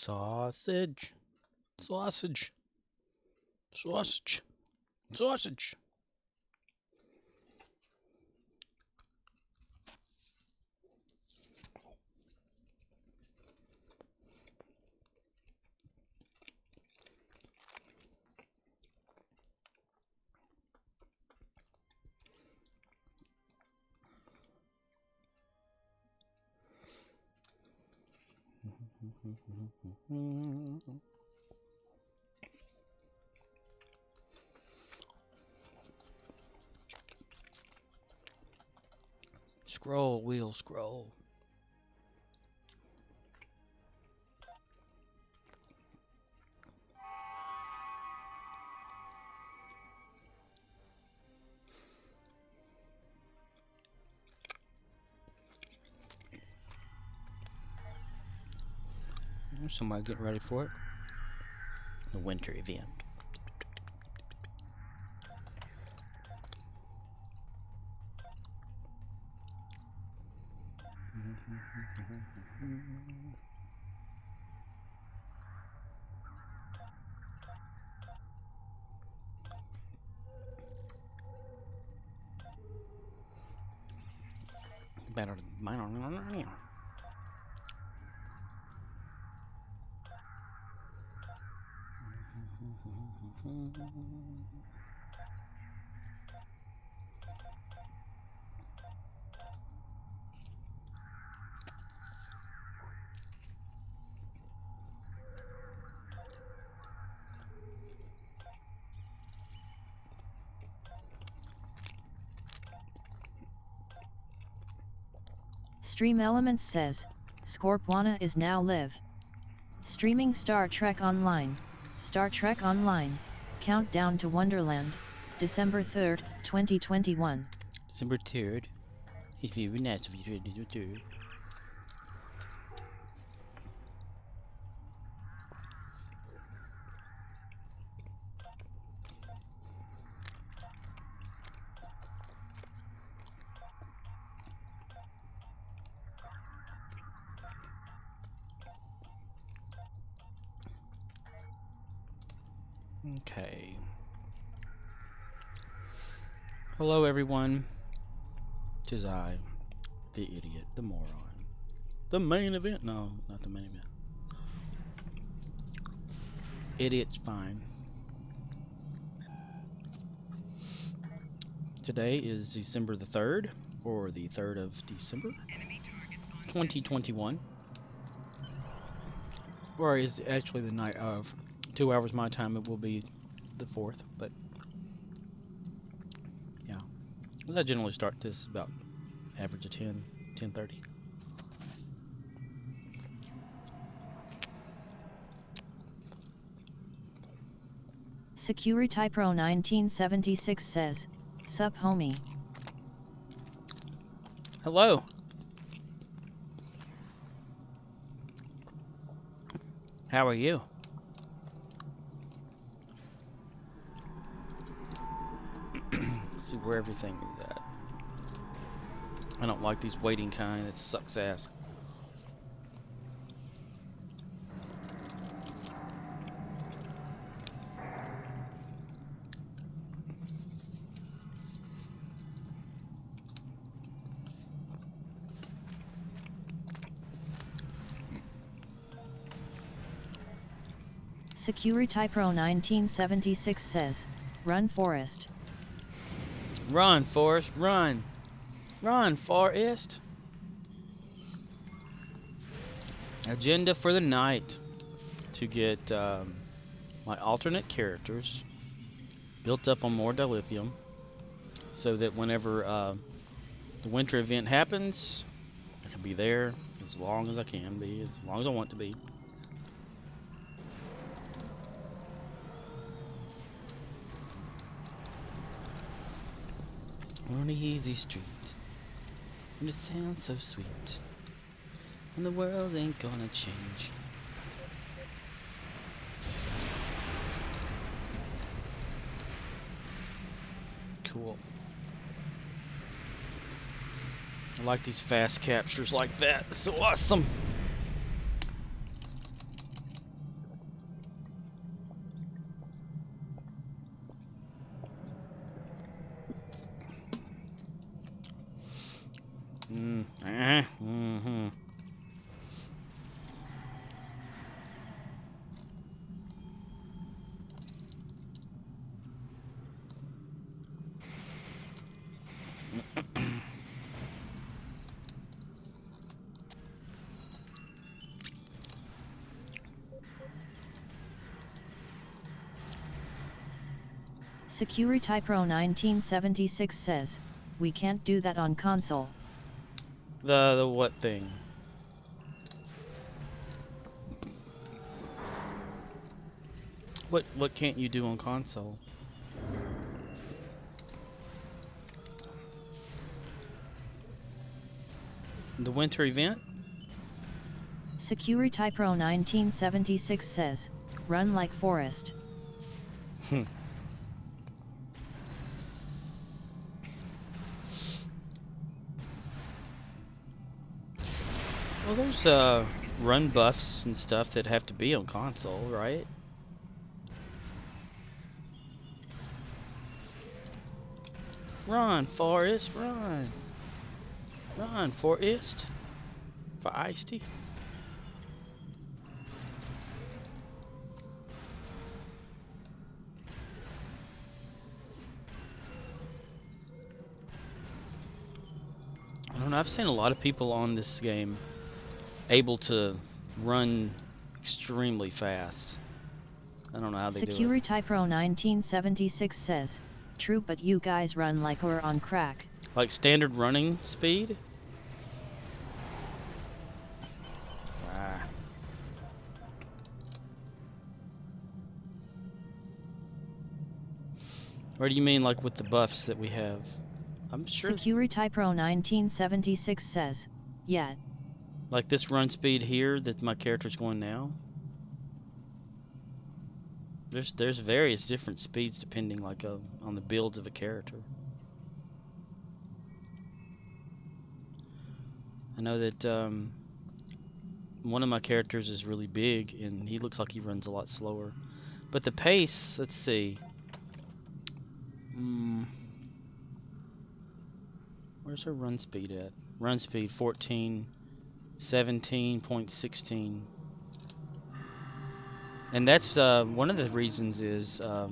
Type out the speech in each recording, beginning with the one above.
Sausage. Sausage. Sausage. Sausage. Scroll, wheel, scroll. There's somebody getting ready for it. The winter event. Better. Stream Elements says, Scorpwana is now live. Streaming Star Trek Online, Star Trek Online, Countdown to Wonderland, December 3rd, 2021. December 3rd. It's very nice of you to do it. Okay. Hello, everyone. 'Tis I, the idiot, the moron. The main event? No, not the main event. Idiot's fine. Today is December the 3rd, or the 3rd of December, 2021. Or is actually the night of 2 hours my time. It will be the 4th, but yeah. I generally start this about average of 10:30. Security Pro 1976 says, Sup homie. Hello. How are you? See where everything is at. I don't like these waiting kind. It sucks ass. Security Pro 1976 says, Run Forest. Run, Forrest, run. Run, Forrest. Agenda for the night. To get my alternate characters built up on more dilithium, so that whenever the winter event happens, I can be there as long as I can be, as long as I want to be. We're on an easy street, and it sounds so sweet, and the world ain't gonna change. Cool. I like these fast captures like that. So awesome. Mm-hmm. Security Pro 1976 says, we can't do that on console. The what thing? What can't you do on console? The winter event? Security Pro 1976 says, run like Forrest. Well, there's run buffs and stuff that have to be on console, right? Run, Forrest, run. Run, Forrest. Feisty. I don't know, I've seen a lot of people on this game able to run extremely fast. I don't know how they do it. Security Pro 1976 says, true, but you guys run like we're on crack. Like standard running speed? Ah. Or do you mean like with the buffs that we have? I'm sure. Security Pro 1976 says, yeah. Like this run speed here that my character's going now? There's various different speeds depending like on the builds of a character. I know that one of my characters is really big and he looks like he runs a lot slower. But the pace, let's see. Where's her run speed at? Run speed 14, 17.16. And that's one of the reasons is I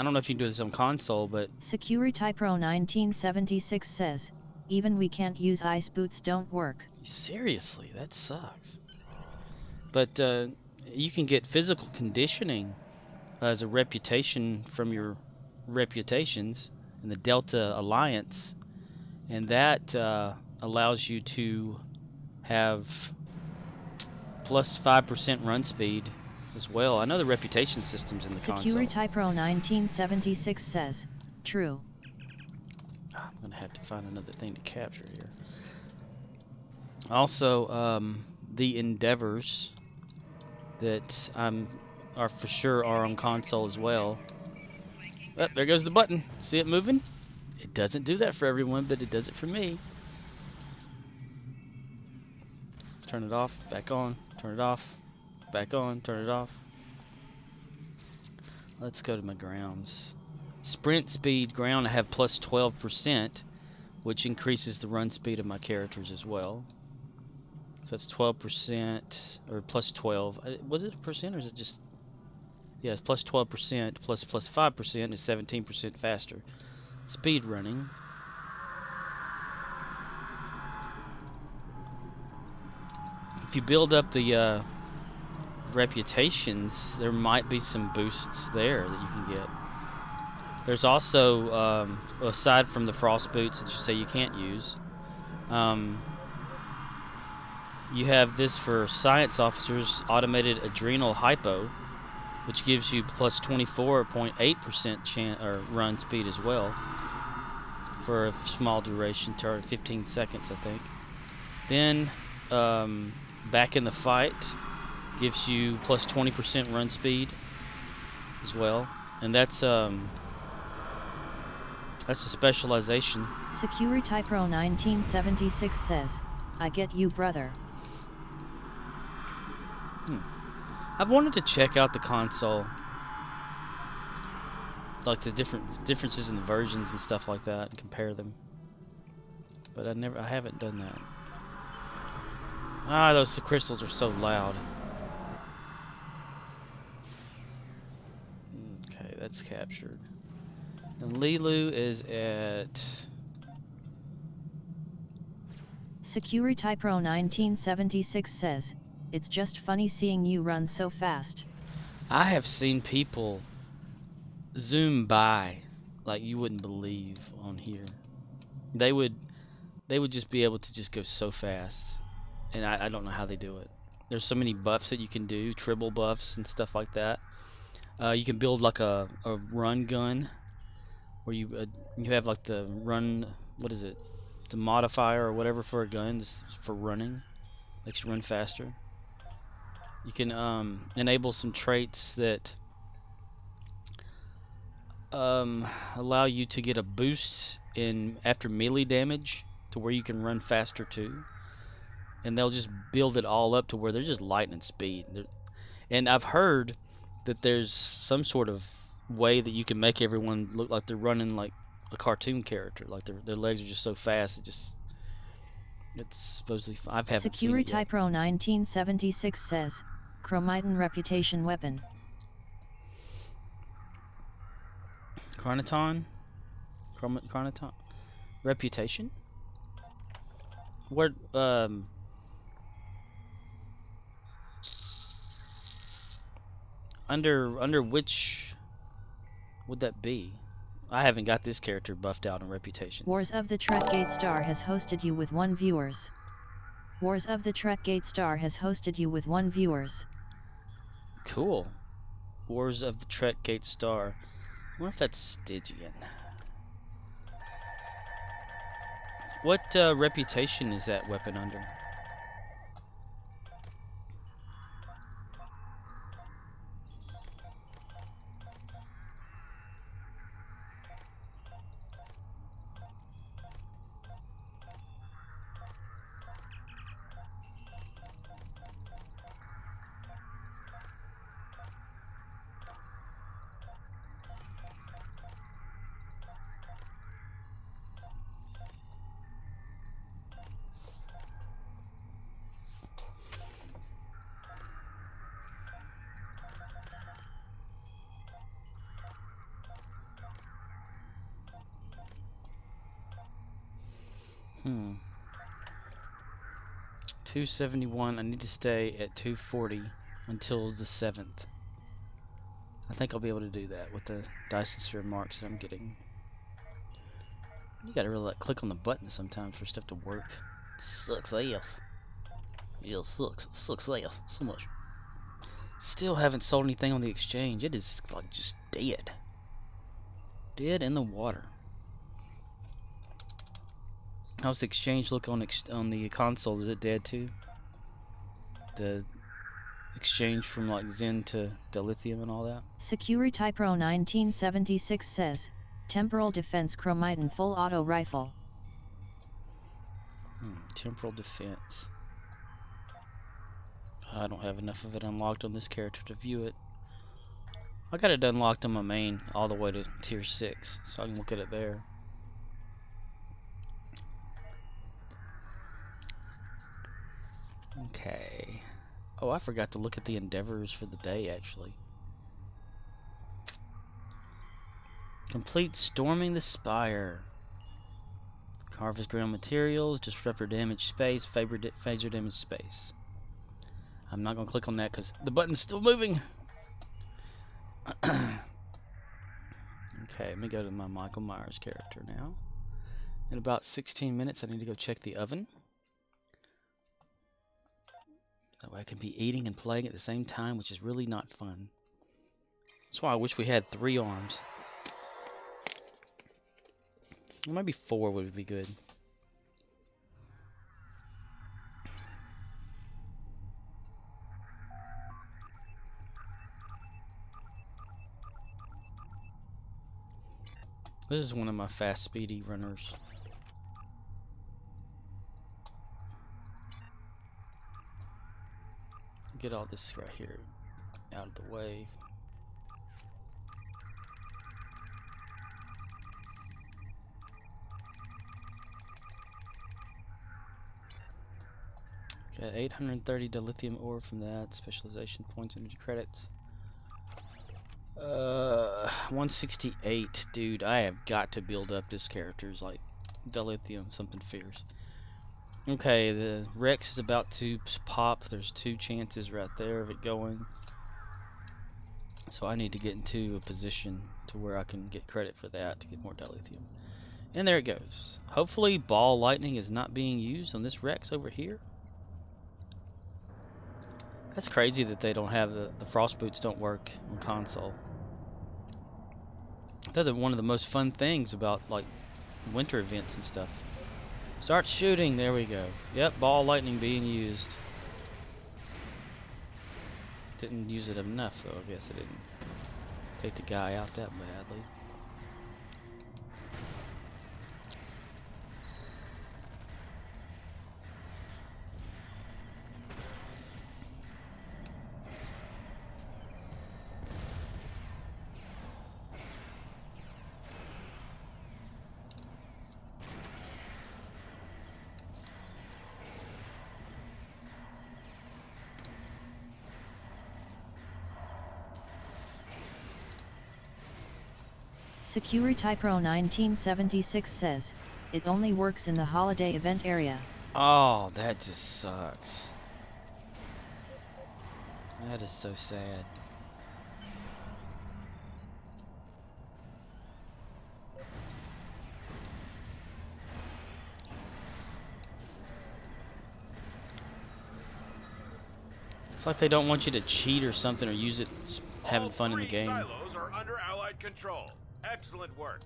don't know if you can do this on console, but Security Pro 1976 says, even we can't use ice boots don't work. Seriously, that sucks. But you can get physical conditioning as a reputation from your reputations in the Delta Alliance, and that allows you to have plus 5% run speed as well. I know the reputation system's in the console. Security Pro 1976 says, true. I'm gonna have to find another thing to capture here. Also, the endeavors that are for sure are on console as well. Oh, there goes the button. See it moving? It doesn't do that for everyone, but it does it for me. Turn it off, back on, turn it off, back on, turn it off. Let's go to my grounds. Sprint speed ground, I have plus 12%, which increases the run speed of my characters as well. So that's 12%, or plus 12. Was it a percent, or is it just... Yeah, it's plus 12%, plus 5% is 17% faster. Speed running. If you build up the reputations, there might be some boosts there that you can get. There's also, aside from the frost boots that you say you can't use, you have this for science officers, automated adrenal hypo, which gives you plus 24.8% run speed as well for a small duration, 15 seconds, I think. Then back in the fight gives you plus 20% run speed as well, and that's a specialization. Security Pro 1976 says, I get you, brother. I've wanted to check out the console, like the differences in the versions and stuff like that, and compare them. but I haven't done that. Ah, the crystals are so loud. Okay, that's captured. And Lilu is at... Security Pro 1976 says, "It's just funny seeing you run so fast." I have seen people zoom by like you wouldn't believe on here. They would just be able to just go so fast, and I don't know how they do it. There's so many buffs that you can do, tribble buffs and stuff like that. You can build like a run gun, where you have like the run, what is it? It's a modifier or whatever for a gun, just for running, makes you run faster. You can enable some traits that allow you to get a boost in after melee damage, to where you can run faster too. And they'll just build it all up to where they're just lightning speed. And I've heard that there's some sort of way that you can make everyone look like they're running like a cartoon character, like their legs are just so fast. It's supposedly I haven't seen it Security yet. Pro 1976 says, "Chromiton reputation weapon." Chronoton, Chronoton, reputation. What under which would that be? I haven't got this character buffed out on reputations. Wars of the Trek Gate Star has hosted you with 1 viewers. Wars of the Trek Gate Star has hosted you with 1 viewers. Cool. Wars of the Trek Gate Star. I wonder if that's Stygian. What reputation is that weapon under? Hmm. 271. I need to stay at 240 until the 7th. I think I'll be able to do that with the Dyson Sphere marks that I'm getting. You gotta really like click on the button sometimes for stuff to work. Sucks ass. Yeah, sucks ass so much. Still haven't sold anything on the exchange. It is like just dead. Dead in the water. How's the exchange look on the console? Is it dead too? The exchange from like Zen to dilithium and all that? Security Pro 1976 says, "Temporal Defense Chromiton Full Auto Rifle." Temporal defense. I don't have enough of it unlocked on this character to view it. I got it unlocked on my main all the way to tier 6, so I can look at it there. Okay. Oh, I forgot to look at the endeavors for the day, actually. Complete storming the spire. Harvest ground materials, disruptor damage space, phaser damage space. I'm not going to click on that because the button's still moving. Okay, let me go to my Michael Myers character now. In about 16 minutes, I need to go check the oven. That way I can be eating and playing at the same time, which is really not fun. That's why I wish we had 3 arms. Or maybe 4 would be good. This is one of my fast, speedy runners. Get all this right here out of the way. Got 830 dilithium ore from that. Specialization points, energy credits. 168. Dude, I have got to build up this character's like dilithium, something fierce. Okay, the Rex is about to pop. There's 2 chances right there of it going. So I need to get into a position to where I can get credit for that to get more dilithium. And there it goes. Hopefully ball lightning is not being used on this Rex over here. That's crazy that they don't have the frost boots don't work on console. They're one of the most fun things about like winter events and stuff. Start shooting, there we go. Yep, ball lightning being used. Didn't use it enough though, I guess I didn't take the guy out that badly. Security Pro 1976 says, it only works in the holiday event area. Oh, that just sucks. That is so sad. It's like they don't want you to cheat or something or use it just having fun in the game. All 3 silos are under Allied control. Excellent work.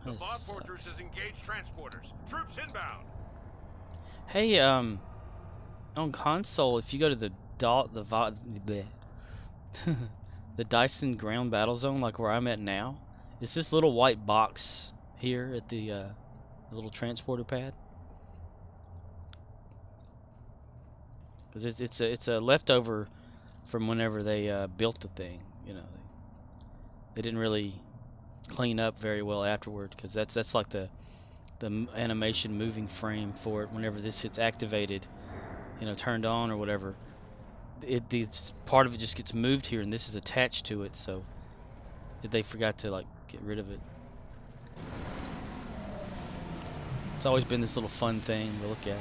The Bot Fortress has engaged transporters. Troops inbound. Hey, on console, if you go to the the Dyson ground battle zone, like where I'm at now, it's this little white box here at the little transporter pad. Because it's a leftover from whenever they built the thing. You know, they didn't really clean up very well afterward. Because that's like the animation moving frame for it. Whenever this gets activated, you know, turned on or whatever, part of it just gets moved here, and this is attached to it. So they forgot to like get rid of it. It's always been this little fun thing to look at.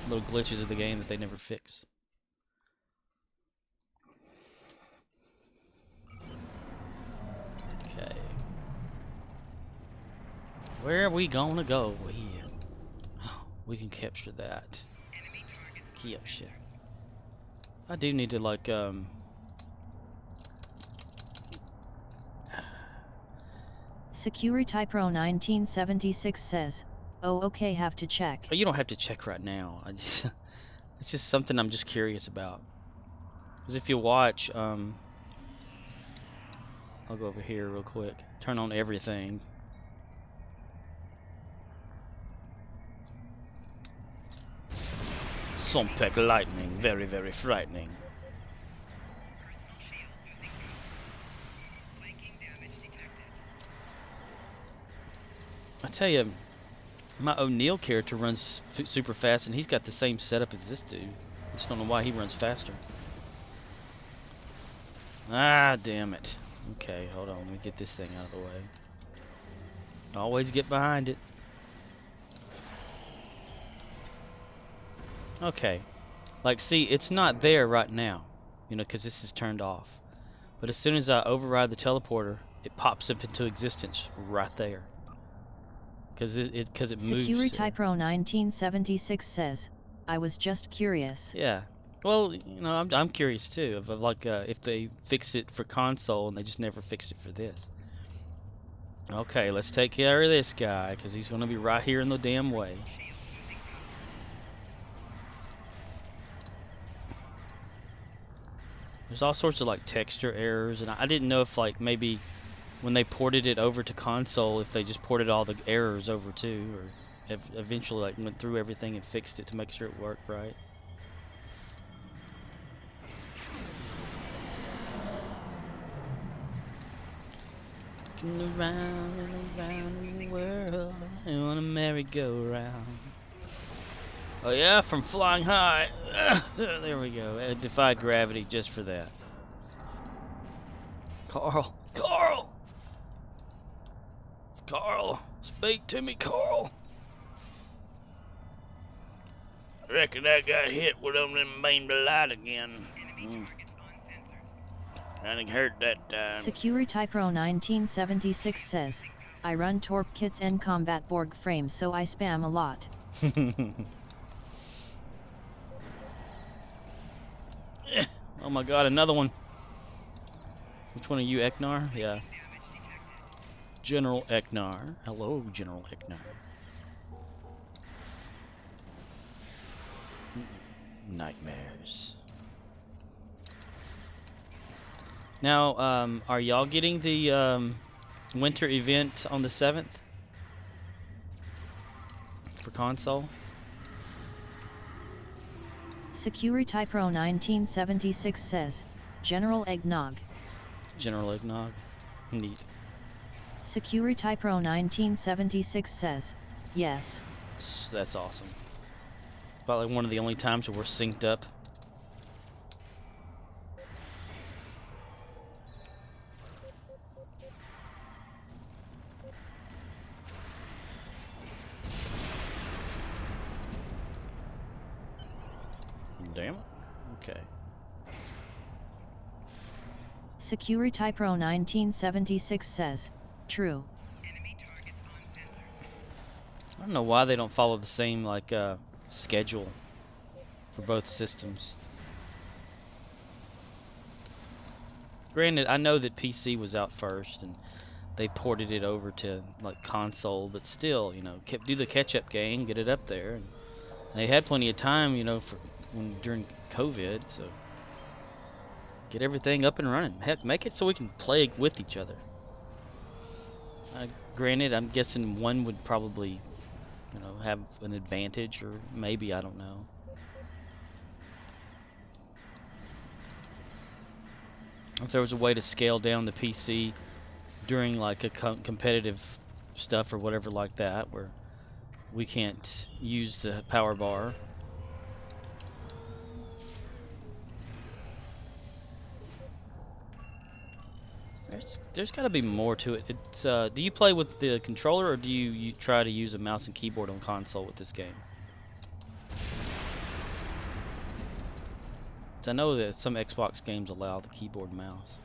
Little glitches of the game that they never fix. Okay. Where are we gonna go here? Oh, we can capture that. Capture. I do need to like Security Pro 1976 says, oh okay, have to check. But you don't have to check right now. I just it's just something I'm just curious about. Because if you watch, I'll go over here real quick. Turn on everything. Sompek lightning, very, very frightening. I tell you, my O'Neill character runs super fast, and he's got the same setup as this dude. I just don't know why he runs faster. Ah, damn it. Okay, hold on. Let me get this thing out of the way. Always get behind it. Okay. Like, see, it's not there right now, you know, because this is turned off. But as soon as I override the teleporter, it pops up into existence right there. Because it moves. Security Pro 1976 says, I was just curious. Yeah. Well, you know, I'm curious too. Of like, if they fixed it for console and they just never fixed it for this. Okay, let's take care of this guy, because he's going to be right here in the damn way. There's all sorts of like texture errors, and I didn't know if like maybe when they ported it over to console, if they just ported all the errors over too, or eventually like went through everything and fixed it to make sure it worked right. Rocking around and around the world on a merry-go-round. Oh yeah, from flying high. There we go. I defied gravity just for that. Carl! Carl! Carl! Speak to me, Carl! I reckon I got hit with one of them beamed light again. I think hurt that time. Securitypro 1976 says, I run Torp kits and combat Borg frames so I spam a lot. Oh my god, another one. Which one are you, Eknar? Yeah. General Eknar. Hello, General Eknar. Nightmares. Now, are y'all getting the winter event on the 7th? For console? Securitypro 1976 says, General Eggnog. General Eggnog? Neat. Securitypro 1976 says, yes. That's awesome. Probably one of the only times where we're synced up. Damn it. Okay. Securitypro 1976 says, true. I don't know why they don't follow the same like schedule for both systems. Granted, I know that PC was out first and they ported it over to like console, but still, you know, do the catch-up game, get it up there. And they had plenty of time, you know, for during COVID, so get everything up and running. Heck, make it so we can play with each other. Granted, I'm guessing one would probably, you know, have an advantage, or maybe, I don't know. If there was a way to scale down the PC during like a competitive stuff or whatever like that, where we can't use the power bar. There's got to be more to it. It's do you play with the controller, or do you try to use a mouse and keyboard on console with this game? I know that some Xbox games allow the keyboard and mouse.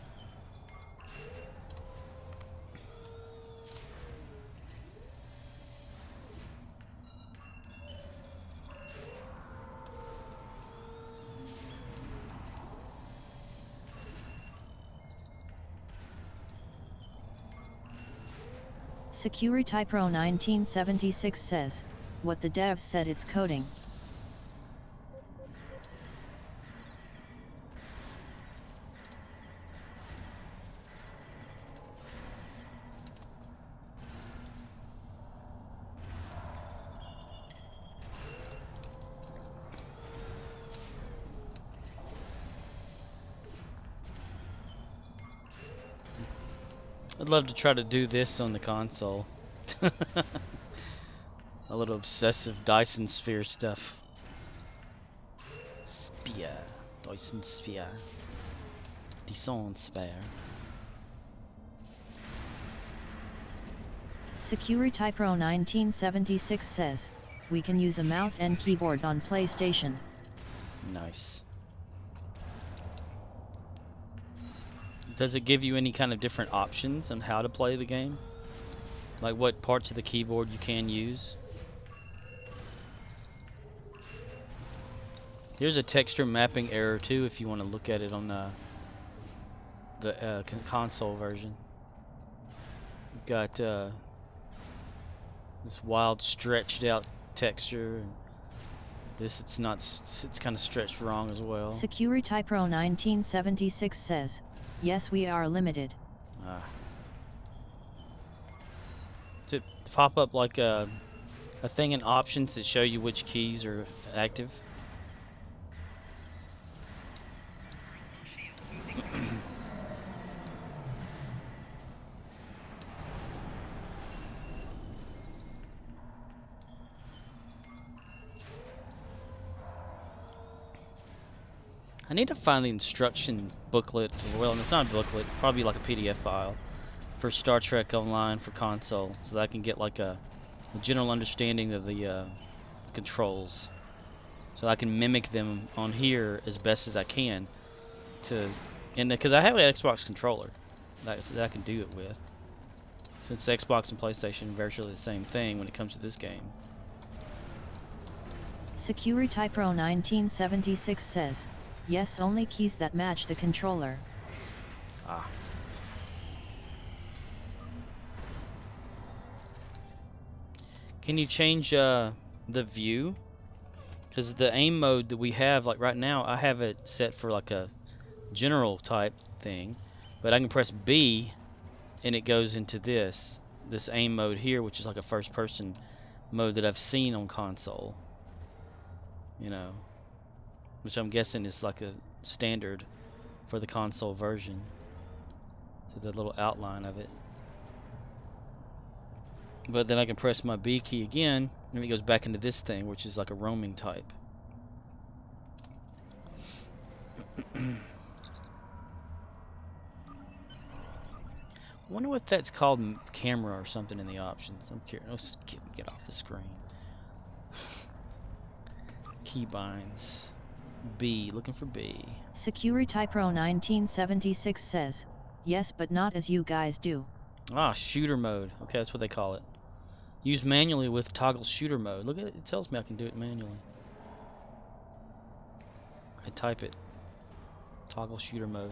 Securitypro 1976 says, what the dev said it's coding. I'd love to try to do this on the console. A little obsessive Dyson sphere stuff. Sphere. Dyson sphere. Dyson sphere. Securitypro 1976 says, we can use a mouse and keyboard on PlayStation. Nice. Does it give you any kind of different options on how to play the game? Like what parts of the keyboard you can use? Here's a texture mapping error too, if you want to look at it on the console version. You've got this wild stretched out texture. And this, it's not. It's kind of stretched wrong as well. Securitypro 1976 says, yes, we are limited. To pop up like a thing in options that show you which keys are active. I need to find the instruction booklet. Well, it's not a booklet. It's probably like a PDF file for Star Trek Online for console, so that I can get like a general understanding of the controls, so I can mimic them on here as best as I can. Because I have an Xbox controller that I can do it with. Since Xbox and PlayStation are virtually the same thing when it comes to this game. Security Pro 1976 says, yes, only keys that match the controller. Ah. Can you change the view? Because the aim mode that we have, like right now, I have it set for like a general type thing, but I can press B and it goes into this aim mode here, which is like a first person mode that I've seen on console, you know, which I'm guessing is like a standard for the console version. So the little outline of it. But then I can press my B key again and it goes back into this thing, which is like a roaming type. I wonder what that's called, camera or something in the options. I'm curious. Let's get off the screen. Keybinds. B, looking for B. Security Pro 1976 says, yes, but not as you guys do. Ah, shooter mode. Okay, that's what they call it. Use manually with toggle shooter mode. Look at it, it tells me I can do it manually. I type it. Toggle shooter mode.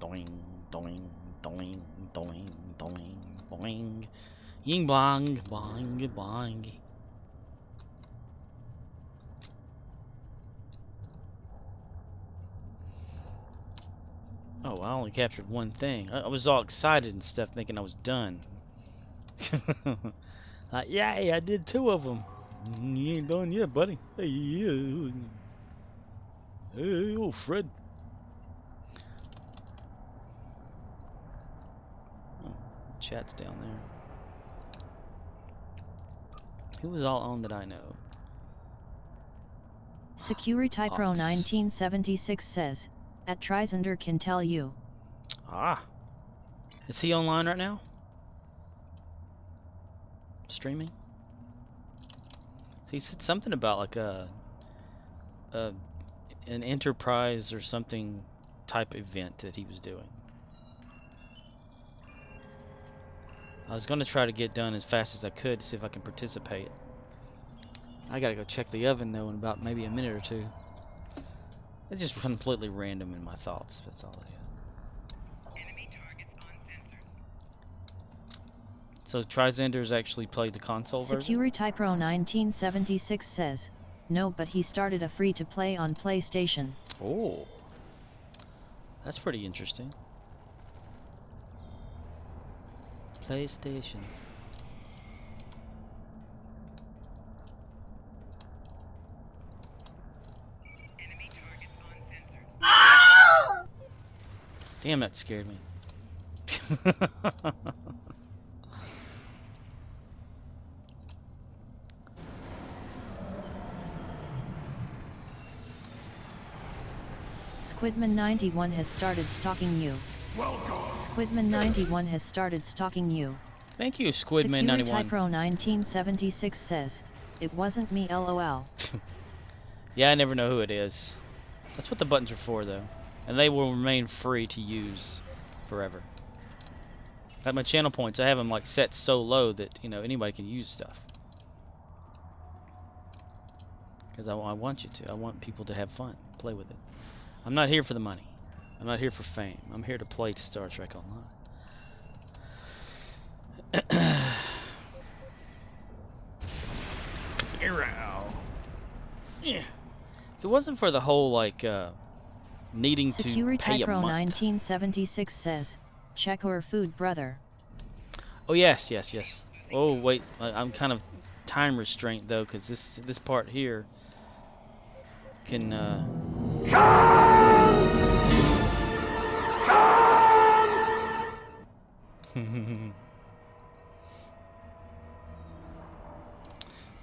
Doing, doing, doing, doing, doing, doing. Ying bong, bong, bong. Oh, I only captured one thing. I was all excited and stuff, thinking I was done. Yay, I did 2 of them. You ain't done yet, buddy. Hey, hey, old Fred. Oh, chat's down there. Who was all on that I know? Security Pro Ox. 1976 says, at Trizender can tell you. Ah. Is he online right now? Streaming? So he said something about like an enterprise or something type event that he was doing. I was going to try to get done as fast as I could to see if I can participate. I gotta go check the oven though in about maybe a minute or 2. It's just completely random in my thoughts. That's all it is. Enemy targets on sensors. So Trizender's actually played the console version? Security Pro 1976 says, no, but he started a free-to-play on PlayStation. Oh. That's pretty interesting. PlayStation. Enemy targets on sensors. Damn, that scared me. Squidman91 has started stalking you. Squidman91 has started stalking you. Thank you, Squidman91. Security Pro 1976 says, it wasn't me, lol. Yeah, I never know who it is. That's what the buttons are for, though. And they will remain free to use forever. At my channel points, I have them like set so low that, you know, anybody can use stuff. Because I want you to. I want people to have fun, play with it. I'm not here for the money. I'm not here for fame. I'm here to play Star Trek Online. Yeah. If it wasn't for the whole like needing to Security pay a Pro month. 1976 says, check our food, brother. Oh yes, yes, yes. Oh wait, I'm kind of time restraint though, because this part here can.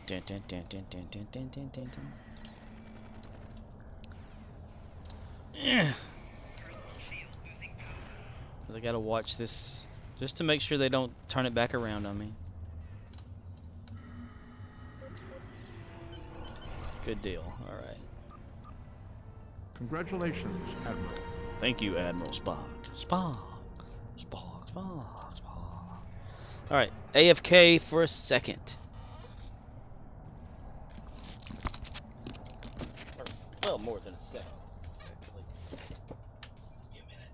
Dun, dun, dun, dun, dun, dun, dun, dun, dun, dun. Shield losing power. I gotta watch this just to make sure they don't turn it back around on me. Good deal. All right. Congratulations, Admiral. Thank you, Admiral Spock. Spock. Spock. Spock. Spock. All right. AFK for a second. Or, well, more than a second. Actually. Give me a minute.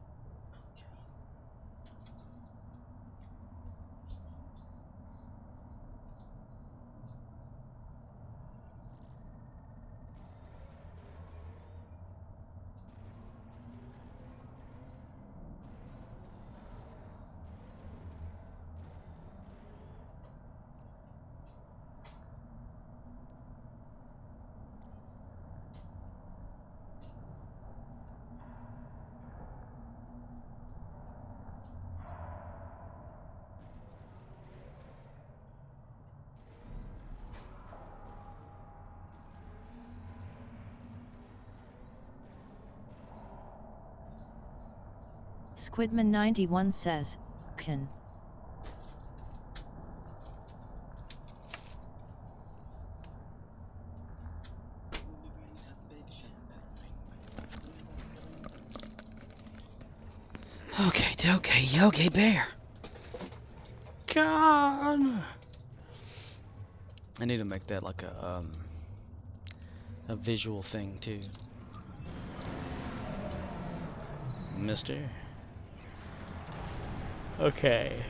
Squidman91 says, can. Okay, Yogi Bear. God. I need to make that like a visual thing too. Mister. Okay.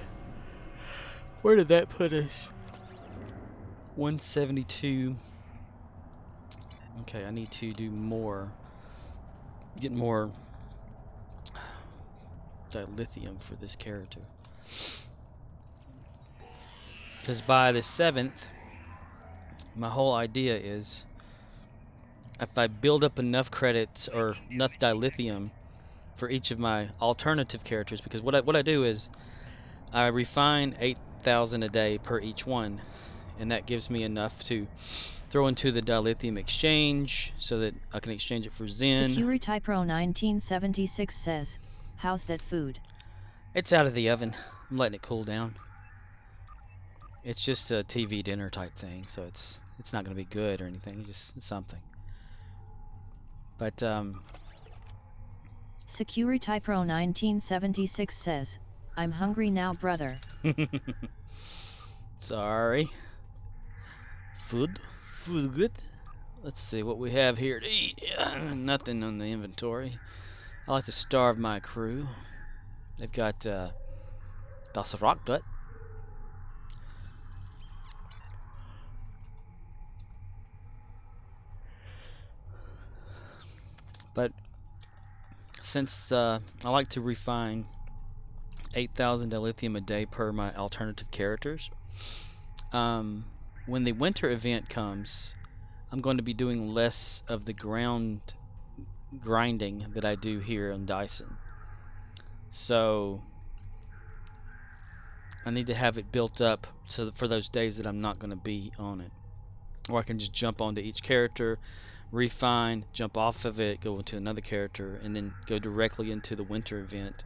Where did that put us? 172. Okay, I need to do more. Get more dilithium for this character. Because by the 7th, my whole idea is if I build up enough credits or enough dilithium for each of my alternative characters, because what I do is I refine 8,000 a day per each one, and that gives me enough to throw into the dilithium exchange so that I can exchange it for Zen. SecurityPro1976 says, how's that food? It's out of the oven. I'm letting it cool down. It's just a TV dinner type thing, so it's not going to be good or anything. Just something. But SecurityPro1976 says, I'm hungry now, brother. sorry. Food good. Let's see what we have here to eat. Nothing on the inventory. I like to starve my crew. They've got das Rotgut. But since I like to refine 8,000 dilithium a day per my alternative characters, when the winter event comes, I'm going to be doing less of the ground grinding that I do here on Dyson. So I need to have it built up so that for those days that I'm not going to be on it, or I can just jump onto each character, refine, jump off of it, go into another character, and then go directly into the winter event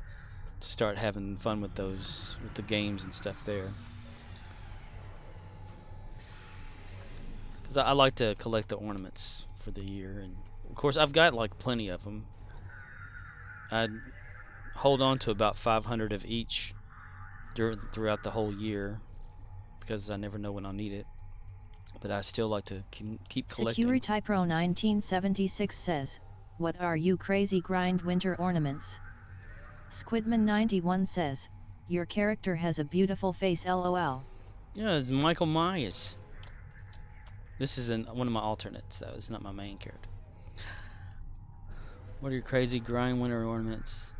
to start having fun with those, with the games and stuff there. Because I like to collect the ornaments for the year, and of course I've got like plenty of them. I'd hold on to about 500 of each throughout the whole year because I never know when I'll need it. But I still like to keep collecting. SecurityPro1976 says, what are you crazy grind winter ornaments? Squidman91 says, your character has a beautiful face, lol. Yeah, it's Michael Myers. This is one of my alternates, though. It's not my main character. What are your crazy grind winter ornaments?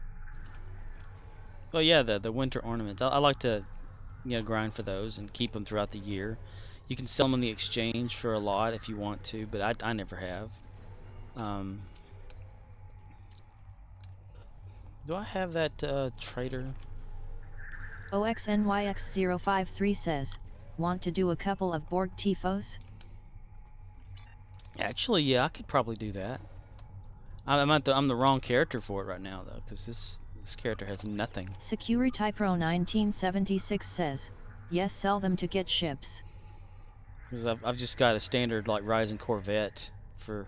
Well, yeah, the winter ornaments. I like to, grind for those and keep them throughout the year. You can sell them in the exchange for a lot if you want to, but I never have. Do I have that trader? OXNYX053 says, want to do a couple of Borg Tifos? Actually, yeah, I could probably do that. I'm the wrong character for it right now though, because this character has nothing. Security Pro 1976 says, yes, sell them to get ships. Because I've just got a standard like Rising Corvette for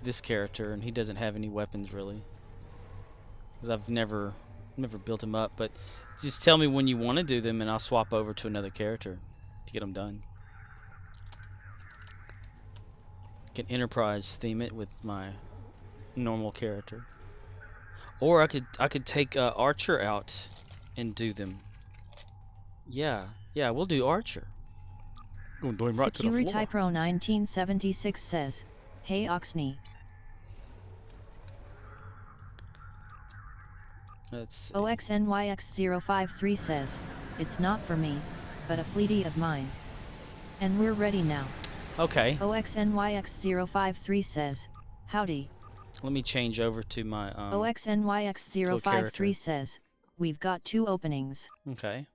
this character, and he doesn't have any weapons really. Because I've never built him up. But just tell me when you want to do them, and I'll swap over to another character to get them done. Can Enterprise theme it with my normal character, or I could take Archer out and do them. Yeah, we'll do Archer. Going to do him right to the floor. Security Pro 1976 says, hey Oxney. Let's see. OXNYX053 says, it's not for me, but a fleety of mine. And we're ready now. Okay. OXNYX053 says, howdy. Let me change over to my OXNYX053 says, we've got 2 openings. Okay.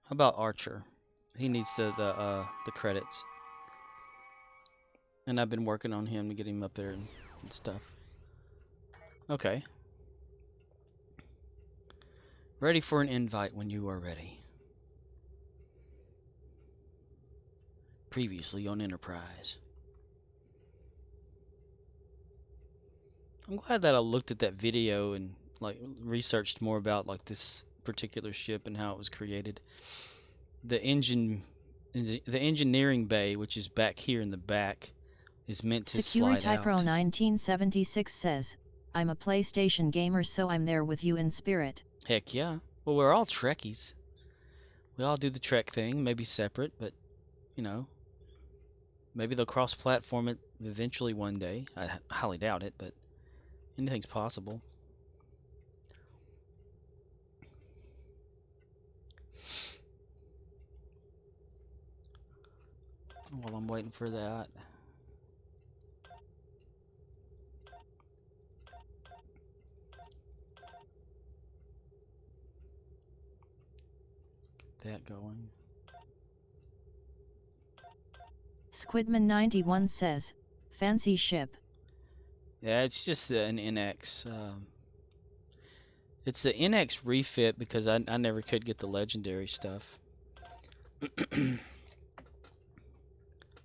How about Archer? He needs the credits. And I've been working on him to get him up there and stuff. Okay. Ready for an invite when you are ready. Previously on Enterprise. I'm glad that I looked at that video and like researched more about like this particular ship and how it was created. The engineering bay, which is back here in the back, is meant to slide out. Security Pro 1976 says, I'm a PlayStation gamer, so I'm there with you in spirit. Heck yeah. Well, we're all Trekkies. We all do the Trek thing, maybe separate, but, you know, maybe they'll cross-platform it eventually one day. I highly doubt it, but anything's possible. While I'm waiting for that. That going. Squidman91 says, fancy ship. Yeah, it's just an NX. It's the NX refit because I never could get the legendary stuff.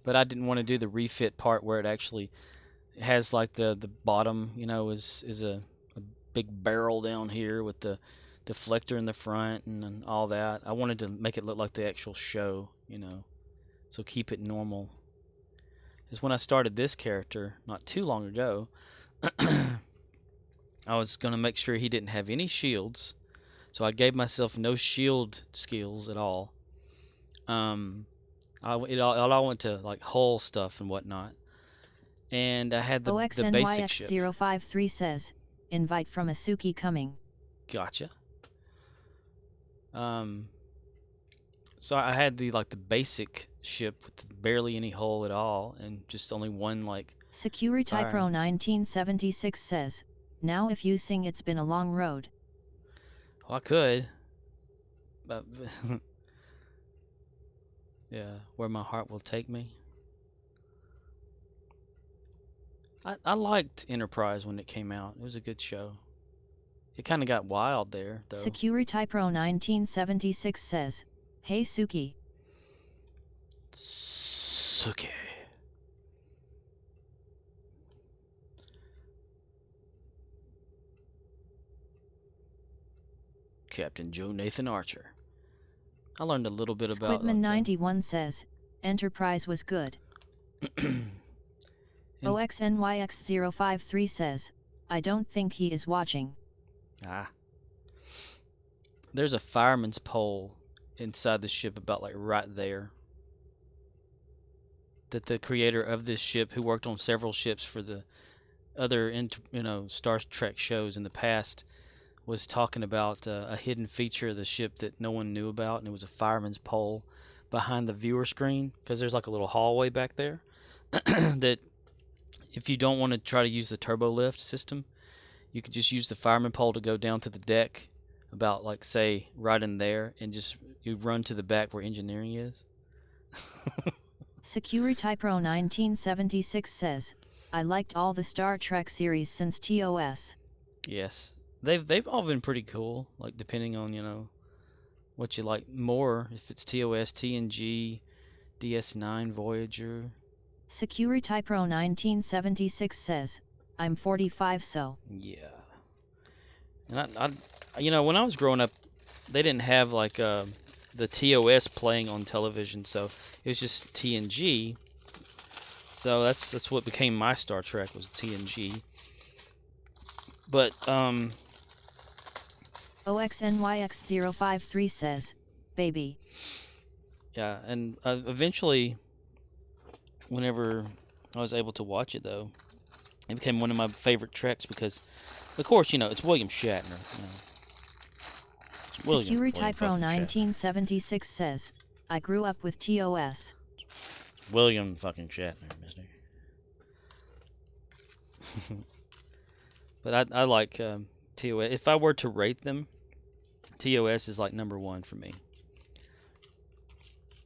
But I didn't want to do the refit part where it actually has like the bottom, you know, is a big barrel down here with the deflector in the front and all that. I wanted to make it look like the actual show, you know, so keep it normal. Because when I started this character not too long ago, I was going to make sure he didn't have any shields, so I gave myself no shield skills at all. It all went to like hull stuff and whatnot. And I had the basic ship. OXNYX053 says, invite from Asuki coming. Gotcha. So I had the basic ship with barely any hull at all, and just only one like. Security Pro 1976 says, now if you sing It's Been a Long Road. Well, I could, but yeah, Where My Heart Will Take Me. I liked Enterprise when it came out. It was a good show. It kind of got wild there, though. Security Pro 1976 says, hey Suki. Suki. Captain Joe Nathan Archer. I learned a little bit about. Squidman91 says, Enterprise was good. OXNYX053 says, I don't think he is watching. There's a fireman's pole inside the ship about like right there. That the creator of this ship, who worked on several ships for the other Star Trek shows in the past, was talking about a hidden feature of the ship that no one knew about, and it was a fireman's pole behind the viewer screen, because there's like a little hallway back there that if you don't want to try to use the turbo lift system, you could just use the fireman pole to go down to the deck about like say right in there, and just you run to the back where engineering is. SecurityPro 1976 says, I liked all the Star Trek series since TOS. Yes, they've all been pretty cool. Like depending on what you like more. If it's TOS, TNG, DS9, Voyager. SecurityPro 1976 says, I'm 45 so. Yeah. And when I was growing up, they didn't have like the TOS playing on television, so it was just TNG. So that's what became my Star Trek was TNG. But OXNYX053 says, baby. yeah, and eventually, whenever I was able to watch it, though, it became one of my favorite Treks because, of course, it's William Shatner. SecurityPro 1976 says, I grew up with TOS. William fucking Shatner, mister. But I like TOS. If I were to rate them, TOS is like number one for me.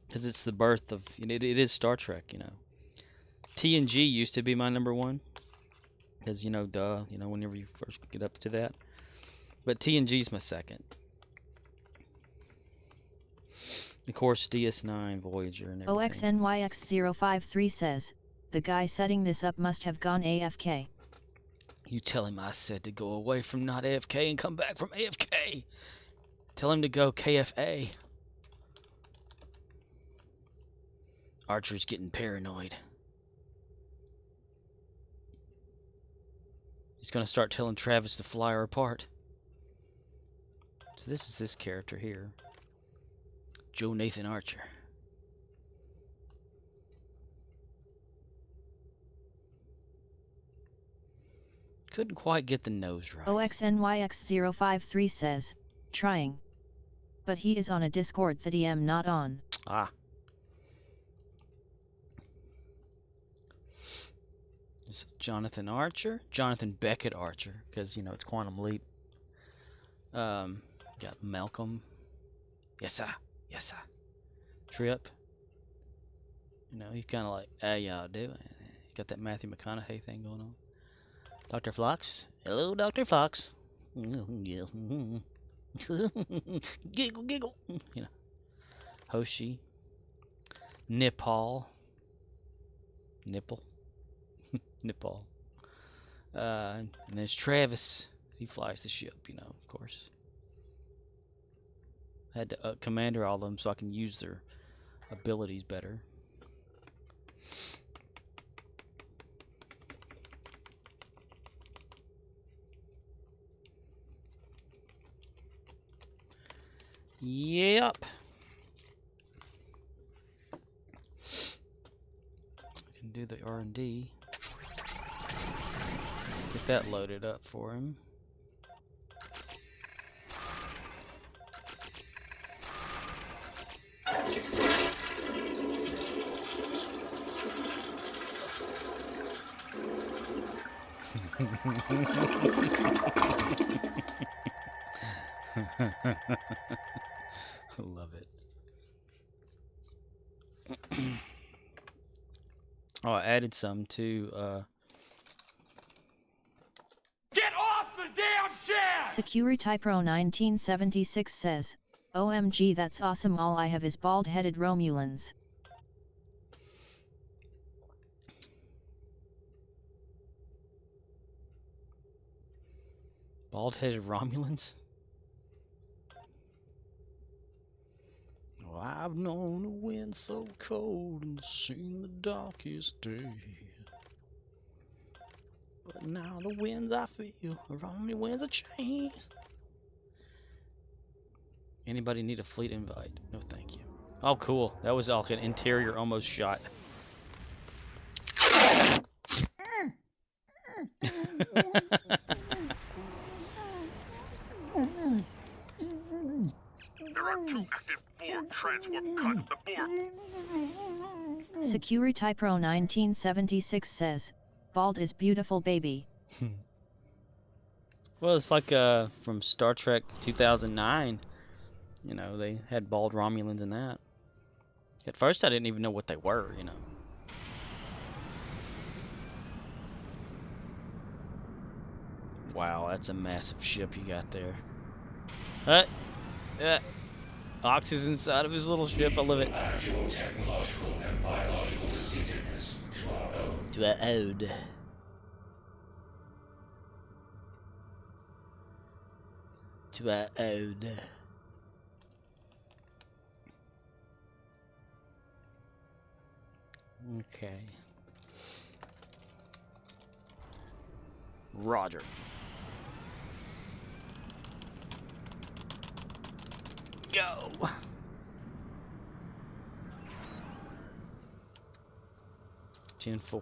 Because it's the birth of, it is Star Trek, TNG used to be my number one. Because, duh, whenever you first get up to that. But TNG's my second. Of course, DS9, Voyager, and everything. OXNYX053 says, the guy setting this up must have gone AFK. You tell him I said to go away from not AFK and come back from AFK. Tell him to go KFA. Archer's getting paranoid. He's going to start telling Travis to fly her apart. So this is this character here. Joe Nathan Archer. Couldn't quite get the nose right. OXNYX053 says, trying. But he is on a Discord that I am not on. Ah. This is Jonathan Archer. Jonathan Beckett Archer. Because, it's Quantum Leap. Got Malcolm. Yes, sir. Yes, sir. Trip. He's kind of like, how y'all doing? Got that Matthew McConaughey thing going on. Dr. Fox. Hello, Dr. Fox. Giggle, giggle. Hoshi. Nepal. Nipple. Nepal. And there's Travis. He flies the ship, of course. I had to commander all of them so I can use their abilities better. Yep. I can do the R&D. Get that loaded up for him. Love it. Oh, I added some to Get off the damn chair! SecurityPro 1976 says, OMG, that's awesome. All I have is bald-headed Romulans. bald-headed Romulans. Oh, I've known the wind so cold and seen the darkest day. But now the winds I feel are only winds of change. Anybody need a fleet invite? No, thank you. Oh, cool. That was like an interior almost shot. There are 2 active Borg transwarp cut the Borg. SecurityPro 1976 says, bald is beautiful, baby. Well, it's like from Star Trek 2009. You know, they had bald Romulans in that. At first, I didn't even know what they were, you know. Wow, that's a massive ship you got there. Ox is inside of his little ship. I love it. Actual technological and biological distinctiveness to our own. To our ode. To our ode. Okay. Roger. Go. Gen 4.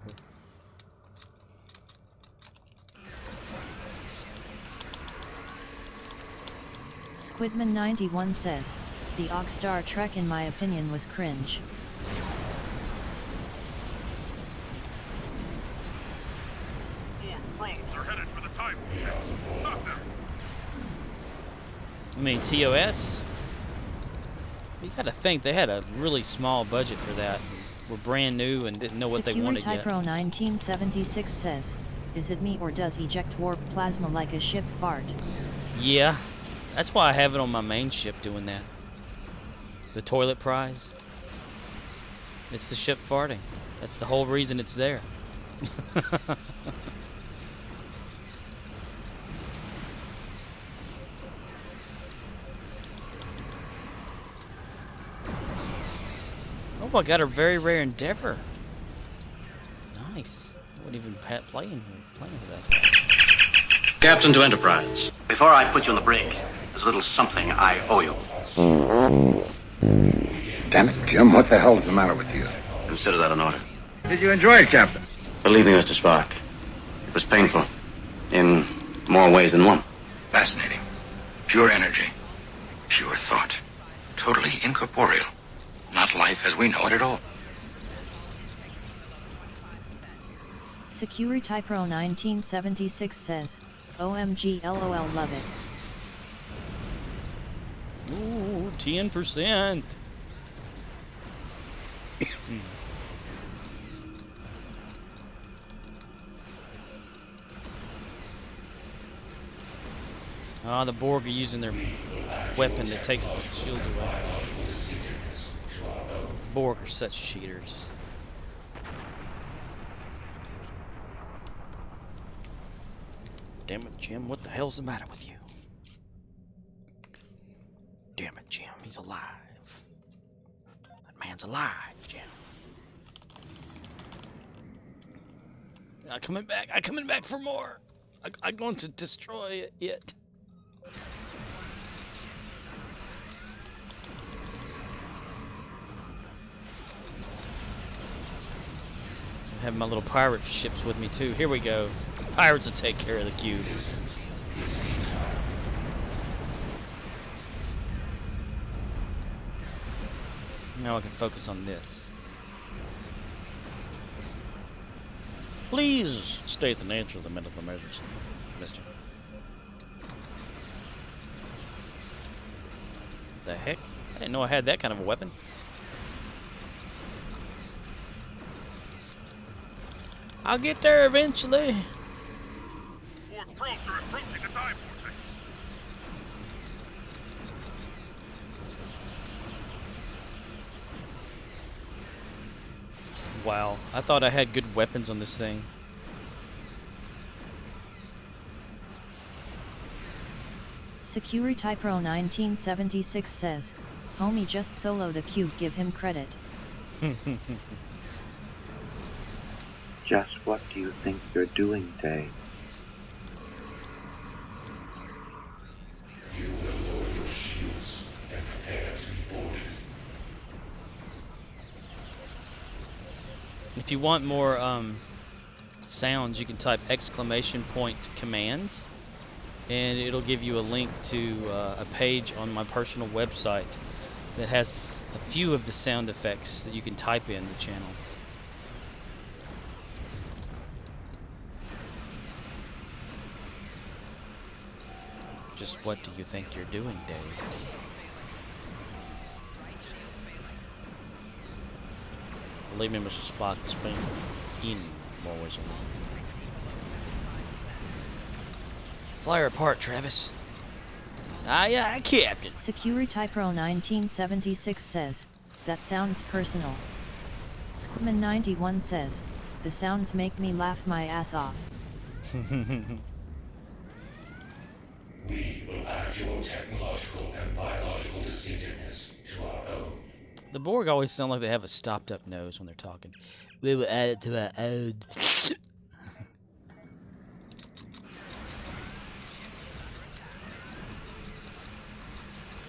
Squidman91 says, the Ox Star Trek in my opinion was cringe. Four probes are headed for the Time. Stop them. I mean, TOS? You gotta think, they had a really small budget for that. Were brand new and didn't know what they wanted yet. Security1976 says, is it me or does eject warp plasma like a ship fart? Yeah. That's why I have it on my main ship doing that. The toilet prize. It's the ship farting. That's the whole reason it's there. Oh, I got a very rare endeavor. Nice. I wouldn't even playing with that. Captain to Enterprise. Before I put you on the brig, there's a little something I owe you. Damn it, Jim, what the hell is the matter with you? Consider that an order. Did you enjoy it, Captain? Believe me, Mr. Spock, it was painful. In more ways than one. Fascinating. Pure energy. Pure thought. Totally incorporeal. Not life as we know it at all. Security1976 says, OMG LOL love it. Ooh, 10%. Ah, the Borg are using their weapon that takes the shield away. Borg are such cheaters. Damn it, Jim, what the hell's the matter with you? Damn it, Jim, he's alive. That man's alive, Jim. I'm coming back for more. I'm going to destroy it. I have my little pirate ships with me too. Here we go. Pirates will take care of the cube. Now I can focus on this. Please state the nature of the medical emergency, mister. The heck? I didn't know I had that kind of a weapon. I'll get there eventually. Fourth probes are approaching the Time vortex. Wow, I thought I had good weapons on this thing. Security1976 says, homie just soloed a cube, give him credit. Just what do you think you're doing, Day? You will lower your shields and prepare to be boarded. If you want more sounds, you can type !commands, and it'll give you a link to a page on my personal website that has a few of the sound effects that you can type in the channel. Just what do you think you're doing, Dave? Believe me, Mr. Spock was being in more ways than one. Fly her apart, Travis. Aye, aye, Captain. SecurityPro 1976 says, that sounds personal. Squidman 91 says, the sounds make me laugh my ass off. We will add your technological and biological distinctiveness to our own. The Borg always sound like they have a stopped-up nose when they're talking. We will add it to our own.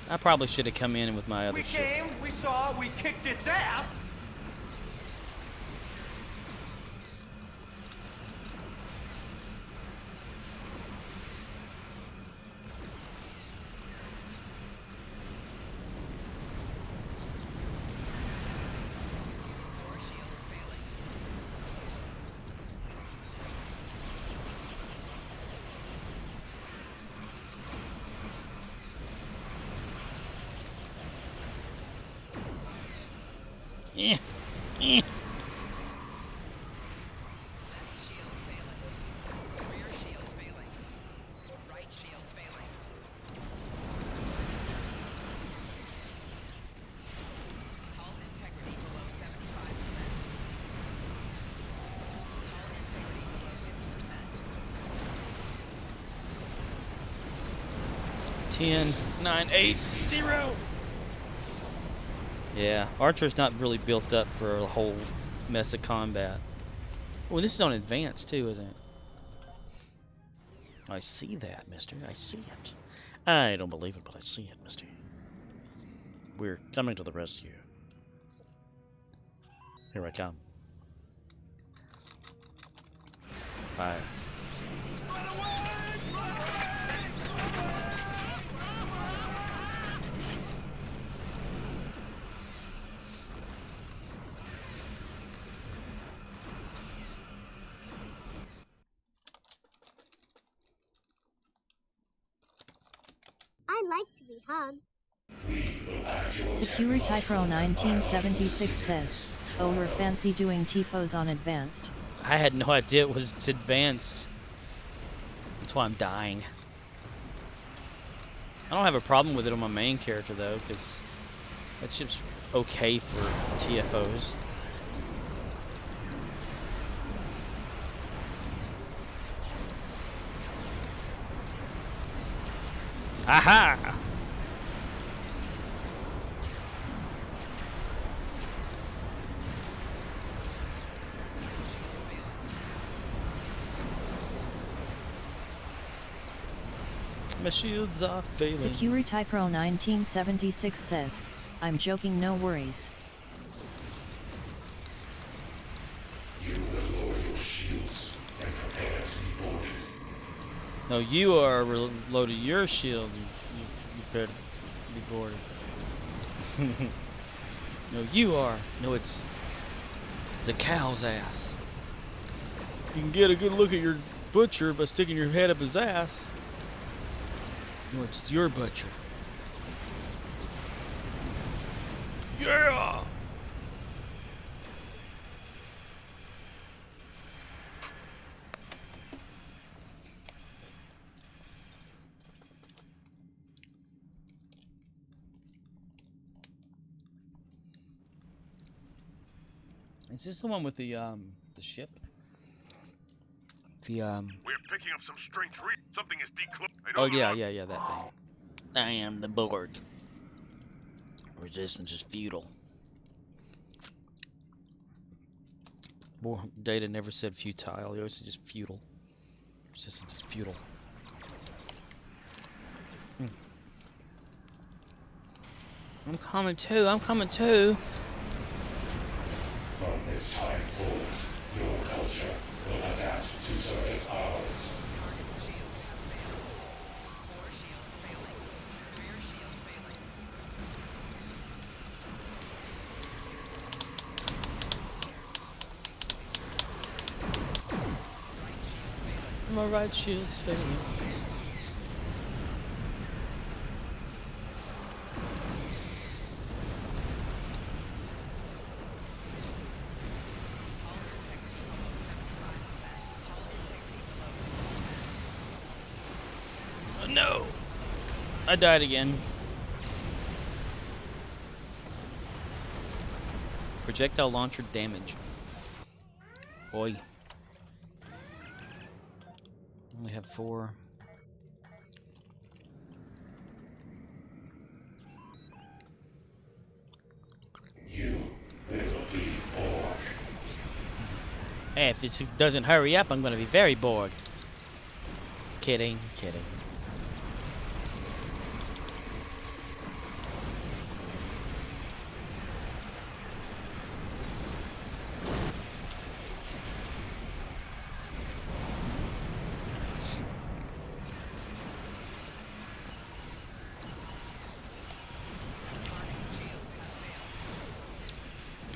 I probably should have come in with my other ship. We came, we saw, we kicked its ass. Eh, eh. Ten, 9, 8, 0. Yeah, Archer's not really built up for a whole mess of combat. Oh, this is on advanced too, isn't it? I see that, mister. I see it. I don't believe it, but I see it, mister. We're coming to the rescue. Here I come. Fire. I like to be hugged. SecurityPro 1976 says, oh, we're fancy doing TPOs on advanced. I had no idea it was advanced. That's why I'm dying. I don't have a problem with it on my main character though, because that ship's okay for TFOs. Aha! My shields are failing. SecurityPro 1976 says, I'm joking, no worries. You will lower your shields and prepare to be boarded. No, you are reloading your shield. You better be boarded. No, you are. No, it's a cow's ass. You can get a good look at your butcher by sticking your head up his ass. No, it's your butcher. Yeah! Is this the one with the ship? We're picking up some strange something is declared. Oh yeah, that thing. I am the Borg. Resistance is futile. Data never said futile. He always said just futile. Resistance is futile. I'm coming too. I'm coming too. From this time forward, your culture will adapt to serve as ours. My right shield's failing. I died again. Projectile launcher damage. Boy. Only have 4. You will be bored. Hey, if this doesn't hurry up, I'm gonna be very bored. Kidding, kidding.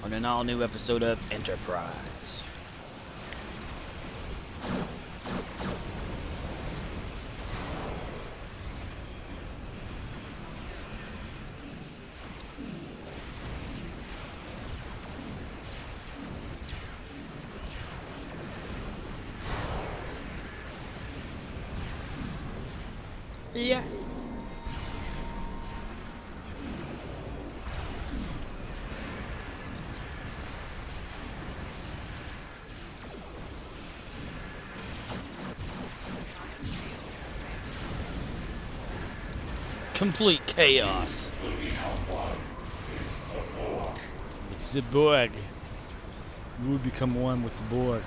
On an all-new episode of Enterprise. Yeah. Complete chaos. It's the Borg. You will become one with the Borg.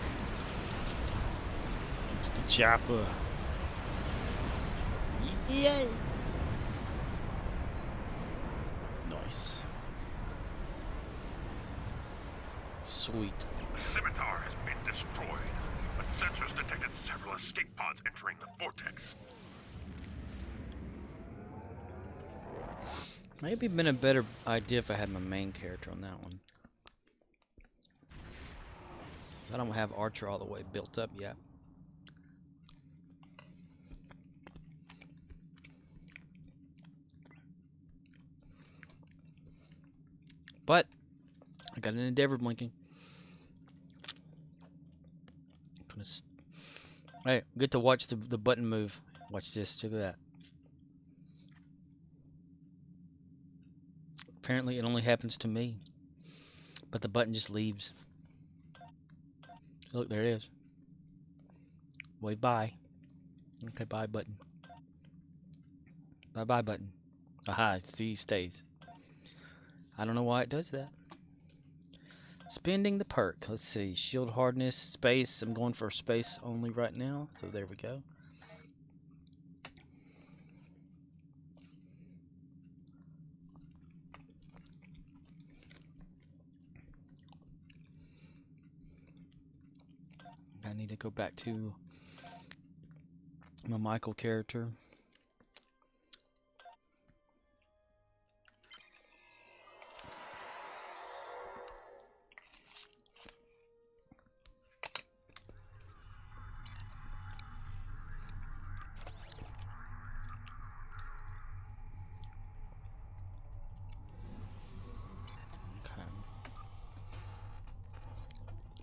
It's the chopper. Yay! Nice. Sweet. The scimitar has been destroyed, but sensors detected several escape pods entering the vortex. Maybe been a better idea if I had my main character on that one. I don't have Archer all the way built up yet. But I got an Endeavor blinking. Hey, get to watch the button move. Watch this. Look at that. Apparently, it only happens to me. But the button just leaves. Look, there it is. Wave bye. Okay, bye button. Bye bye button. Aha, see, stays. I don't know why it does that. Spending the perk. Let's see. Shield hardness, space. I'm going for space only right now. So there we go. I need to go back to my Michael character.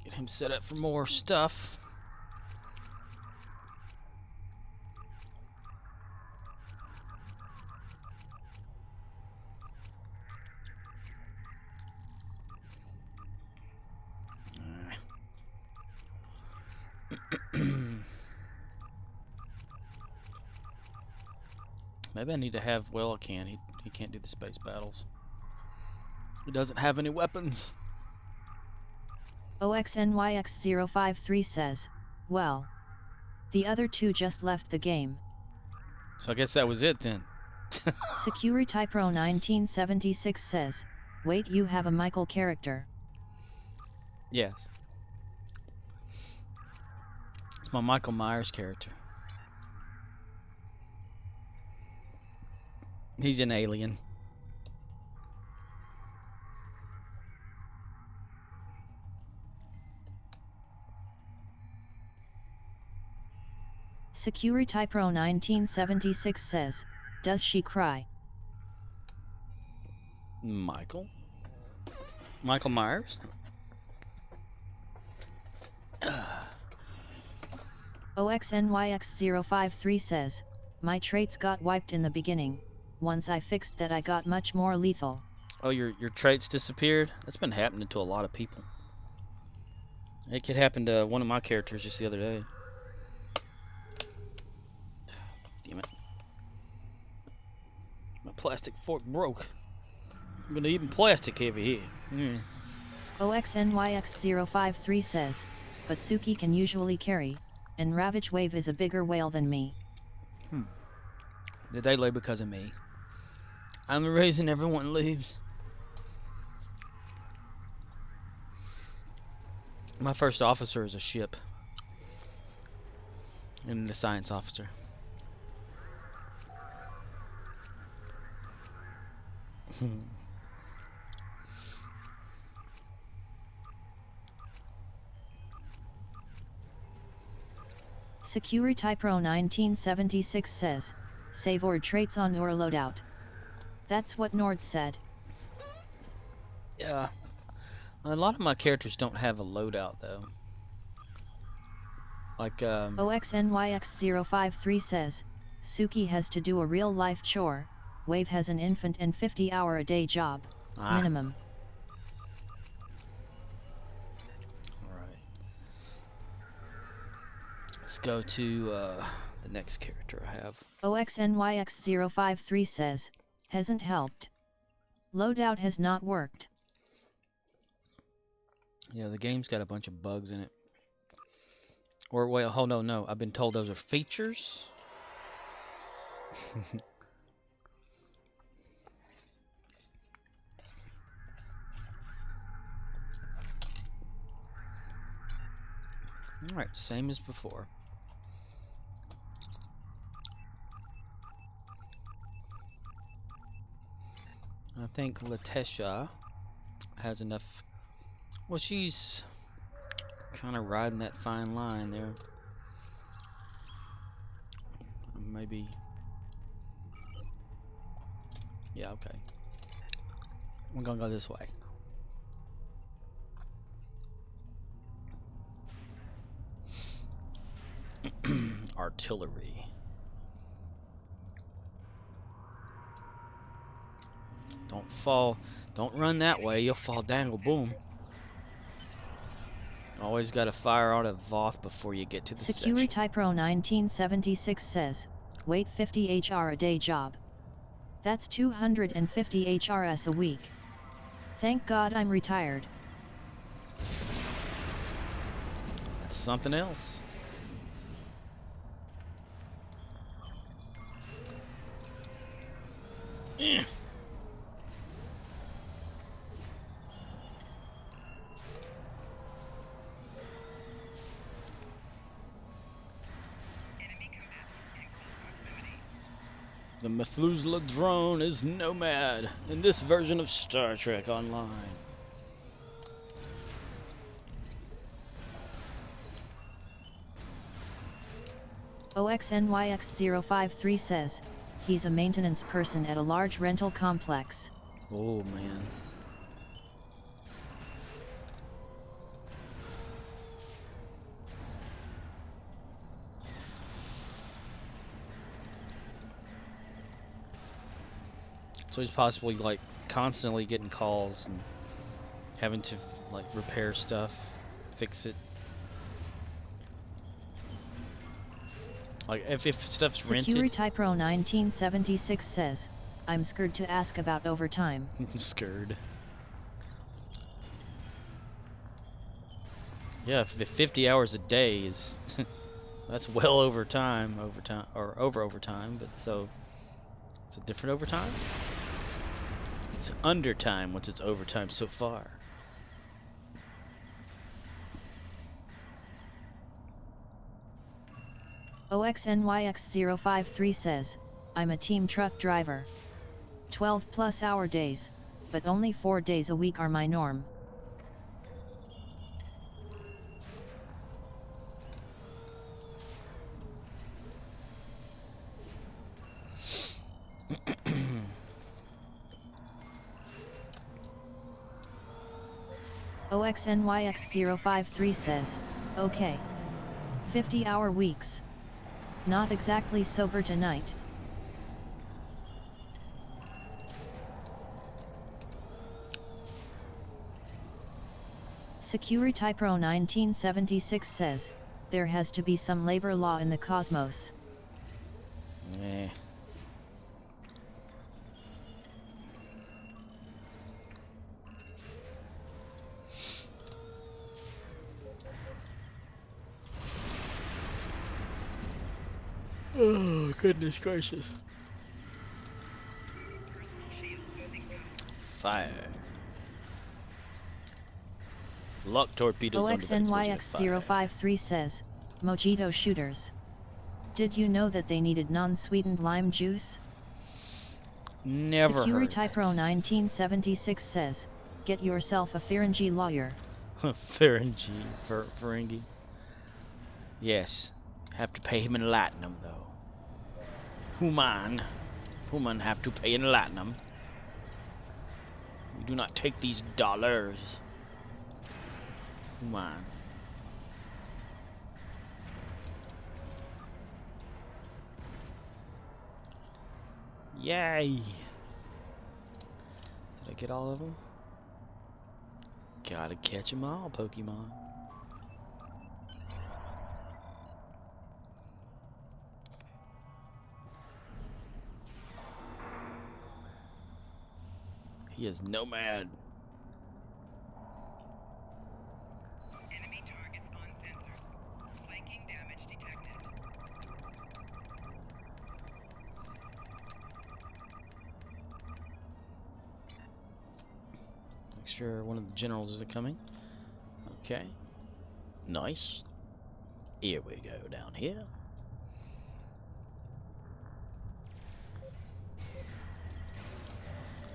Get him set up for more stuff. Maybe I need to have, well, I can. He can't do the space battles. He doesn't have any weapons. OXNYX053 says, well, the other two just left the game. So I guess that was it then. Security Pro 1976 says, wait, you have a Michael character? Yes. It's my Michael Myers character. He's an alien. Security Pro 1976 says, does she cry? Michael? Michael Myers? OXNYX053 says, my traits got wiped in the beginning, Once I fixed that, I got much more lethal. Oh, your traits disappeared? That's been happening to a lot of people. It could happen to one of my characters just the other day. Damn it. My plastic fork broke. I'm gonna eat plastic over here. OXNYX053 says, but Suki can usually carry, and Ravage Wave is a bigger whale than me. Did they leave because of me? I'm the reason everyone leaves. My first officer is a ship. And the science officer. Security Pro 1976 says, save or traits on your loadout. That's what Nord said. Yeah. A lot of my characters don't have a loadout though. Like OXNYX053 says, Suki has to do a real life chore, Wave has an infant and 50-hour-a-day job, minimum. Alright. Let's go to the next character I have. OXNYX053 says, hasn't helped. Loadout has not worked. Yeah, the game's got a bunch of bugs in it. Or wait, hold on, no. I've been told those are features. Alright, same as before. I think Latesha has enough. Well, she's kind of riding that fine line there. Maybe. Yeah, okay. We're gonna go this way. Artillery. Don't fall. Don't run that way. You'll fall down. Boom. Always got to fire out a Voth before you get to the Security section. Pro 1976 says, wait 50 HR a day job. That's 250 HRS a week. Thank God I'm retired. That's something else. The Methuselah drone is Nomad in this version of Star Trek Online. OXNYX053 says, he's a maintenance person at a large rental complex. Oh man. So he's possibly like constantly getting calls and having to like repair stuff, fix it. Like if stuff's rented. Security Pro 1976 says, I'm scared to ask about overtime. Scared. Yeah, if 50 hours a day is that's well over time, or over overtime, but so it's a different overtime. It's under time once it's overtime so far. OXNYX053 says, I'm a team truck driver. 12+ hour days, but only 4 days a week are my norm. OXNYX053 says, okay. 50-hour weeks. Not exactly sober tonight. Security Pro 1976 says, there has to be some labor law in the cosmos. Eh. Oh, goodness gracious. Fire. Lock torpedoes on device. OXNYX053 says, Mojito shooters. Did you know that they needed non-sweetened lime juice? Never Security heard of Pro it. 1976 says, get yourself a Ferengi lawyer. Ferengi. Yes. Have to pay him in latinum, though. Human have to pay in latinum. We do not take these dollars. Human. Yay! Did I get all of them? Gotta catch them all, Pokemon. He is nomad. Enemy targets on sensors. Flanking damage detected. Make sure one of the generals isn't coming. Okay. Nice. Here we go down here.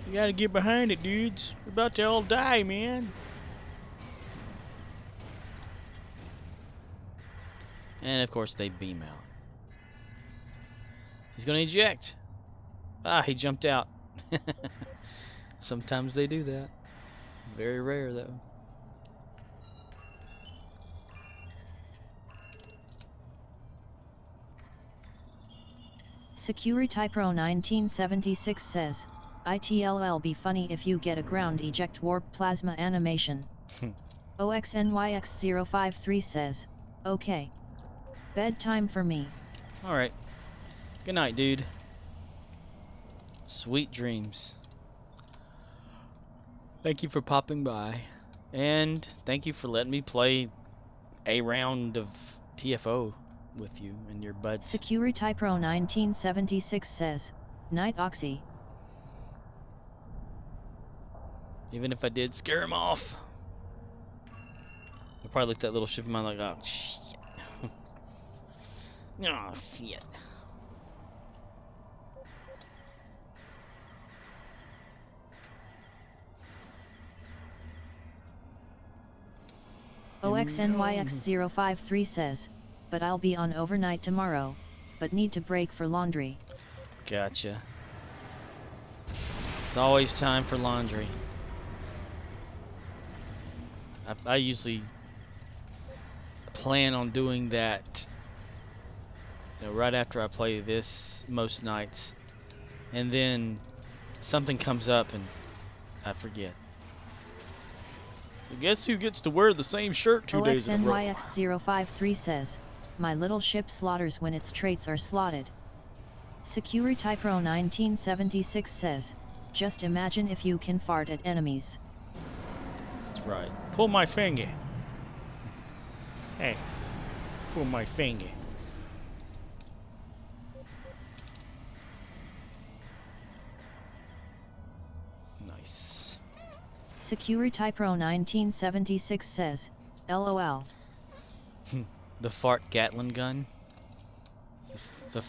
You gotta get behind it, dudes. We're about to all die, man. And of course they beam out. He's gonna eject. Ah, he jumped out. Sometimes they do that. Very rare though. Security Pro 1976 says, ITLL be funny if you get a ground eject warp plasma animation. OXNYX053 says, okay. Bedtime for me. Alright. Good night, dude. Sweet dreams. Thank you for popping by. And thank you for letting me play a round of TFO with you and your buds. Security Pro 1976 says, Night Oxy. Even if I did scare him off. I probably looked at that little ship in my like, oh shit. Oh shit. OXNYX053 says, but I'll be on overnight tomorrow, but need to break for laundry. Gotcha. It's always time for laundry. I usually plan on doing that, you know, right after I play this most nights, and then something comes up and I forget. So guess who gets to wear the same shirt 2 days in a row? OXNYX053 says, my little ship slaughters when its traits are slotted. Security Pro 1976 says, just imagine if you can fart at enemies. That's right. Pull my finger. Hey, pull my finger. Nice. Security Pro 1976 says, LOL. The fart Gatling gun. The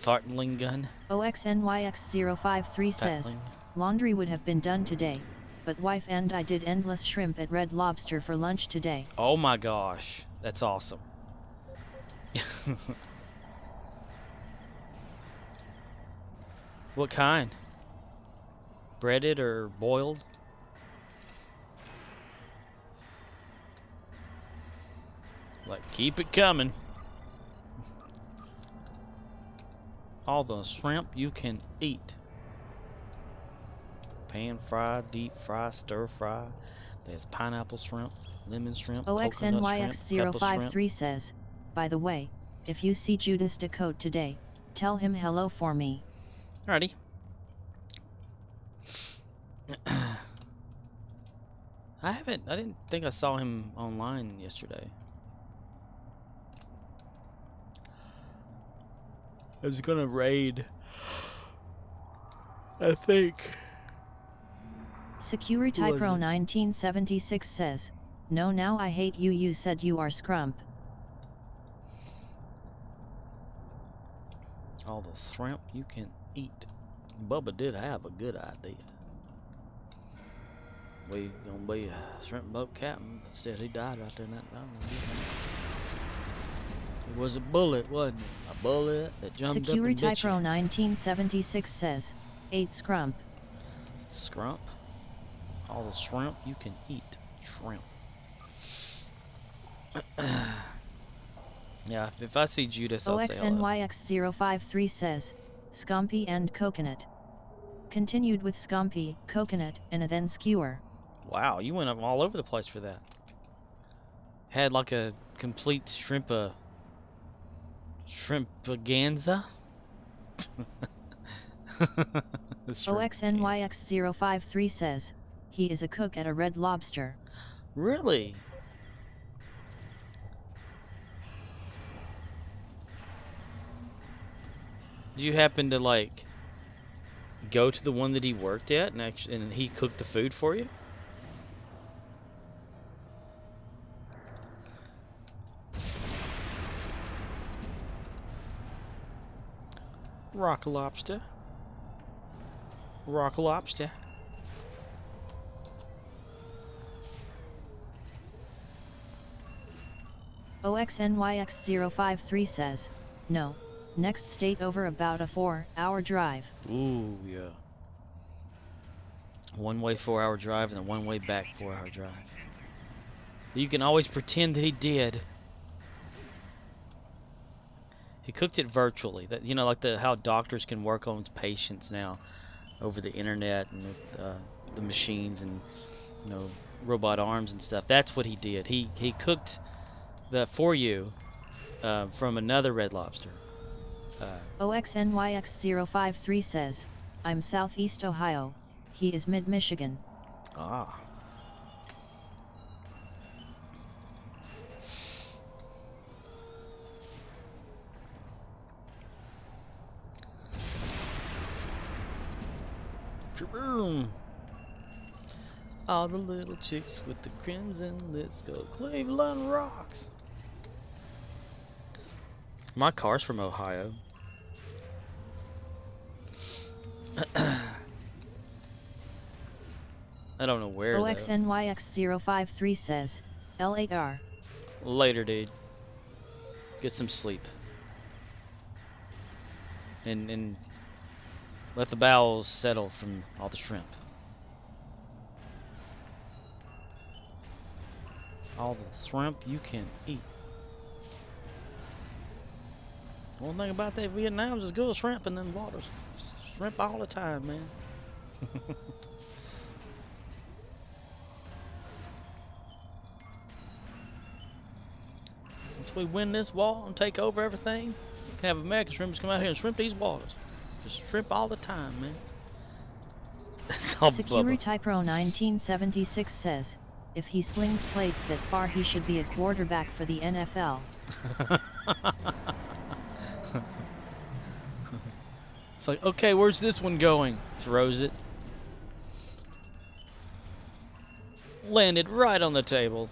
fartling gun. OXNYX053 says, Fatling. laundry would have been done today, but wife and I did endless shrimp at Red Lobster for lunch today. Oh my gosh, that's awesome. What kind? Breaded or boiled? Like, keep it coming. All the shrimp you can eat. Pan fry, deep fry, stir fry. There's pineapple shrimp, lemon shrimp, coconut shrimp, pepper shrimp. OXNYX053 says, by the way, if you see Judas Decode today, tell him hello for me. Alrighty. I didn't think I saw him online yesterday. I was gonna raid, I think. Security Pro 1976 says, no, now I hate you. You said you are Scrump. All the shrimp you can eat. Bubba did have a good idea. We gonna be a shrimp boat captain. Instead, he died right there in that island. It was a bullet, wasn't it? A bullet that jumped Security up and bit Pro you. 1976 says, 8 Scrump. Scrump. All the shrimp you can eat. Shrimp. Yeah, if I see Judas, I'll say hello. OXNYX053 says, Scampi and coconut. Continued with Scampi, coconut, and then skewer. Wow, you went up all over the place for that. Had like a complete shrimpaganza. OXNYX053 says, he is a cook at a Red Lobster. Really? Did you happen to like go to the one that he worked at and he cooked the food for you? Rock lobster. Rock lobster. OXNYX053 says, no, next state over about a 4-hour drive. Ooh, yeah. One way 4-hour drive and then one way back 4-hour drive. But you can always pretend that he did. He cooked it virtually. That, you know, like how doctors can work on patients now over the internet and with, the machines and, you know, robot arms and stuff. That's what he did. He cooked that for you from another Red Lobster. OXNYX053 says, I'm Southeast Ohio. He is Mid-Michigan. Ah. Kaboom! All the little chicks with the crimson, let's go Cleveland rocks. My car's from Ohio. I don't know where. OXNYX053 says, L8R. Later, dude. Get some sleep. And let the bowels settle from all the shrimp. All the shrimp you can eat. One thing about that Vietnam is good shrimp in them waters. Shrimp all the time, man. Once we win this war and take over everything, we can have American shrimpers come out here and shrimp these waters. Just shrimp all the time, man. That's all Security Bubba. Pro 1976 says, if he slings plates that far he should be a quarterback for the NFL. It's like, okay, where's this one going? Throws it. Landed right on the table.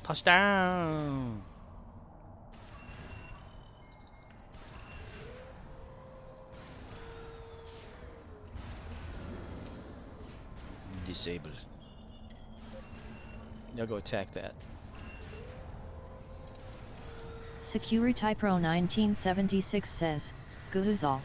Touchdown. Disabled. Now go attack that. Security Pro 1976 says, Guzal.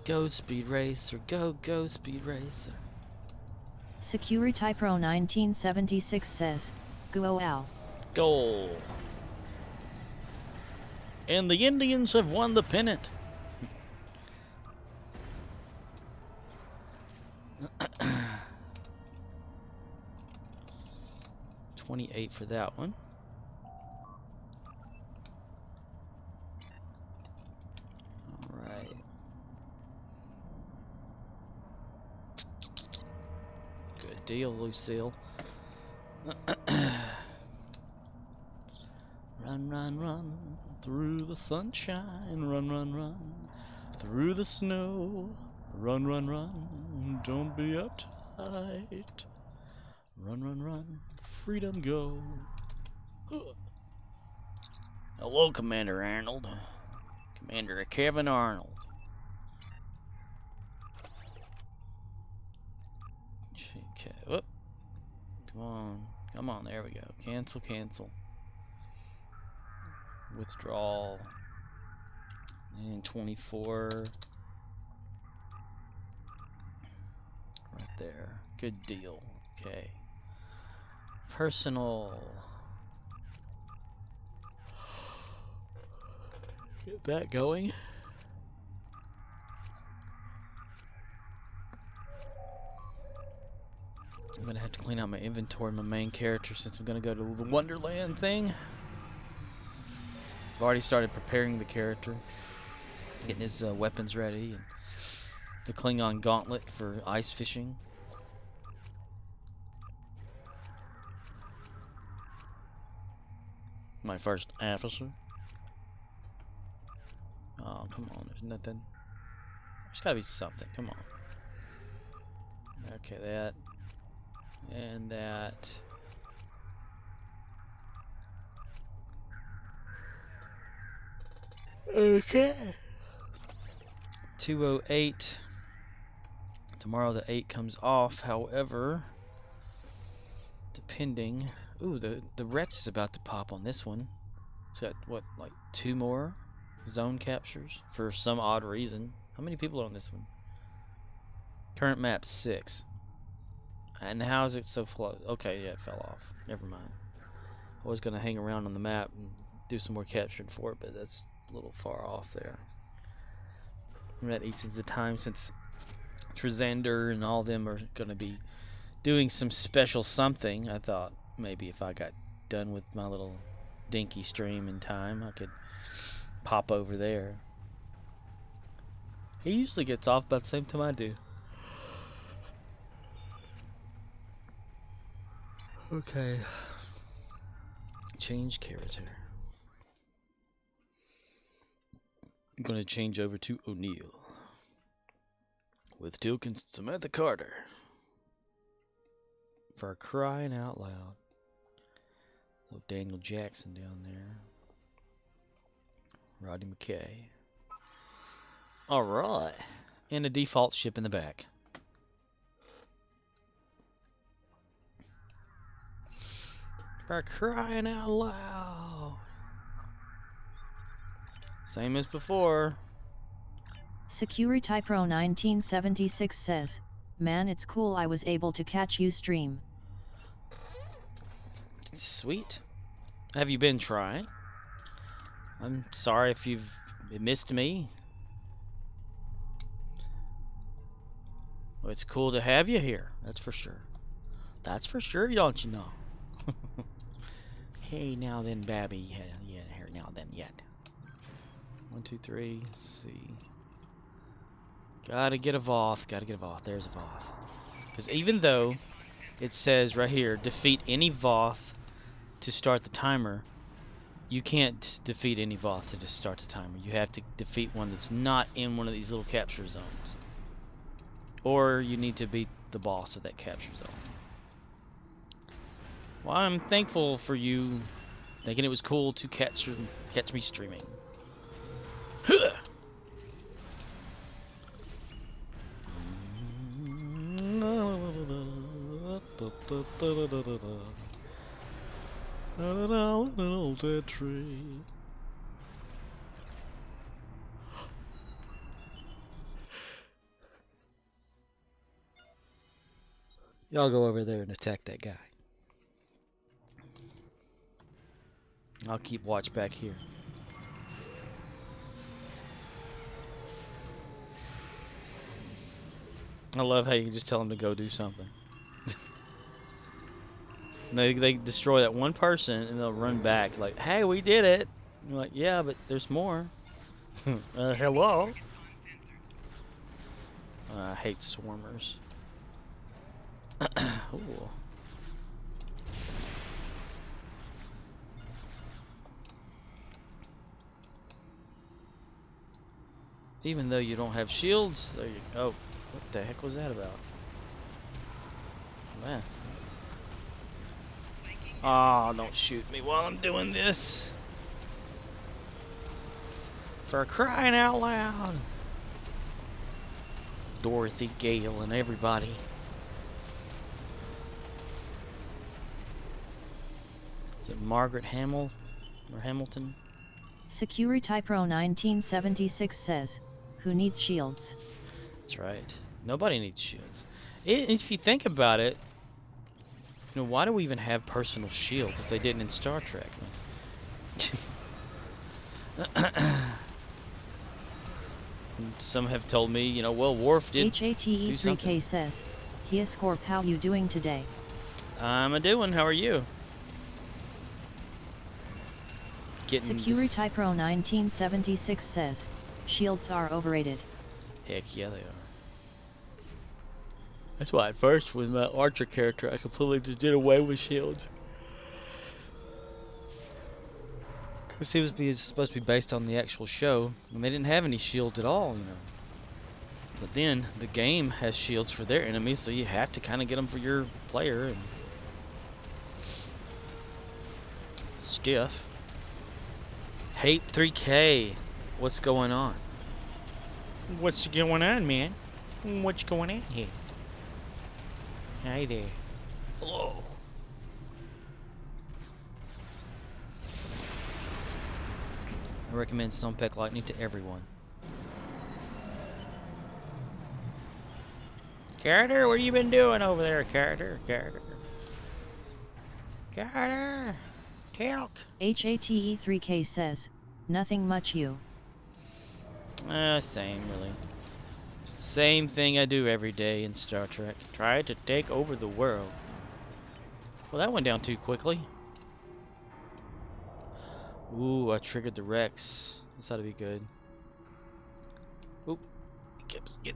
Go Speed Racer, go Speed Racer. Security Pro 1976 says, Guo Al. Goal. And the Indians have won the pennant. 28 for that one. All right. Good deal, Lucille. Run, run, run through the sunshine. Run, run, run through the snow. Run, run, run. Don't be uptight. Run, run, run. Freedom go. Hello, Commander Arnold. Commander Kevin Arnold. Okay. Whoop. Come on. Come on. There we go. Cancel, cancel. Withdrawal. And 24. Right there. Good deal. Okay. Personal. Get that going. I'm gonna have to clean out my inventory, my main character, since I'm gonna go to the Wonderland thing. I've already started preparing the character, getting his weapons ready, and the Klingon gauntlet for ice fishing. My first officer. Oh, come on, there's nothing. There's gotta be something, come on. Okay, that. And that. Okay. 208. Tomorrow the 8 comes off, however, depending. Ooh, the Rex is about to pop on this one. It's got, what, like 2 more zone captures for some odd reason. How many people are on this one? Current map 6. And how is it so close? Okay, yeah, it fell off. Never mind. I was going to hang around on the map and do some more capturing for it, but that's a little far off there. I'm at 8 since the time since Trezander and all of them are going to be doing some special something. I thought maybe if I got done with my little dinky stream in time, I could pop over there. He usually gets off about the same time I do. Okay. Change character. I'm going to change over to O'Neill. With Tilkins Samantha Carter. For crying out loud. Little Daniel Jackson down there. Roddy McKay. Alright. And a default ship in the back. For crying out loud. Same as before. Security Pro 1976 says, "Man, it's cool I was able to catch you stream." Sweet. Have you been trying? I'm sorry if you've missed me. Well, it's cool to have you here. That's for sure. That's for sure, don't you know? Hey, now then, Babby. Yeah, here now then, yet. 1, 2, 3. Let's see. Gotta get a Voth. Gotta get a Voth. There's a Voth. Because even though it says right here, defeat any Voth to start the timer, you can't defeat any Voth to just start the timer. You have to defeat one that's not in one of these little capture zones. Or you need to beat the boss of that capture zone. Well, I'm thankful for you thinking it was cool to catch me streaming. An old dead tree. Y'all go over there and attack that guy. I'll keep watch back here. I love how you can just tell them to go do something. They destroy that one person and they'll run back like, "Hey, we did it." And you're like, "Yeah, but there's more." Hello. I hate swarmers. Ooh. Even though you don't have shields, there you go. Oh, what the heck was that about? Man. Oh, don't shoot me while I'm doing this. For crying out loud. Dorothy, Gale, and everybody. Is it Margaret Hamill or Hamilton? Security Pro 1976 says, who needs shields? That's right. Nobody needs shields. If you think about it, you know, why do we even have personal shields if they didn't in Star Trek? Some have told me, you know, well, Worf did do something. HATE3K says, Here Scorp, how you doing today? I'm a-doing. How are you? Security Pro 1976 says, shields are overrated. Heck yeah, they are. That's why at first with my Archer character, I completely just did away with shields. Because he was supposed to be based on the actual show, and they didn't have any shields at all, you know. But then the game has shields for their enemies, so you have to kind of get them for your player. And stiff. Hate 3K. What's going on? What's going on, man? What's going on here? Hi there. Hello. I recommend Stonepeck Lightning to everyone. Carter, what have you been doing over there, Carter? Carter. Talk. HATE3K says, nothing much you. Same, really. Same thing I do every day in Star Trek. Try to take over the world. Well, that went down too quickly. Ooh, I triggered the Rex. This ought to be good. Oop. Yeah,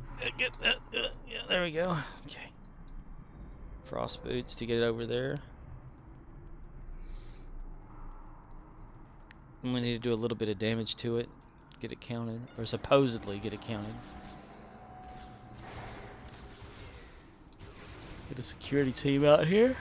there we go. Okay. Frost boots to get it over there. I'm gonna need to do a little bit of damage to it. Get it counted. Or supposedly get it counted. Get a security team out here.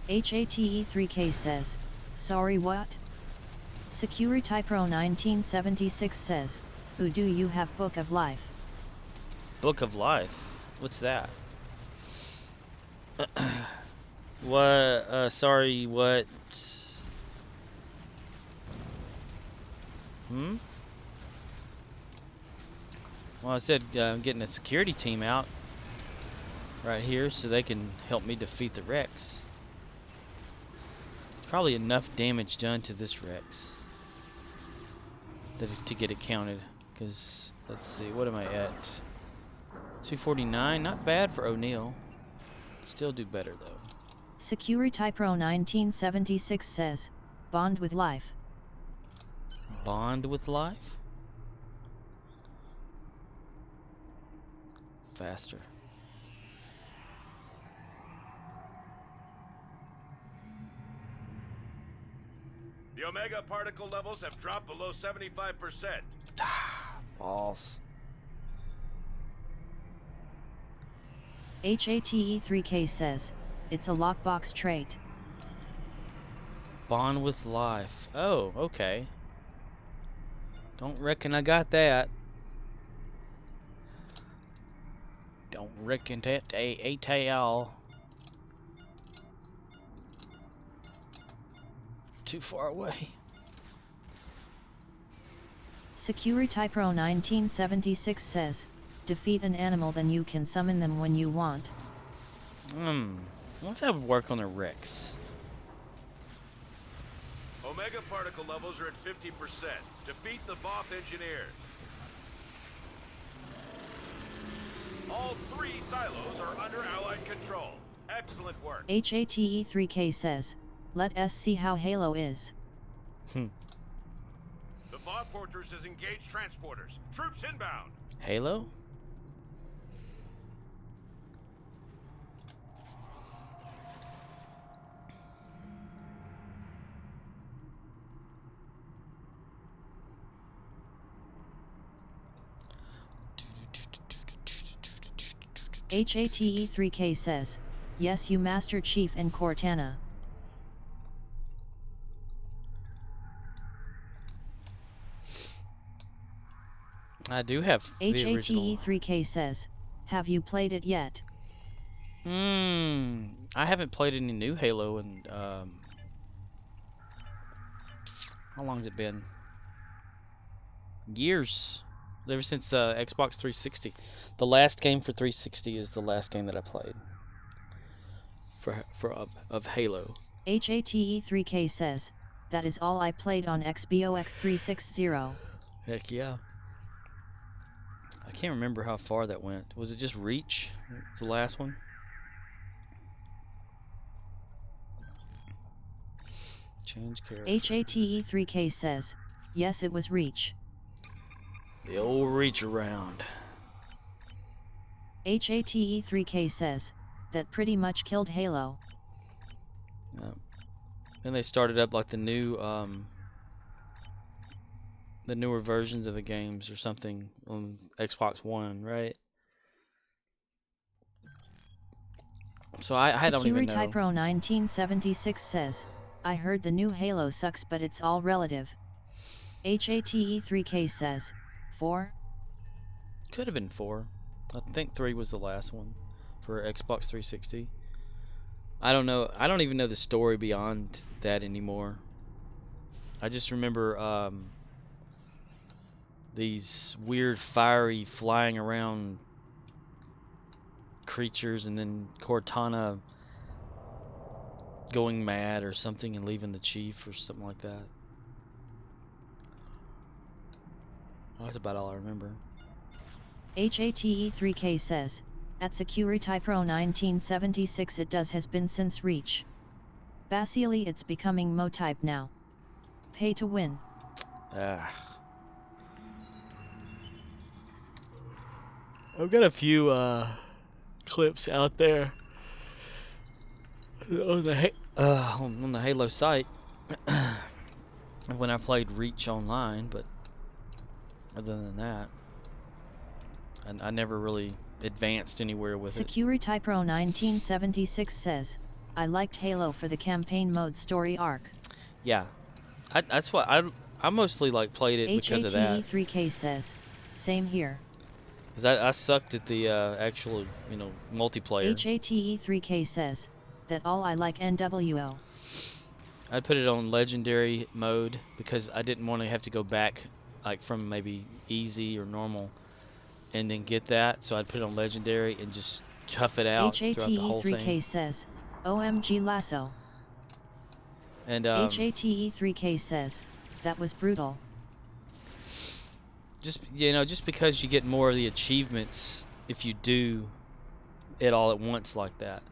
HATE3K says, sorry what? Security Pro 1976 says, who do you have Book of Life? Book of Life? What's that? What? Sorry, what? Well, I said I'm getting a security team out right here so they can help me defeat the Rex. There's probably enough damage done to this Rex to get it counted. Because, let's see, what am I at? 249, not bad for O'Neill. Still do better though. Security Pro 1976 says, bond with life. Bond with life? Faster. The Omega particle levels have dropped below 75%. Balls. HATE3K says, it's a lockbox trait. Bond with life. Oh, okay. Don't reckon I got that. Don't reckon that a tail. Too far away. SecurityPro 1976 says, defeat an animal then you can summon them when you want. I wonder if that would work on a Rex. Omega particle levels are at 50%. Defeat the Voth engineers. All 3 silos are under Allied control. Excellent work. HATE3K says, let us see how Halo is. The Voth fortress has engaged transporters. Troops inbound. Halo? HATE3K says, yes you Master Chief and Cortana. I do have the original. HATE3K says, have you played it yet? I haven't played any new Halo in, how long has it been? Years. Ever since Xbox 360. The last game for 360 is the last game that I played of Halo. HATE3K says, that is all I played on XBOX 360. Heck yeah. I can't remember how far that went. Was it just Reach? The last one? Change character. HATE3K says, yes it was Reach. The old Reach around. HATE3K says, that pretty much killed Halo. Then they started up like the new, the newer versions of the games or something on Xbox One, right? So I don't even know. SecurityPro 1976 says, I heard the new Halo sucks but it's all relative. HATE3K says, 4? Could have been 4. I think 3 was the last one for Xbox 360. I don't know. I don't even know the story beyond that anymore. I just remember these weird fiery flying around creatures and then Cortana going mad or something and leaving the chief or something like that. That's about all I remember. HATE3K says, at SecurityPro 1976 it has been since Reach. Basically it's becoming Mo-type now. Pay to win. I've got a few clips out there on the Halo site when I played Reach online, but other than that, I never really advanced anywhere with it. SecurityPro 1976 says, I liked Halo for the campaign mode story arc. Yeah, that's what I mostly like played it because of that. HATE3K says, same here. Because I sucked at the actual, multiplayer. HATE3K says, that all I like NWO. I put it on legendary mode because I didn't want to have to go back like from maybe easy or normal and then get that, so I'd put it on legendary and just tough it out throughout the whole thing. HATE3K says, OMG Lasso. And HATE3K says, that was brutal. Just because you get more of the achievements if you do it all at once like that.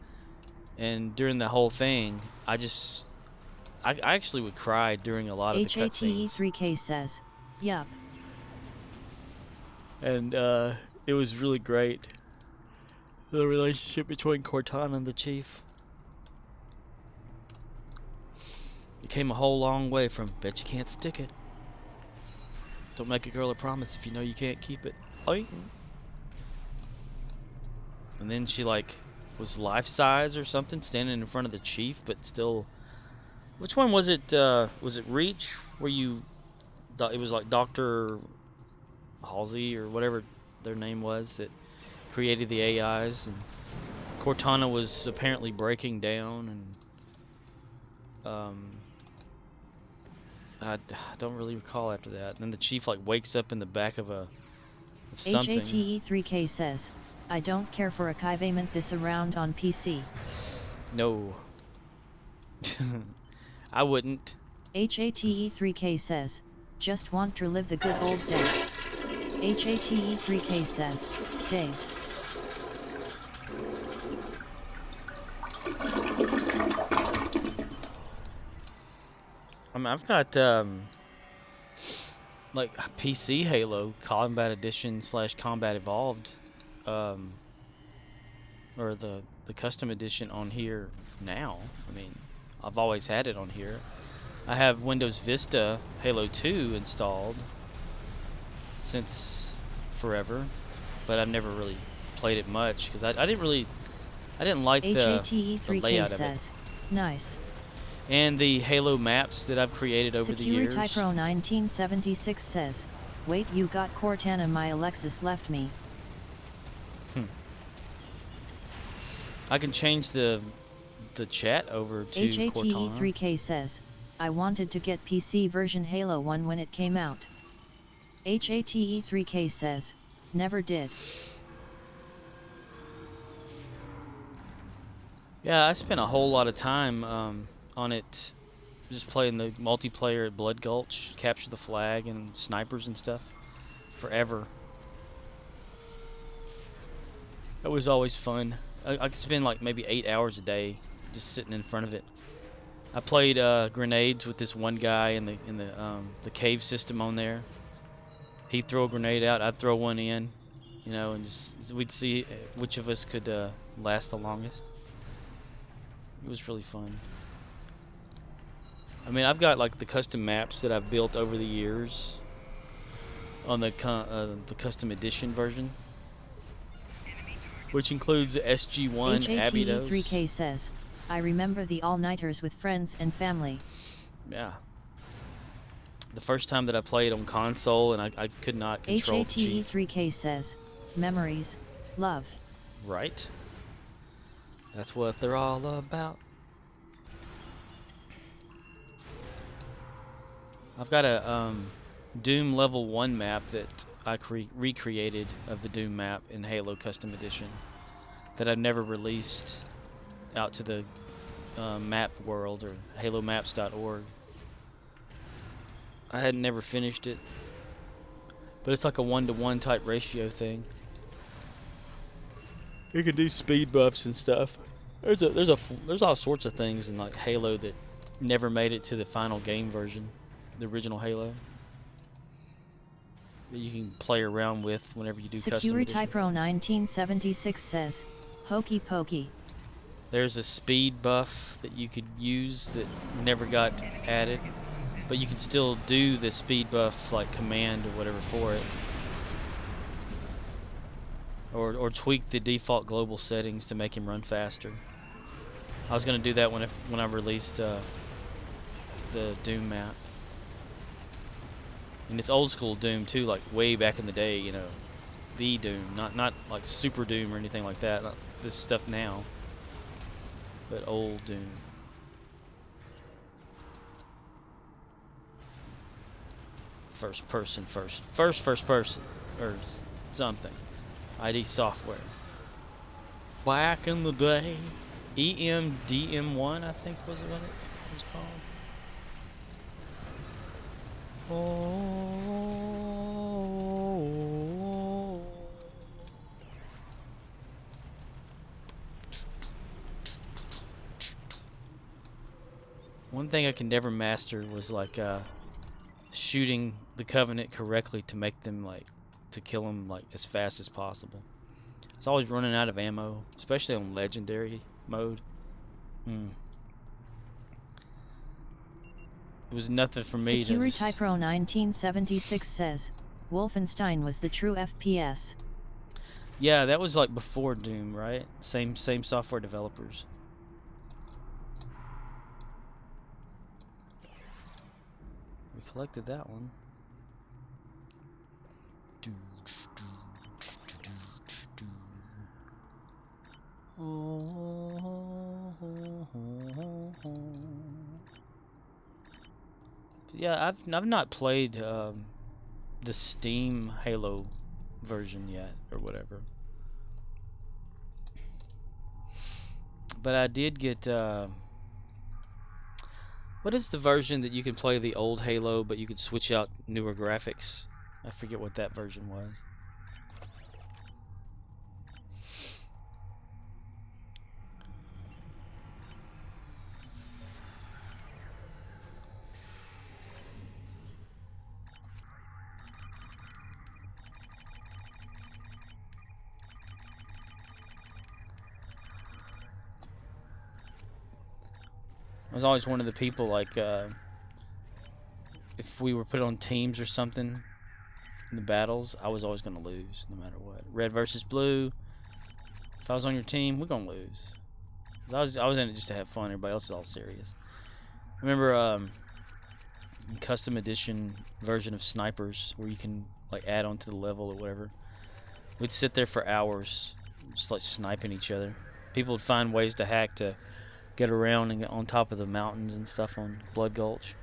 And during the whole thing, I actually would cry during a lot of the cutscenes. HATE3K says, yup. And it was really great, the relationship between Cortana and the Chief. It came a whole long way from bet you can't stick it. Don't make a girl a promise if you know you can't keep it. Oi. And then she was life size or something, standing in front of the Chief, but still. Which one was it? Was it Reach, where it was like Dr. Halsey or whatever their name was that created the AIs, and Cortana was apparently breaking down, and I don't really recall after that. And then the chief like wakes up in the back of something. HATE3K says, I don't care for archivement this around on PC. No. I wouldn't. HATE3K says, just want to live the good old days. HATE3K says, days. I mean, I've got like PC Halo Combat Edition / Combat Evolved, or the custom edition on here now. I mean, I've always had it on here. I have Windows Vista Halo 2 installed since forever, but I've never really played it much because I didn't like the layout of it. Nice. And the Halo maps that I've created over the years. Security Pro 1976 says, wait, you got Cortana, my Alexis left me. I can change the chat over to Cortana. HATE3K says, I wanted to get PC version Halo 1 when it came out. HATE3K says, never did. Yeah, I spent a whole lot of time on it, just playing the multiplayer at Blood Gulch, capture the flag and snipers and stuff, forever. It was always fun. I could spend like maybe 8 hours a day just sitting in front of it. I played grenades with this one guy in the cave system on there. He'd throw a grenade out, I'd throw one in, you know, and just we'd see which of us could last the longest. It was really fun. I mean, I've got like the custom maps that I've built over the years on the custom edition version, which includes SG-1 Abydos. HATE3K says, I remember the all-nighters with friends and family. Yeah. The first time that I played on console and I could not control the chief. HATE3K says, memories, love. Right. That's what they're all about. I've got a Doom level 1 map that I recreated of the Doom map in Halo Custom Edition that I've never released out to the map world or halomaps.org. I had never finished it, but it's like a 1-to-1 type ratio thing. You can do speed buffs and stuff. There's all sorts of things in like Halo that never made it to the final game version, the original Halo, that you can play around with whenever you do custom edition. Security Pro 1976 says, hokey pokey. There's a speed buff that you could use that never got added, but you can still do the speed buff like command or whatever for it, or tweak the default global settings to make him run faster. I was gonna do that when I released the Doom map, and it's old school Doom too, like way back in the day, you know, the Doom, not like Super Doom or anything like that. Not this stuff now, but old Doom. First person, or something. ID Software. Back in the day, EMDM1, I think was what it was called. Oh. One thing I can never master was like shooting the Covenant correctly to make them like to kill them like as fast as possible. It's always running out of ammo, especially on legendary mode. It was nothing for me to. Security Pro 1976 says, Wolfenstein was the true FPS. Yeah, that was like before Doom, right? Same software developers. We collected that one. Yeah, I've not played the Steam Halo version yet, or whatever. But I did get. What is the version that you can play the old Halo, but you could switch out newer graphics? I forget what that version was. I was always one of the people, like, if we were put on teams or something in the battles, I was always going to lose, no matter what. Red versus blue. If I was on your team, we're going to lose. I was in it just to have fun. Everybody else is all serious. I remember custom edition version of snipers where you can, like, add on to the level or whatever. We'd sit there for hours, just like sniping each other. People would find ways to hack to get around and get on top of the mountains and stuff on Blood Gulch.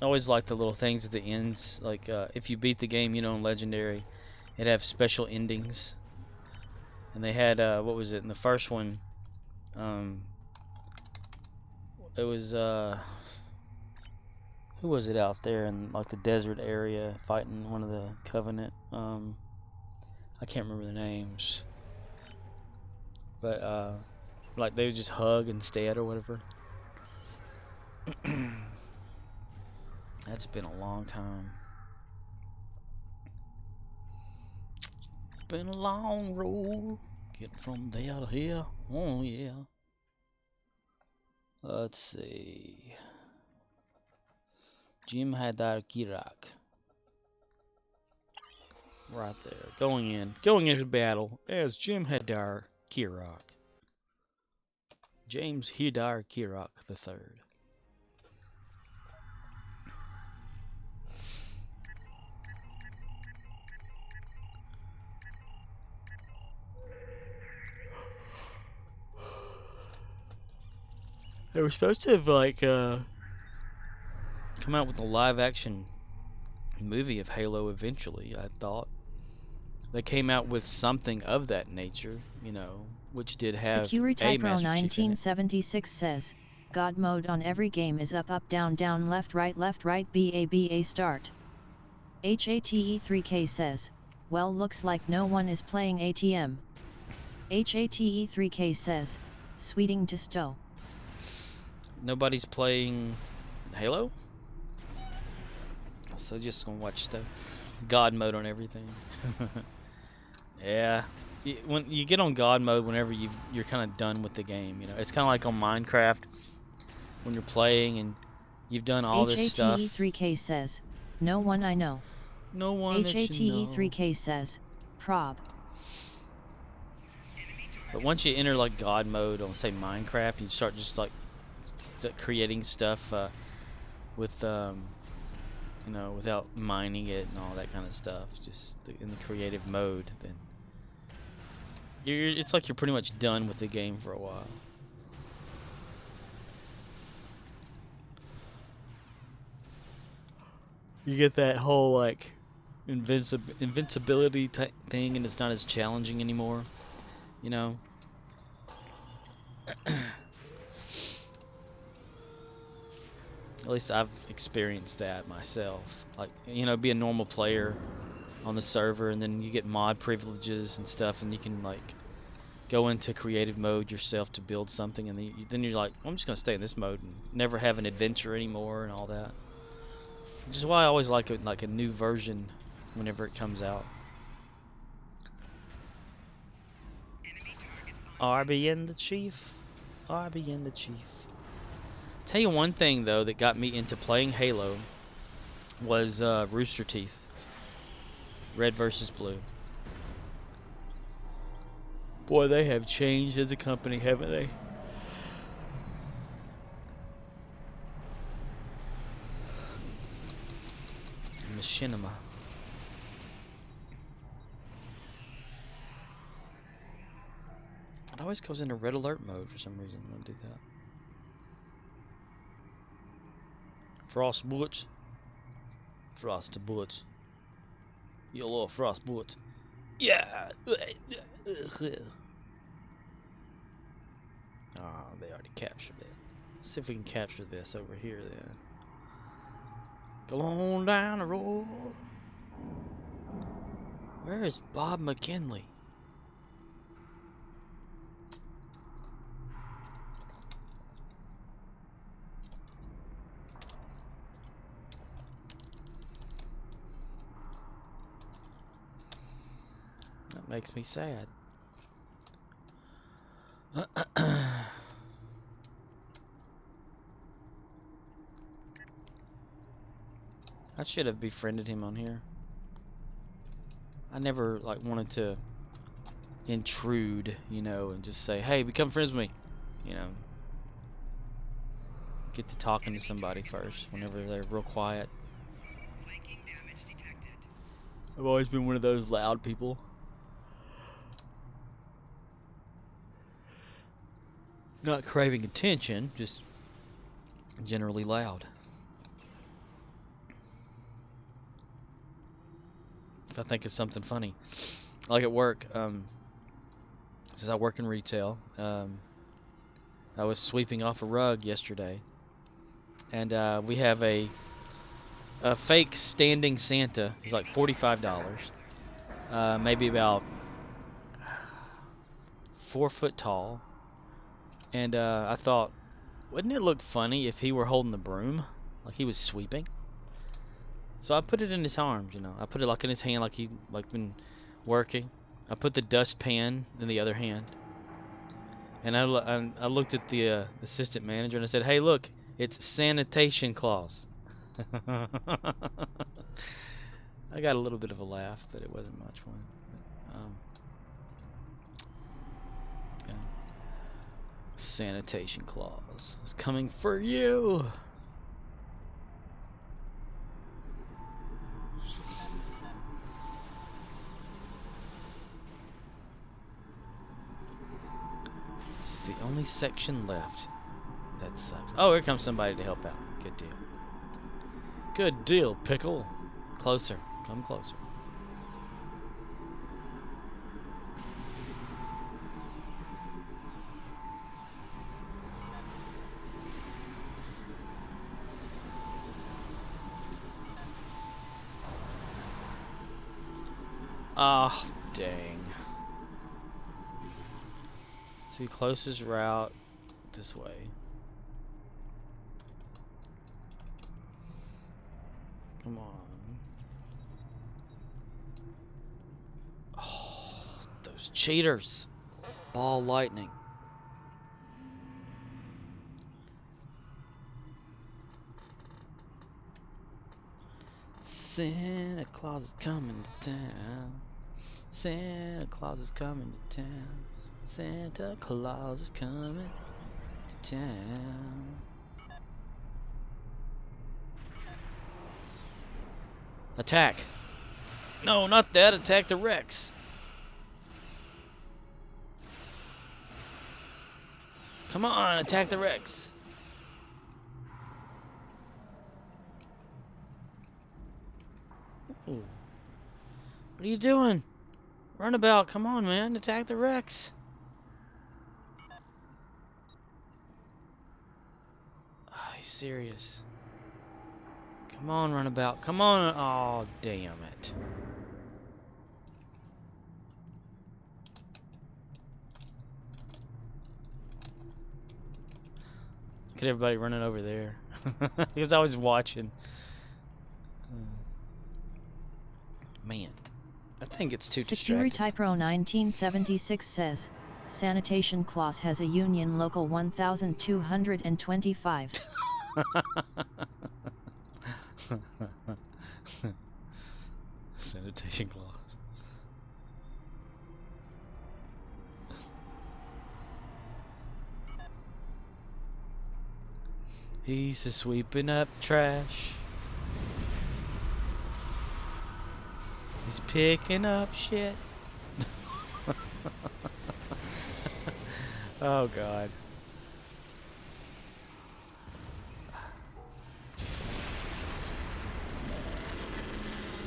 I always like the little things at the ends, like if you beat the game, you know, in Legendary, it'd have special endings. And they had, what was it, in the first one, it was, who was it out there in, like, the desert area fighting one of the Covenant? I can't remember the names. But, like, they would just hug instead or whatever. That's been a long time. Been a long road getting from there to here. Oh yeah. Let's see. Jim Hadar Kirak. Right there. Going into battle as Jim Hadar Kirak. James Hidar Kirak III. They were supposed to have, like, come out with a live-action movie of Halo eventually, I thought. They came out with something of that nature, you know, which did have Security a Pro Master Chief in it. 1976 says, God mode on every game is up up down down left right BA start. HATE3K says, well looks like no one is playing ATM. HATE3K says, sweeting to stow. Nobody's playing Halo? So just gonna watch the God mode on everything. Yeah. When you get on God mode, whenever you're kind of done with the game, you know. It's kind of like on Minecraft when you're playing and you've done all this stuff. HATE3K says, no one I know. No one that you know. HATE3K says, prob. But once you enter like God mode on, say, Minecraft, you start just like creating stuff with you know, without mining it and all that kind of stuff, just in the creative mode, then it's like you're pretty much done with the game for a while. You get that whole like invincibility type thing, and it's not as challenging anymore, you know. At least I've experienced that myself. Like, you know, be a normal player on the server, and then you get mod privileges and stuff, and you can like go into creative mode yourself to build something, and then you're like, I'm just gonna stay in this mode and never have an adventure anymore and all that. Which is why I always like a new version whenever it comes out. RBN the Chief. RBN the Chief. Tell you one thing though that got me into playing Halo was Rooster Teeth. Red versus Blue. Boy, they have changed as a company, haven't they? machinima. It always goes into red alert mode for some reason when I do that. Frost bullets. Frost bullets. You little frost bullets. Yeah. Ah, they already captured it. Let's see if we can capture this over here then. Go on down the road. Where is Bob McKinley? That makes me sad. I should have befriended him on here. I never like wanted to intrude, you know, and just say, "Hey, become friends with me," you know. Get to talking to somebody first whenever they're real quiet. I've always been one of those loud people. Not craving attention, just generally loud. If I think of something funny, like at work, since I work in retail, I was sweeping off a rug yesterday, and we have a fake standing Santa. He's like $45, maybe about 4 foot tall, and I thought, wouldn't it look funny if he were holding the broom, like he was sweeping? So I put it in his arms, you know. I put it like in his hand, like he been working. I put the dustpan in the other hand, and I looked at the assistant manager and I said, "Hey, look, it's sanitation clause." I got a little bit of a laugh, but it wasn't much one. Okay. Sanitation clause is coming for you. The only section left. That sucks. Oh, here comes somebody to help out. Good deal. Good deal, Pickle. Closer. Come closer. Ah, oh, dang. See, closest route this way. Come on. Oh, those cheaters. Ball lightning. Santa Claus is coming to town. Santa Claus is coming to town. Santa Claus is coming to town. Attack! No, not that. Attack the Rex. Come on, attack the Rex. Ooh. What are you doing? Runabout, come on, man. Attack the Rex. Are you serious? Come on, Runabout. Come on. Oh, damn it. Look at everybody running over there. Because I was watching. Man, I think it's too Security distracting. Typro 1976 says, Sanitation Clause has a Union Local 1225. Sanitation clause. He's a sweeping up trash. He's picking up shit. Oh god.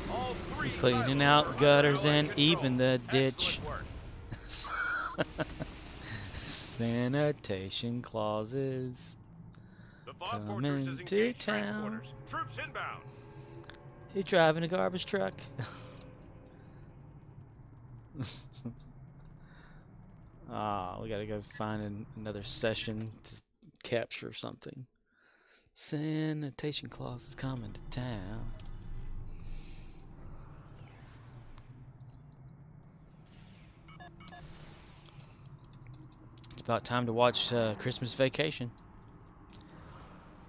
All three He's cleaning silos out are gutters under and allied control. even the ditch. Excellent work. Sanitation clauses. The Thought Coming Fortress has to engaged town. transporters. Troops inbound. He's driving a garbage truck. Ah, we gotta go find another session to capture something. Sanitation clause is coming to town. It's about time to watch Christmas Vacation.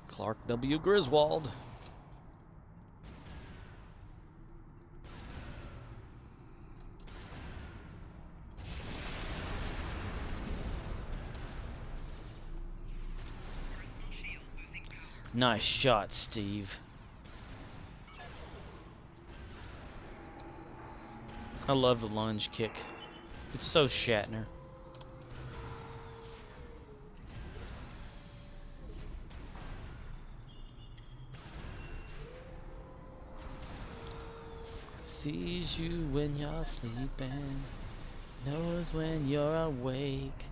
Clark W. Griswold. Nice shot, Steve. I love the lunge kick. It's so Shatner. Sees you when you're sleeping, knows when you're awake.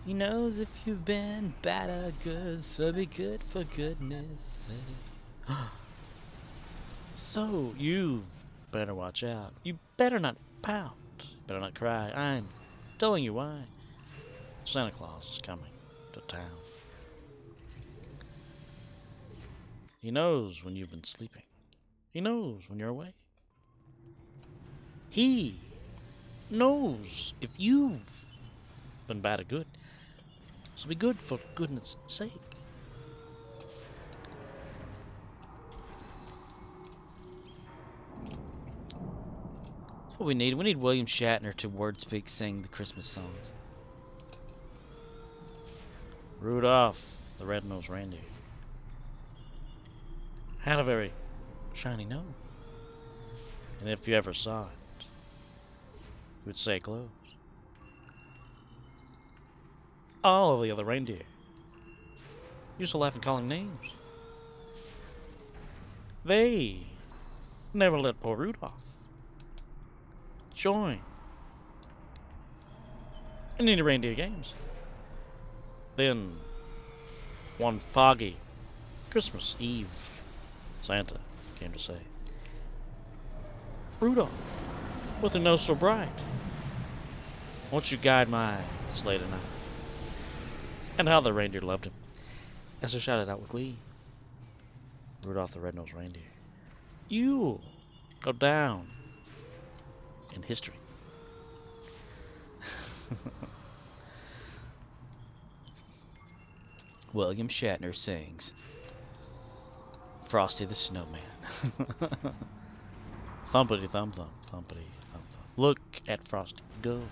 He knows if you've been bad or good, so be good for goodness sake. So you better watch out. You better not pout. Better not cry. I'm telling you why. Santa Claus is coming to town. He knows when you've been sleeping. He knows when you're awake. He knows if you've been bad or good. So be good for goodness sake. That's what we need. We need William Shatner to word speak sing the Christmas songs. Rudolph, the red-nosed reindeer, had a very shiny nose. And if you ever saw it, you would say close. All of the other reindeer used to laugh and call him names. They never let poor Rudolph join in any reindeer games. Then, one foggy Christmas Eve, Santa came to say, Rudolph, with a nose so bright, won't you guide my sleigh tonight? And how the reindeer loved him, as they shouted out with glee, Rudolph the red-nosed reindeer, you'll go down in history. William Shatner sings Frosty the Snowman. Thumpity thump thump, thumpity thump thump. Look at Frosty go.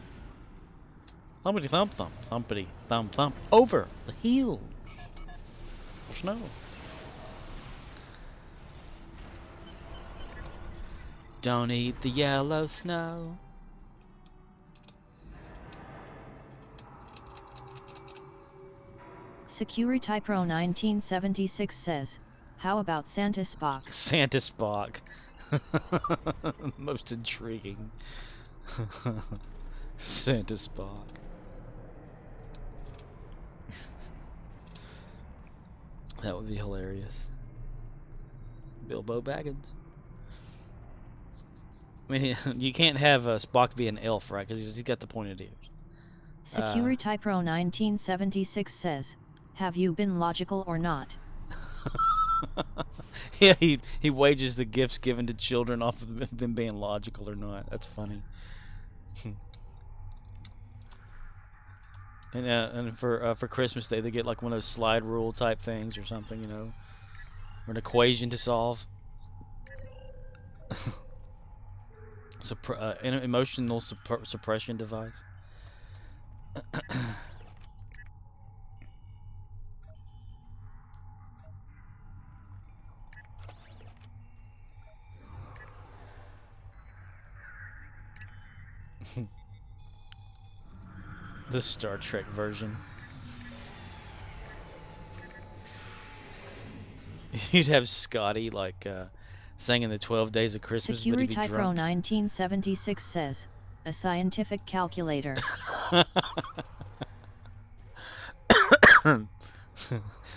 Thumpity thump thump, thumpity thump thump. Over the hill of snow. Don't eat the yellow snow. Security Pro 1976 says, how about Santa Spock? Santa Spock. Most intriguing. Santa Spock. That would be hilarious. Bilbo Baggins. I mean, you can't have Spock be an elf, right? Because he's got the pointed ears. Security Pro 1976 says, have you been logical or not? Yeah, he wages the gifts given to children off of them being logical or not. That's funny. And for Christmas Day, they get like one of those slide rule type things or something, you know, or an equation to solve. An emotional suppression device. The Star Trek version. You'd have Scotty like singing the 12 Days of Christmas, but he'd be Securitypro drunk. 1976 says, a scientific calculator.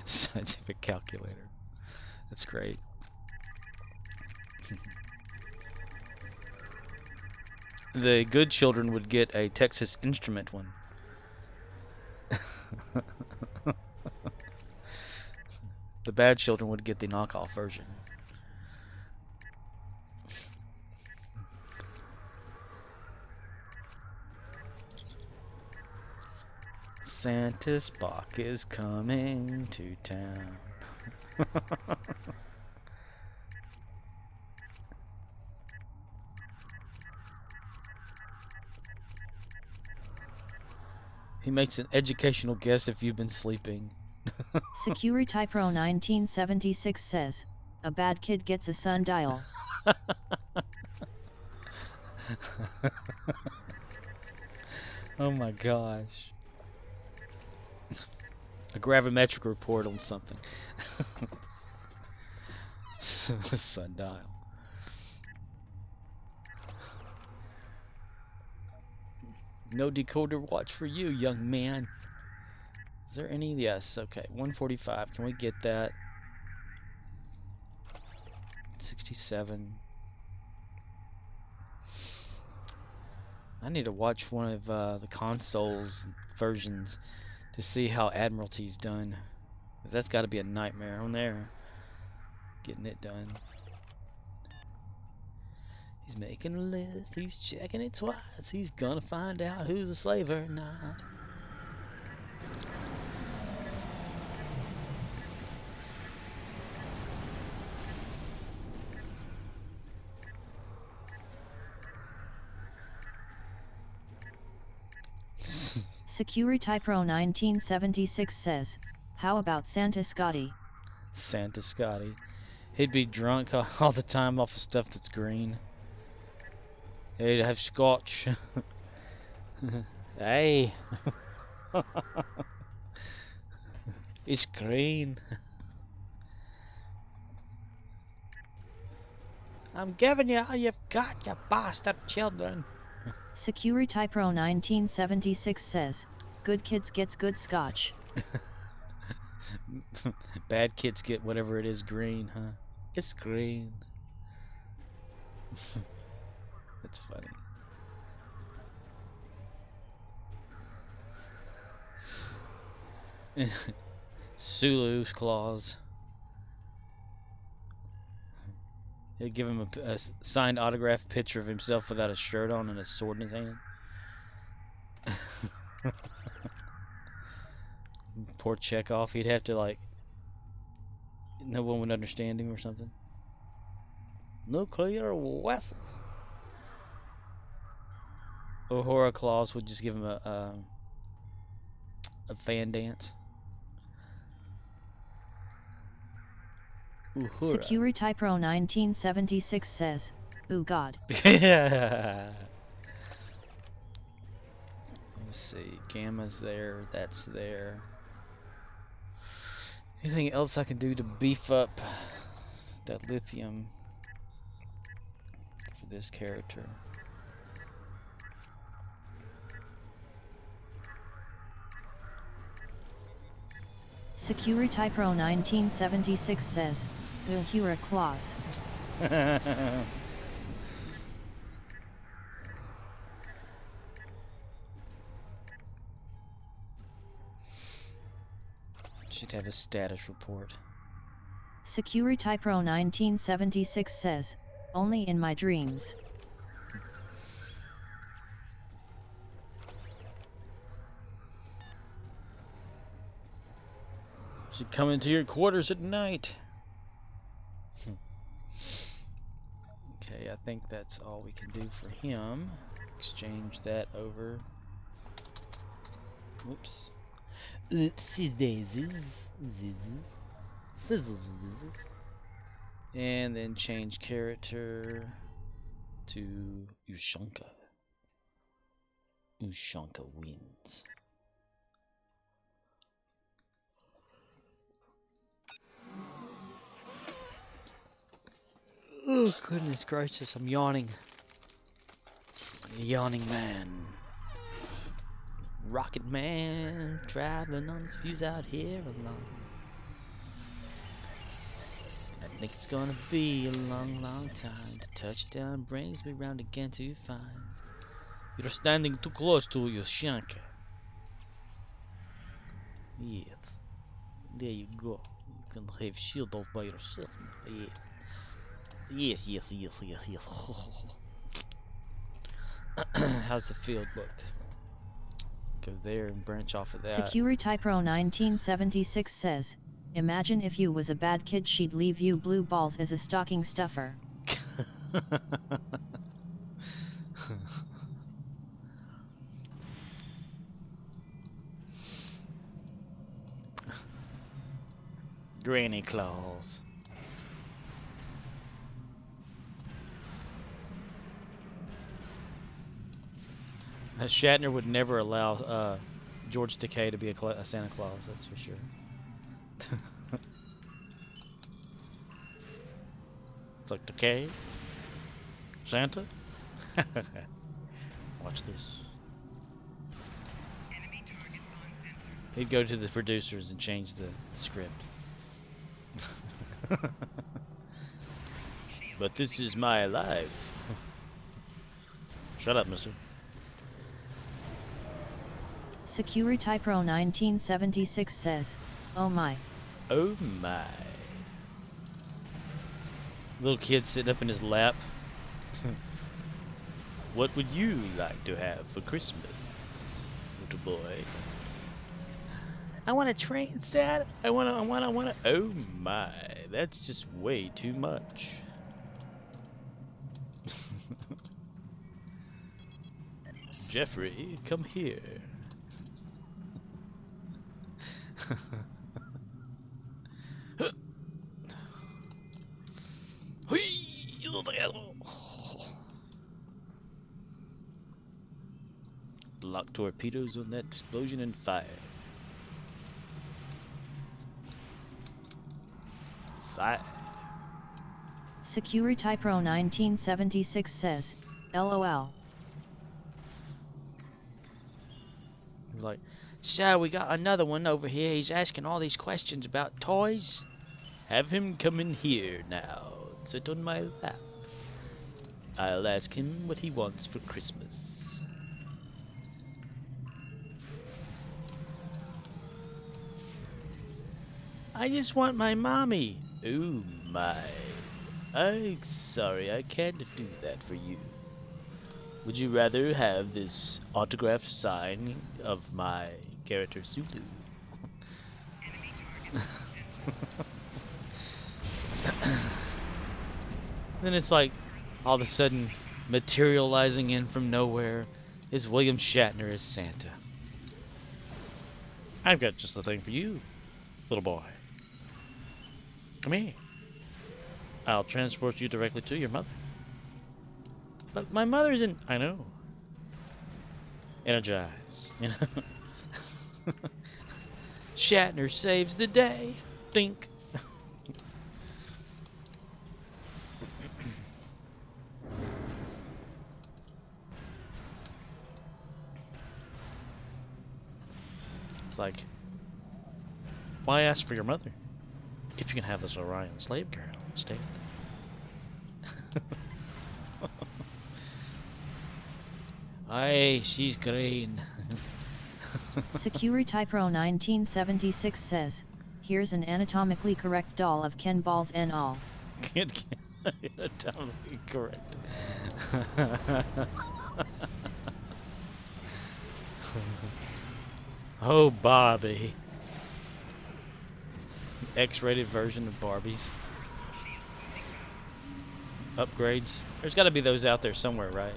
Scientific calculator. That's great. The good children would get a Texas Instrument one. The bad children would get the knockoff version. Santa Spock is coming to town. He makes an educational guess if you've been sleeping. Securitypro 1976 says, a bad kid gets a sundial. Oh my gosh. A gravimetric report on something. Sundial. No decoder watch for you, young man. Is there any? Yes, okay. 145. Can we get that? 67. I need to watch one of the consoles versions to see how Admiralty's done. 'Cause that's got to be a nightmare on there. Getting it done. He's making a list. He's checking it twice. He's gonna find out who's a slave or not. Securitypro 1976 says, how about Santa Scotty? Santa Scotty. He'd be drunk all the time off of stuff that's green. He'd have scotch. Hey. It's green. I'm giving you all you've got, you bastard children. Securitypro 1976 says, good kids gets good scotch. Bad kids get whatever it is green, huh? It's green. That's funny. Sulu's claws. He'd give him a signed autographed picture of himself without a shirt on and a sword in his hand. Poor Chekhov. He'd have to, like, no one would understand him or something. Nuclear vessels. Uhura Claus would just give him a fan dance. Uhura. Securitypro 1976 says, ooh god. Yeah. Let's see. Gamma's there. That's there. Anything else I can do to beef up that lithium for this character? Securitypro 1976 says, Uhura Claus. Should have a status report. Securitypro 1976 says, only in my dreams. Should come into your quarters at night. Okay, I think that's all we can do for him. Exchange that over. Whoops. Oopsies daisies. And then change character to Ushanka. Ushanka wins. Oh, goodness gracious, I'm yawning. Yawning man. Rocket man, traveling on his views out here alone. I think it's gonna be a long, long time. The touchdown brings me round again to find you're standing too close to your shank. Yes. There you go. You can have shield off by yourself. Yes. Yes. How's the field look? Go there and branch off of that. Security Pro 1976 says, imagine if you was a bad kid, she'd leave you blue balls as a stocking stuffer. Granny claws. Shatner would never allow George Takei to be a Santa Claus, that's for sure. It's like, Takei? Santa? Watch this. He'd go to the producers and change the script. But this is my life. Shut up, mister. Security Pro 1976 says, oh my. Oh my. Little kid sitting up in his lap. What would you like to have for Christmas, little boy? I want a train set. I want to. Oh my. That's just way too much. Jeffrey, come here. Block torpedoes on that explosion and fire. Fire. Security Pro 1976 says, LOL. Like, so we got another one over here. He's asking all these questions about toys. Have him come in here now. Sit on my lap. I'll ask him what he wants for Christmas. I just want my mommy. Oh my. I'm sorry, I can't do that for you. Would you rather have this autographed sign of my character Zulu? Then it's like, all of a sudden, materializing in from nowhere is William Shatner as Santa. I've got just the thing for you, little boy. Come here. I'll transport you directly to your mother. But my mother's in... I know. Energize. You know? Shatner saves the day. Think. It's like, why ask for your mother if you can have this Orion slave girl instead? Aye, she's green. Security Pro 1976 says, here's an anatomically correct doll of Ken balls and all. Anatomically correct. Oh, Barbie. X-rated version of Barbies. Upgrades. There's got to be those out there somewhere, right?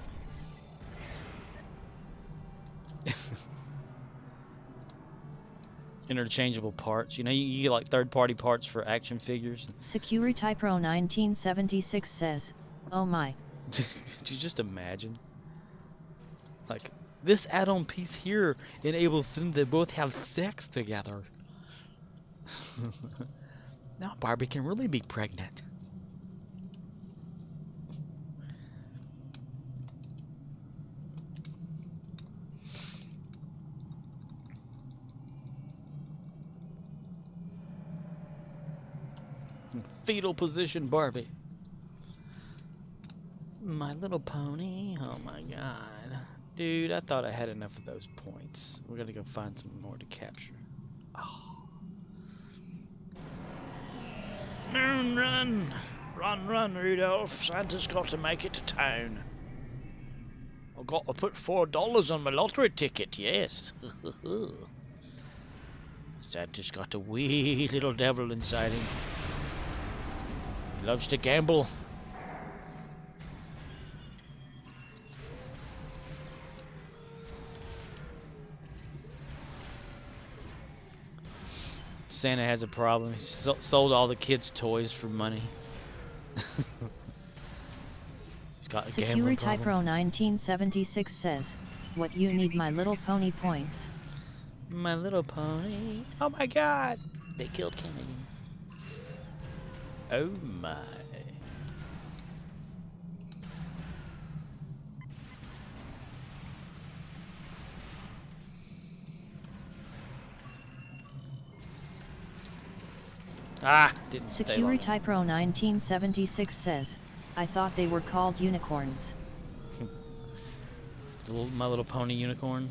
Interchangeable parts. You know, you get like third-party parts for action figures. Security Pro 1976 says, oh my. Could you just imagine? Like, This add-on piece here enables them to both have sex together. Now Barbie can really be pregnant. Fetal position Barbie. My Little Pony. Oh my god. Dude, I thought I had enough of those points. We're gonna go find some more to capture. Oh. Run! Run, Rudolph. Santa's got to make it to town. I've got to put $4 on my lottery ticket, yes. Santa's got a wee little devil inside him. He loves to gamble. Santa has a problem. He sold all the kids' toys for money. He's got a gambling problem. Securitypro 1976 says, "What you need, My Little Pony points." My Little Pony. Oh my God! They killed Kenny. Oh my. Didn't stay long. Securitypro 1976 says, "I thought they were called unicorns." My Little Pony unicorn.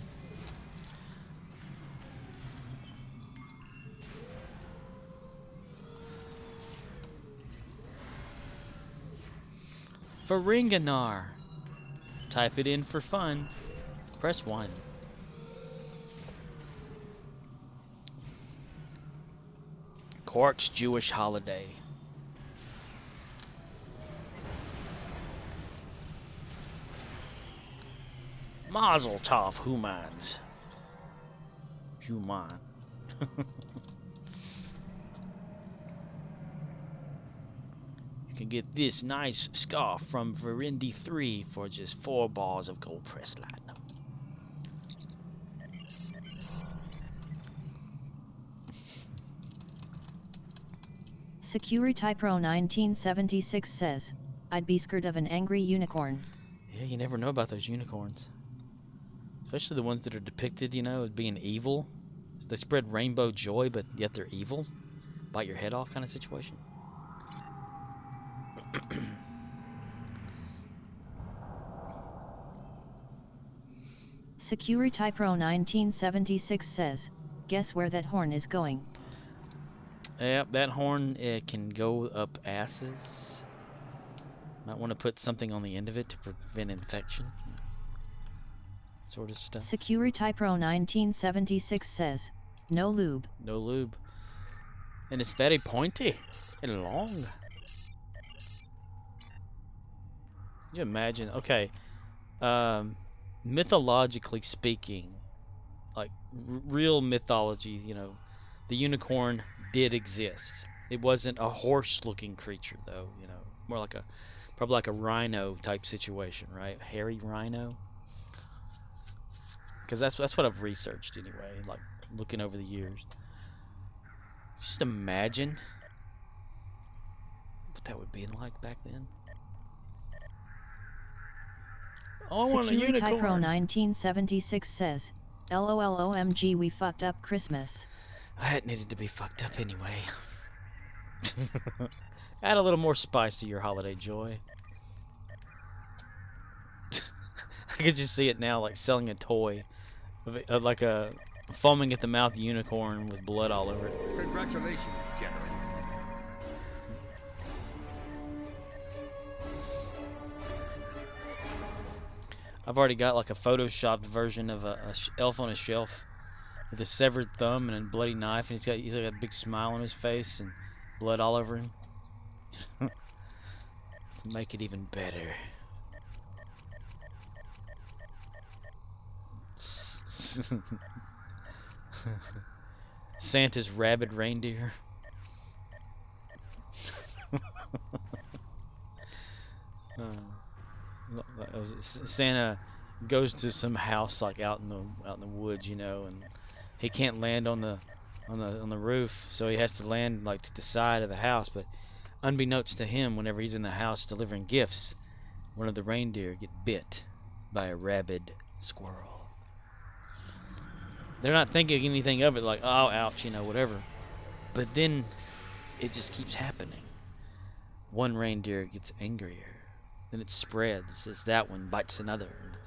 Faringanar. Type it in for fun. Press 1. Quark's Jewish holiday. Mazel tov, humans. Human. You can get this nice scarf from Verendi 3 for just 4 bars of gold pressed platinum. Securitypro 1976 says, "I'd be scared of an angry unicorn." Yeah, you never know about those unicorns. Especially the ones that are depicted, you know, as being evil. So they spread rainbow joy, but yet they're evil. Bite your head off kind of situation. Securitypro 1976 says, "Guess where that horn is going?" Yep, that horn, it can go up asses. Might want to put something on the end of it to prevent infection. Sort of stuff. Securitypro 1976 says, "No lube." No lube. And it's very pointy and long. Can you imagine? Okay. Mythologically speaking, like real mythology, you know, the unicorn did exist. It wasn't a horse-looking creature, though. You know, more like probably like a rhino type situation, right? Hairy rhino. Because that's what I've researched anyway, like looking over the years. Just imagine what that would be like back then. Oh, I want a unicorn. Securitypro 1976 says, "LOL OMG, we fucked up Christmas." That needed to be fucked up anyway. Add a little more spice to your holiday joy. I could just see it now, like selling a toy, like a foaming at the mouth unicorn with blood all over it. Congratulations, General. I've already got like a photoshopped version of a elf on a shelf with a severed thumb and a bloody knife, and he's got a big smile on his face and blood all over him. To make it even better. Santa's rabid reindeer. Santa goes to some house like out in the woods, you know, and he can't land on the roof, so he has to land like to the side of the house. But unbeknownst to him, whenever he's in the house delivering gifts, one of the reindeer get bit by a rabid squirrel. They're not thinking anything of it, like, oh, ouch, you know, whatever. But then it just keeps happening. One reindeer gets angrier, then it spreads as that one bites another. And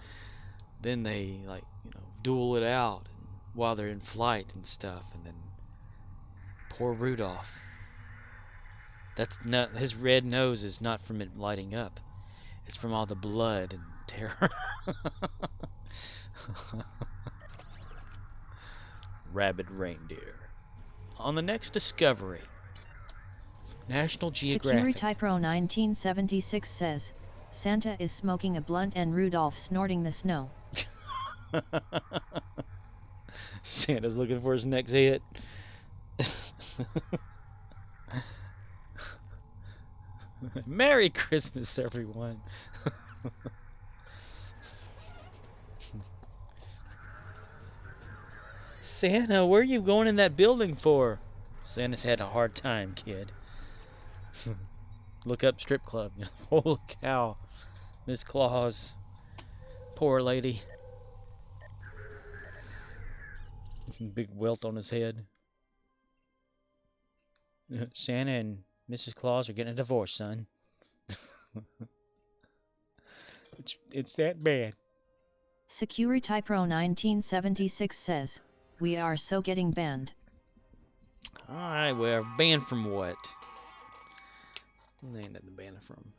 then they, like, you know, duel it out while they're in flight and stuff. And then poor Rudolph, that's not, his red nose is not from it lighting up. It's from all the blood and terror. Rabid reindeer. On the next discovery, National Geographic. Security Pro 1976 says, Santa is smoking a blunt and Rudolph snorting the snow. Santa's looking for his next hit. Merry Christmas, everyone. Santa, where are you going in that building for? Santa's had a hard time, kid. Look up strip club. Holy cow. Miss Claus. Poor lady. Big welt on his head. Santa and Mrs. Claus are getting a divorce, son. It's that bad. Security Pro 1976 says, we are so getting banned. Alright, well, banned from what? They ain't nothing to ban it from.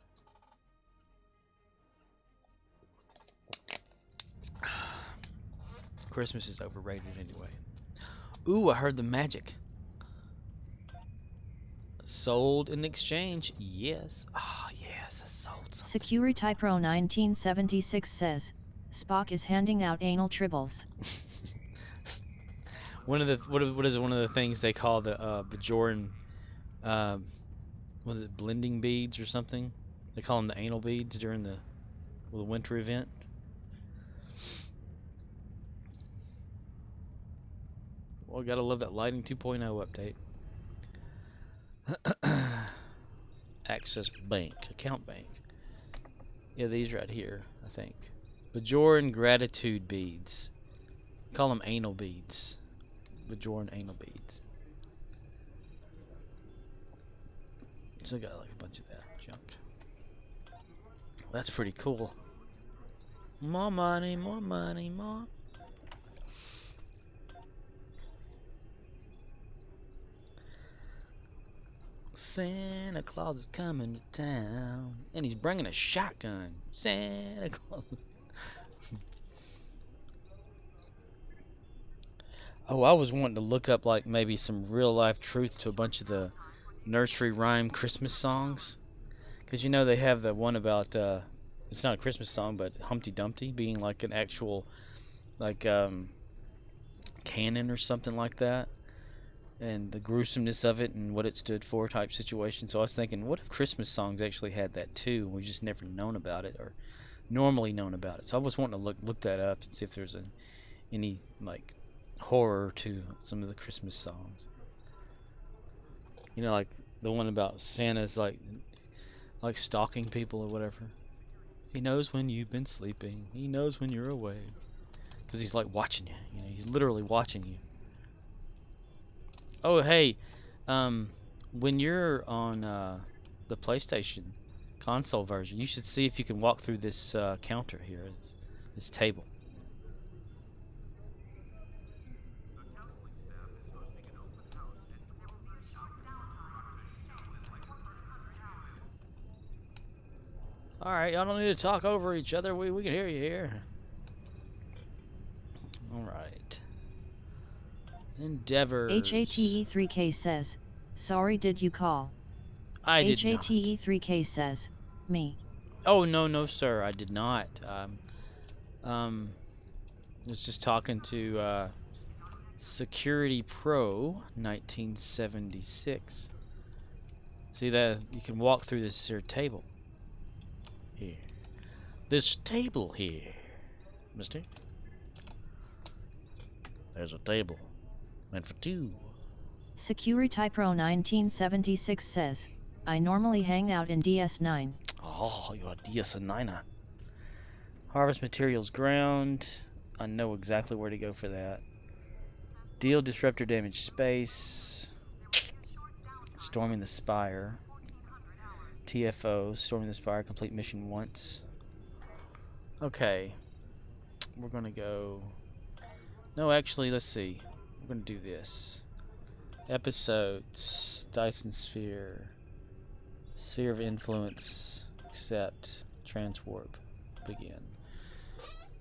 Christmas is overrated anyway. Ooh, I heard the magic. Sold in exchange. Yes. Ah, yes, I sold something. Security Pro 1976 says, Spock is handing out anal tribbles. One of the what is one of the things they call the Bajoran, what is it, blending beads or something? They call them the anal beads during the winter event. Well, gotta love that Lighting 2.0 update. Access bank, account bank. Yeah, these right here, I think. Bajoran gratitude beads. Call them anal beads. Bajoran anal beads. So I got like a bunch of that junk. That's pretty cool. More money, more money, more. Santa Claus is coming to town, and he's bringing a shotgun. Santa Claus. Oh, I was wanting to look up like maybe some real life truth to a bunch of the nursery rhyme Christmas songs, because you know they have the one about it's not a Christmas song, but Humpty Dumpty being like an actual like canon or something like that, and the gruesomeness of it and what it stood for type situation. So I was thinking, what if Christmas songs actually had that too? We've just never known about it or normally known about it. So I was wanting to look that up and see if there's any like horror to some of the Christmas songs. You know, like the one about Santa's like stalking people or whatever. He knows when you've been sleeping. He knows when you're awake. Because he's like watching you. You know, he's literally watching you. Oh, hey, when you're on the PlayStation console version, you should see if you can walk through this counter here, this table. Alright, y'all don't need to talk over each other. We can hear you here. Alright. Endeavors. HATE3K says, sorry, did you call? I did not. HATE3K says, me. Oh, no, sir, I did not. Was just talking to Security Pro 1976. See that you can walk through this here table. Here. This table here. Mister. There's a table. Meant for two. Security Pro 1976 says, I normally hang out in DS9. Oh, you're a DS9er. Harvest materials ground. I know exactly where to go for that. Deal disruptor damage space. Storming the Spire. TFO, storming the Spire, complete mission once. Okay. We're gonna go... No, actually, let's see. We're gonna do this. Episodes. Dyson Sphere. Sphere of Influence. Accept. Transwarp. Begin.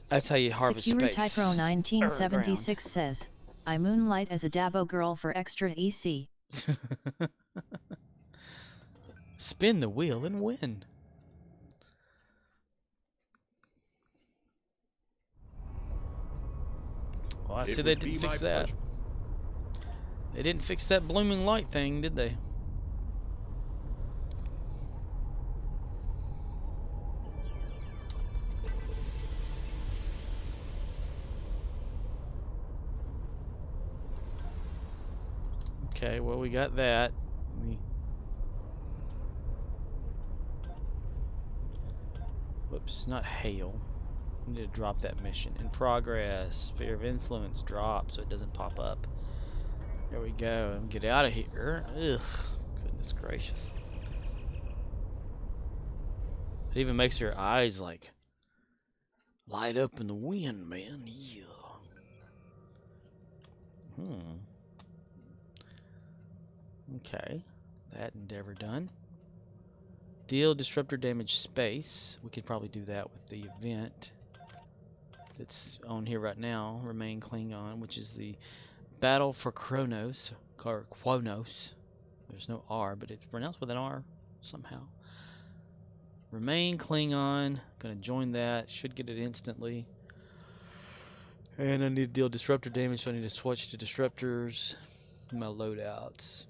That's how you harvest Security space. Pro 1976 says, I moonlight as a Dabo girl for extra EC. Spin the wheel and win. Well, I see they didn't fix that. They didn't fix that blooming light thing, did they? Okay, well, we got that. Whoops, not hail. We need to drop that mission. In progress. Sphere of Influence drop so it doesn't pop up. There we go. And get out of here. Ugh. Goodness gracious. It even makes your eyes like light up in the wind, man. Yeah. Okay. That endeavor done. Deal disruptor damage space. We could probably do that with the event that's on here right now. Remain Klingon, which is the Battle for Kronos, or Quonos. There's no R, but it's pronounced with an R somehow. Remain Klingon. Gonna join that. Should get it instantly. And I need to deal disruptor damage, so I need to switch to disruptors. My loadouts.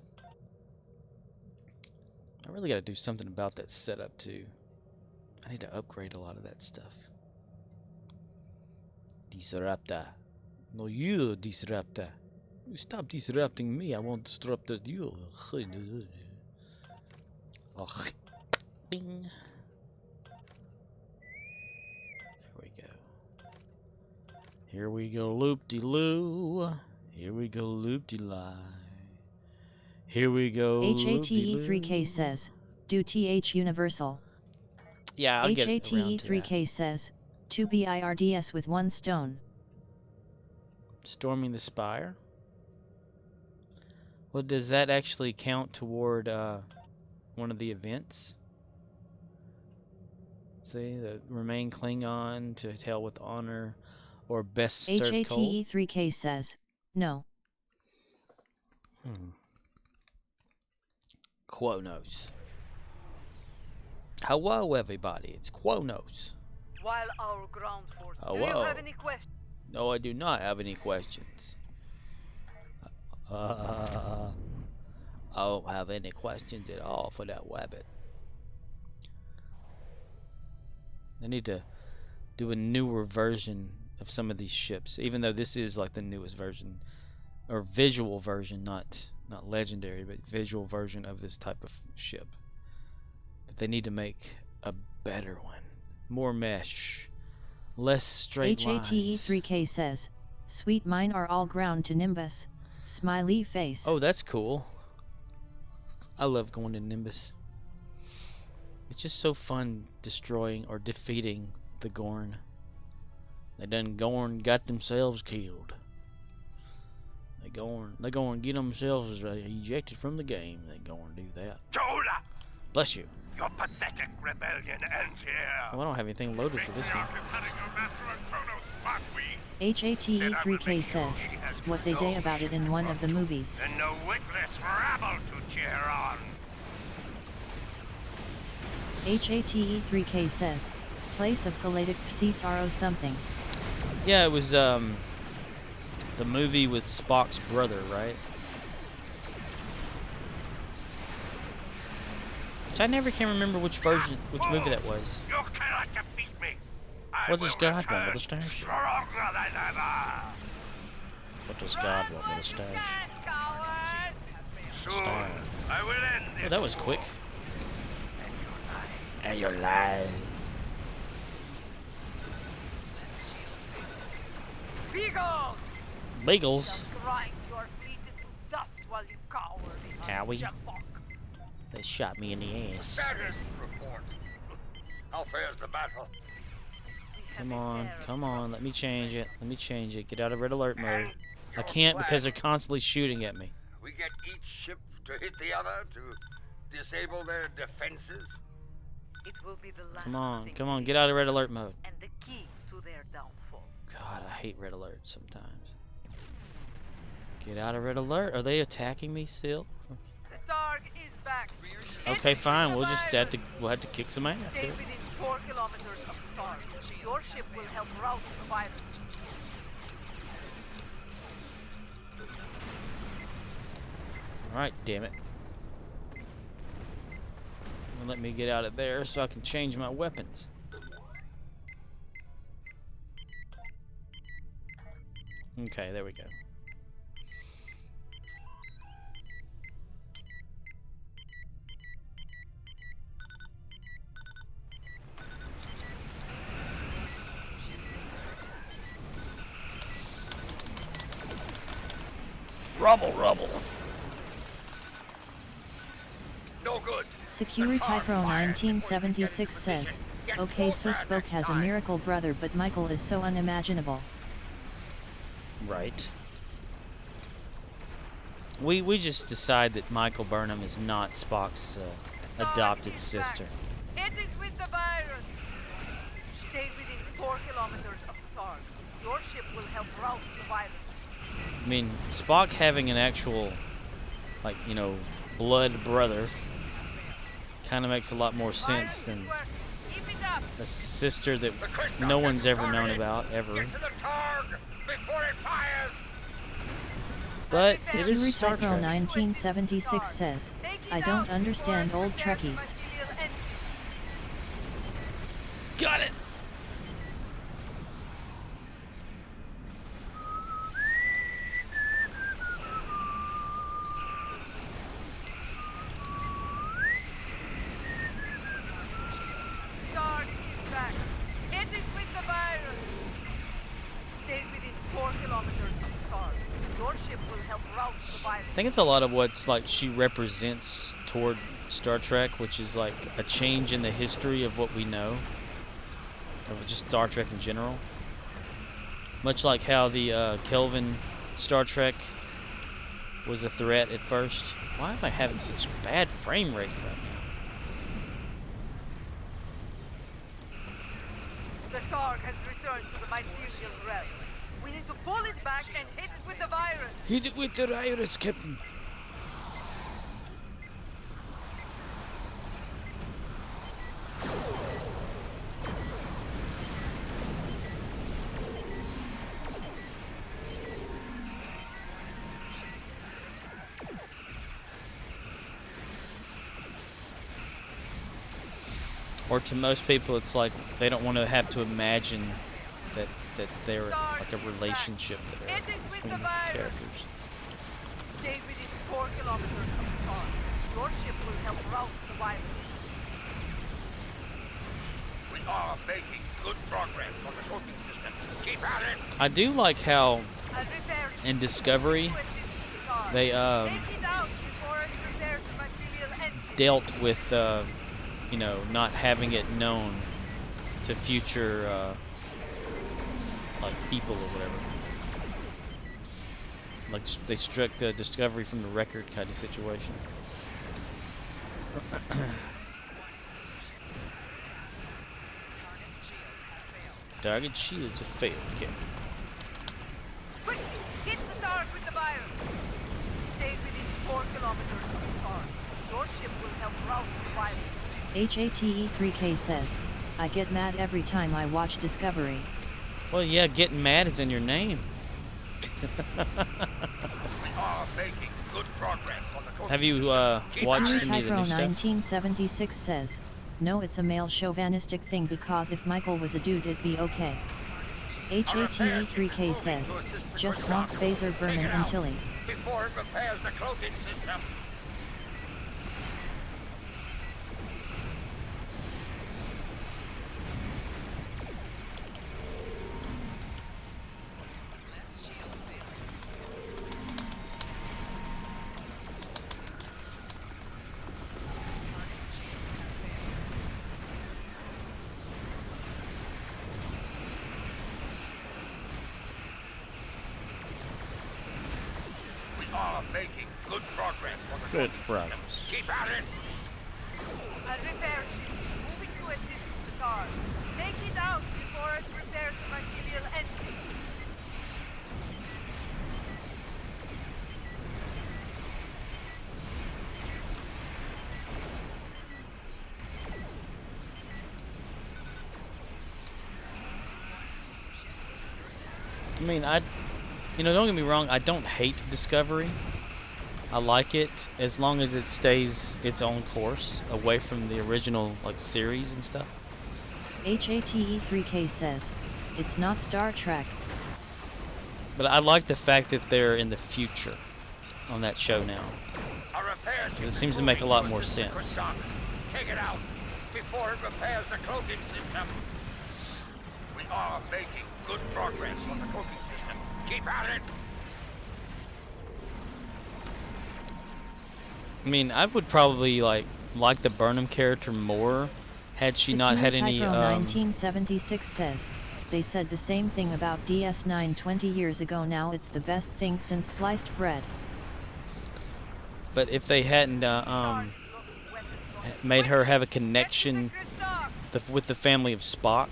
I really got to do something about that setup too. I need to upgrade a lot of that stuff. Disruptor. No, you disruptor. You stop disrupting me. I won't disrupt you. Oh, bing. There we go. Here we go, loop-de-loo. Here we go, loop-de-lie. Here we go. HATE3K says, do TH Universal. Yeah, I'll get around to that. HATE3K says, 2 BIRDS with 1 stone. Storming the Spire. Well, does that actually count toward one of the events? See, the Remain Klingon, To Tell with Honor, or Best Served Cold? HATE3K says, no. Quonos. Hello, everybody. It's Quonos. While our ground force. Hello. Do you have any questions? No, I do not have any questions. I don't have any questions at all for that wabbit. They need to do a newer version of some of these ships, even though this is like the newest version, or visual version, not legendary, but visual version of this type of ship. But they need to make a better one, more mesh, less straight lines. HATE3K says, sweet mine are all ground to Nimbus. Smiley face. Oh, that's cool. I love going to Nimbus. It's just so fun destroying or defeating the Gorn. They done Gorn got themselves killed. They go and get themselves ejected from the game. They go and do that. Jola! Bless you. Your pathetic rebellion ends here. Oh, I don't have anything loaded for this one. HATE3K says, what they day about it in one of the movies. And no witless rabble to cheer on. HATE3K says, place of Galactic Cesaro something. Yeah, it was the movie with Spock's brother, right? Which I never can remember which version, which movie that was. You cannot defeat me. What does God want with a stash? Stronger than ever. What does God want with a stash? Soon, Style. I will end this. Oh, that was quick. And you're lying. Beagles! Beagles? Grind your fleet into dust while you cower behind Howie. Jabok. They shot me in the ass. Status report. How fares the battle? Come on, come on. Let me change it. Let me change it. Get out of red alert mode. I can't because they're constantly shooting at me. We get each ship to hit the other to disable their defenses. It will be the last Come on, thing come on. they Get out of red do, alert mode. and the key to their downfall. God, I hate red alert sometimes. Get out of red alert. Are they attacking me still? The Targ is back. Okay, fine. We'll have to kick some ass Stay here. within 4 kilometers of the Targ. Your ship will help rout the virus. Alright, damn it. Let me get out of there so I can change my weapons. Okay, there we go. Rubble, rubble. No good. Security Typro 1976 says, okay, so Spoke has a miracle brother, but Michael is so unimaginable. Right. We just decide that Michael Burnham is not Spock's adopted sister. It is with the virus. Stay within 4 kilometers of the Targ. Your ship will help rout the virus. I mean, Spock having an actual, like, you know, blood brother kind of makes a lot more sense than a sister that no one's ever known about, ever. Get to the Targ before it fires. But it Security is Star Typro Trek. 1976 says, I don't understand old Trekkies. Got it! Targ is back. It is with the virus. Stay within 4 kilometers of the Targ. Your ship will help rout the virus. I think it's a lot of what's like she represents toward Star Trek, which is like a change in the history of what we know, of just Star Trek in general. Much like how the Kelvin Star Trek was a threat at first. Why am I having such bad frame rate right now? The Targ has returned to the mycelial realm. We need to pull it back and hit it with the virus. Hit it with the virus, Captain. Or to most people, it's like they don't want to have to imagine that they're like a relationship there It is with between the the virus. characters. Stay within 4 kilometers of the Targ. Your ship will help rout the virus. We are making good progress on the cooking system. Keep at it. I do like how I'll repair it. in Discovery With this Targ. they Take it out before it repairs the mycelial engine. dealt with you know, not having it known to future like people or whatever. Like they struck the Discovery from the record kind of situation. Target shields have failed, Captain. Quick, hit the Targ with the virus. Stay within 4 kilometers of the Targ. Your ship will help rout the virus. HATE3K says, I get mad every time I watch Discovery. Well, yeah, getting mad is in your name. We are making good progress on the cooking Have you watched Security any of the Typro new stuff? 1976 says, No, it's a male chauvinistic thing because if Michael was a dude it'd be okay. HATE3K says, just want phaser Burnham and Tilly. Before it repairs the cloaking system. Making good progress on the Good cloaking progress. system. Keep at it. A repair ship moving to assist the car. Take it out before it repairs the material engine. I mean, don't get me wrong, I don't hate Discovery. I like it as long as it stays its own course, away from the original series and stuff. HATE3K says, it's not Star Trek. But I like the fact that they're in the future on that show now. A repair ship It seems to make a lot more sense. Take it out before it repairs the cloaking system. We are making good progress on the cloaking system. Keep at it. I mean, I would probably like the Burnham character more had she not had any. 1976 says, they said the same thing about DS9 20 years ago. Now it's the best thing since sliced bread. But if they hadn't made her have a connection with the family of Spock,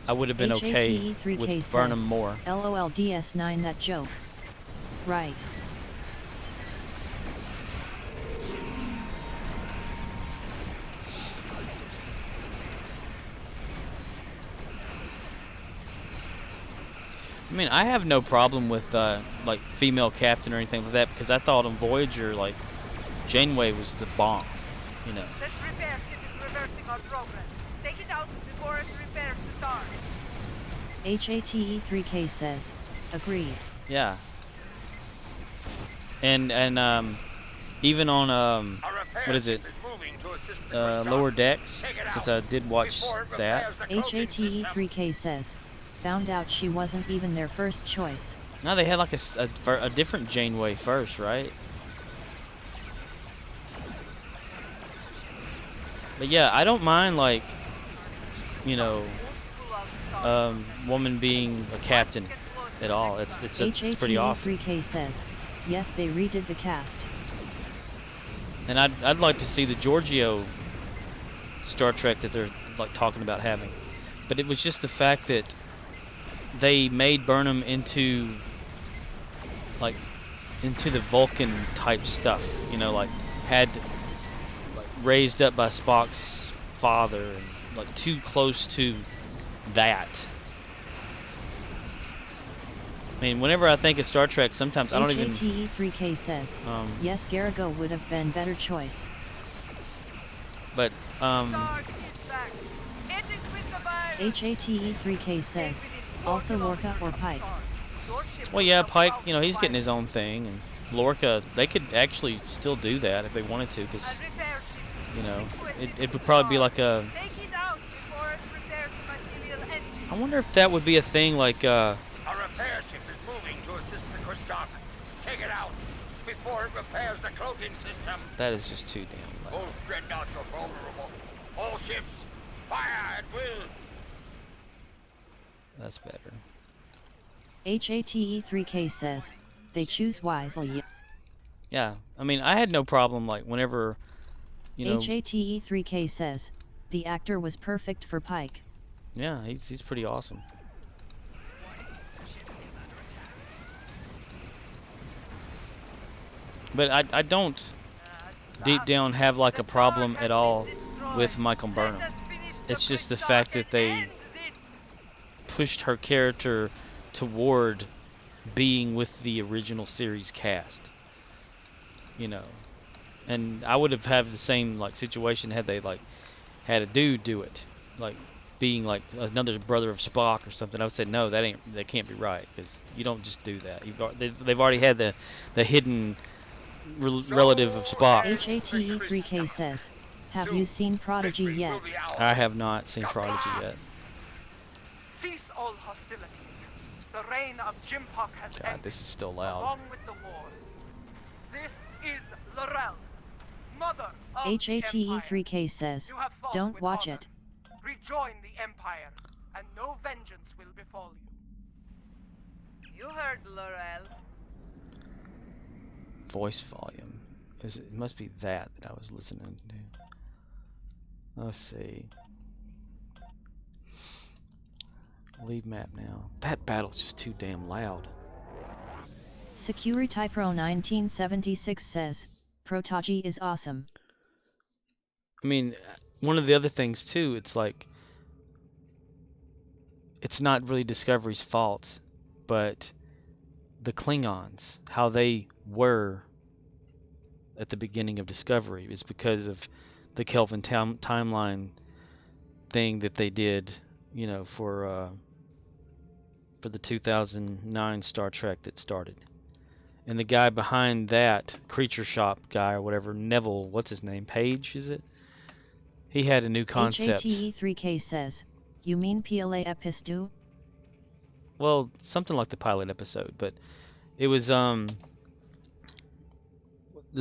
I would have been okay with Burnham more. LOL DS9, that joke. Right. I mean, I have no problem with female captain or anything like that, because I thought on Voyager Janeway was the bomb, you know. This repair ship is reversing our progress. Take it out before it repairs the star. HATE3K says, agreed. Yeah. And even on what is it? Lower Decks, since I did watch that. HATE3K says, found out she wasn't even their first choice. No, they had a different Janeway first, right? But yeah, I don't mind woman being a captain at all. It's pretty awesome. HATE3K says, yes, they redid the cast. And I'd like to see the Giorgio Star Trek that they're talking about having. But it was just the fact that they made Burnham into the Vulcan type stuff, had raised up by Spock's father, and too close to that. I mean, whenever I think of Star Trek, sometimes I don't even. HATE3K says, yes, Garrigo would have been better choice. But HATE3K says, also Lorca or Pike. Well, yeah, Pike, he's getting his own thing, and Lorca, they could actually still do that if they wanted to, because, it would probably be like a. I wonder if that would be a thing A repair ship is moving to assist the Christock. Take it out before it repairs the cloaking system. That is just too damn loud. Both dreadnoughts are vulnerable. All ships, fire at will. That's better. HATE3K says, they choose wisely. Yeah, I mean, I had no problem, whenever, HATE3K says, the actor was perfect for Pike. Yeah, he's pretty awesome. But I don't deep down have a problem at all with Michael Burnham. It's just the fact that they pushed her character toward being with the original series cast. And I would have had the same situation had they had a dude do it, like being like another brother of Spock or something. I would say no, that can't be right, because you don't just do that. They've already had the hidden relative of Spock. HATE3K says, have you seen Prodigy yet? I have not seen Prodigy yet. Cease all hostilities. The reign of Jimpok has God, ended, this is still loud. along with the war. This is L'Rell, mother of HATE3K says, You have fought don't with watch honor. it. Rejoin the Empire, and no vengeance will befall you. You heard, L'Rell. Voice volume. It must be that I was listening to. Let's see. Leave map now. That battle's just too damn loud. Security Pro 1976 says, Prodigy is awesome. I mean, one of the other things too, it's like, it's not really Discovery's fault, but the Klingons, how they were at the beginning of Discovery, is because of the Kelvin timeline thing that they did, you know, for the 2009 Star Trek that started. And the guy behind that, Creature Shop guy or whatever, Neville, what's his name, Page, is it? He had a new concept. HATE3K says, you mean PLA Epistu? Well, something like the pilot episode, but it was the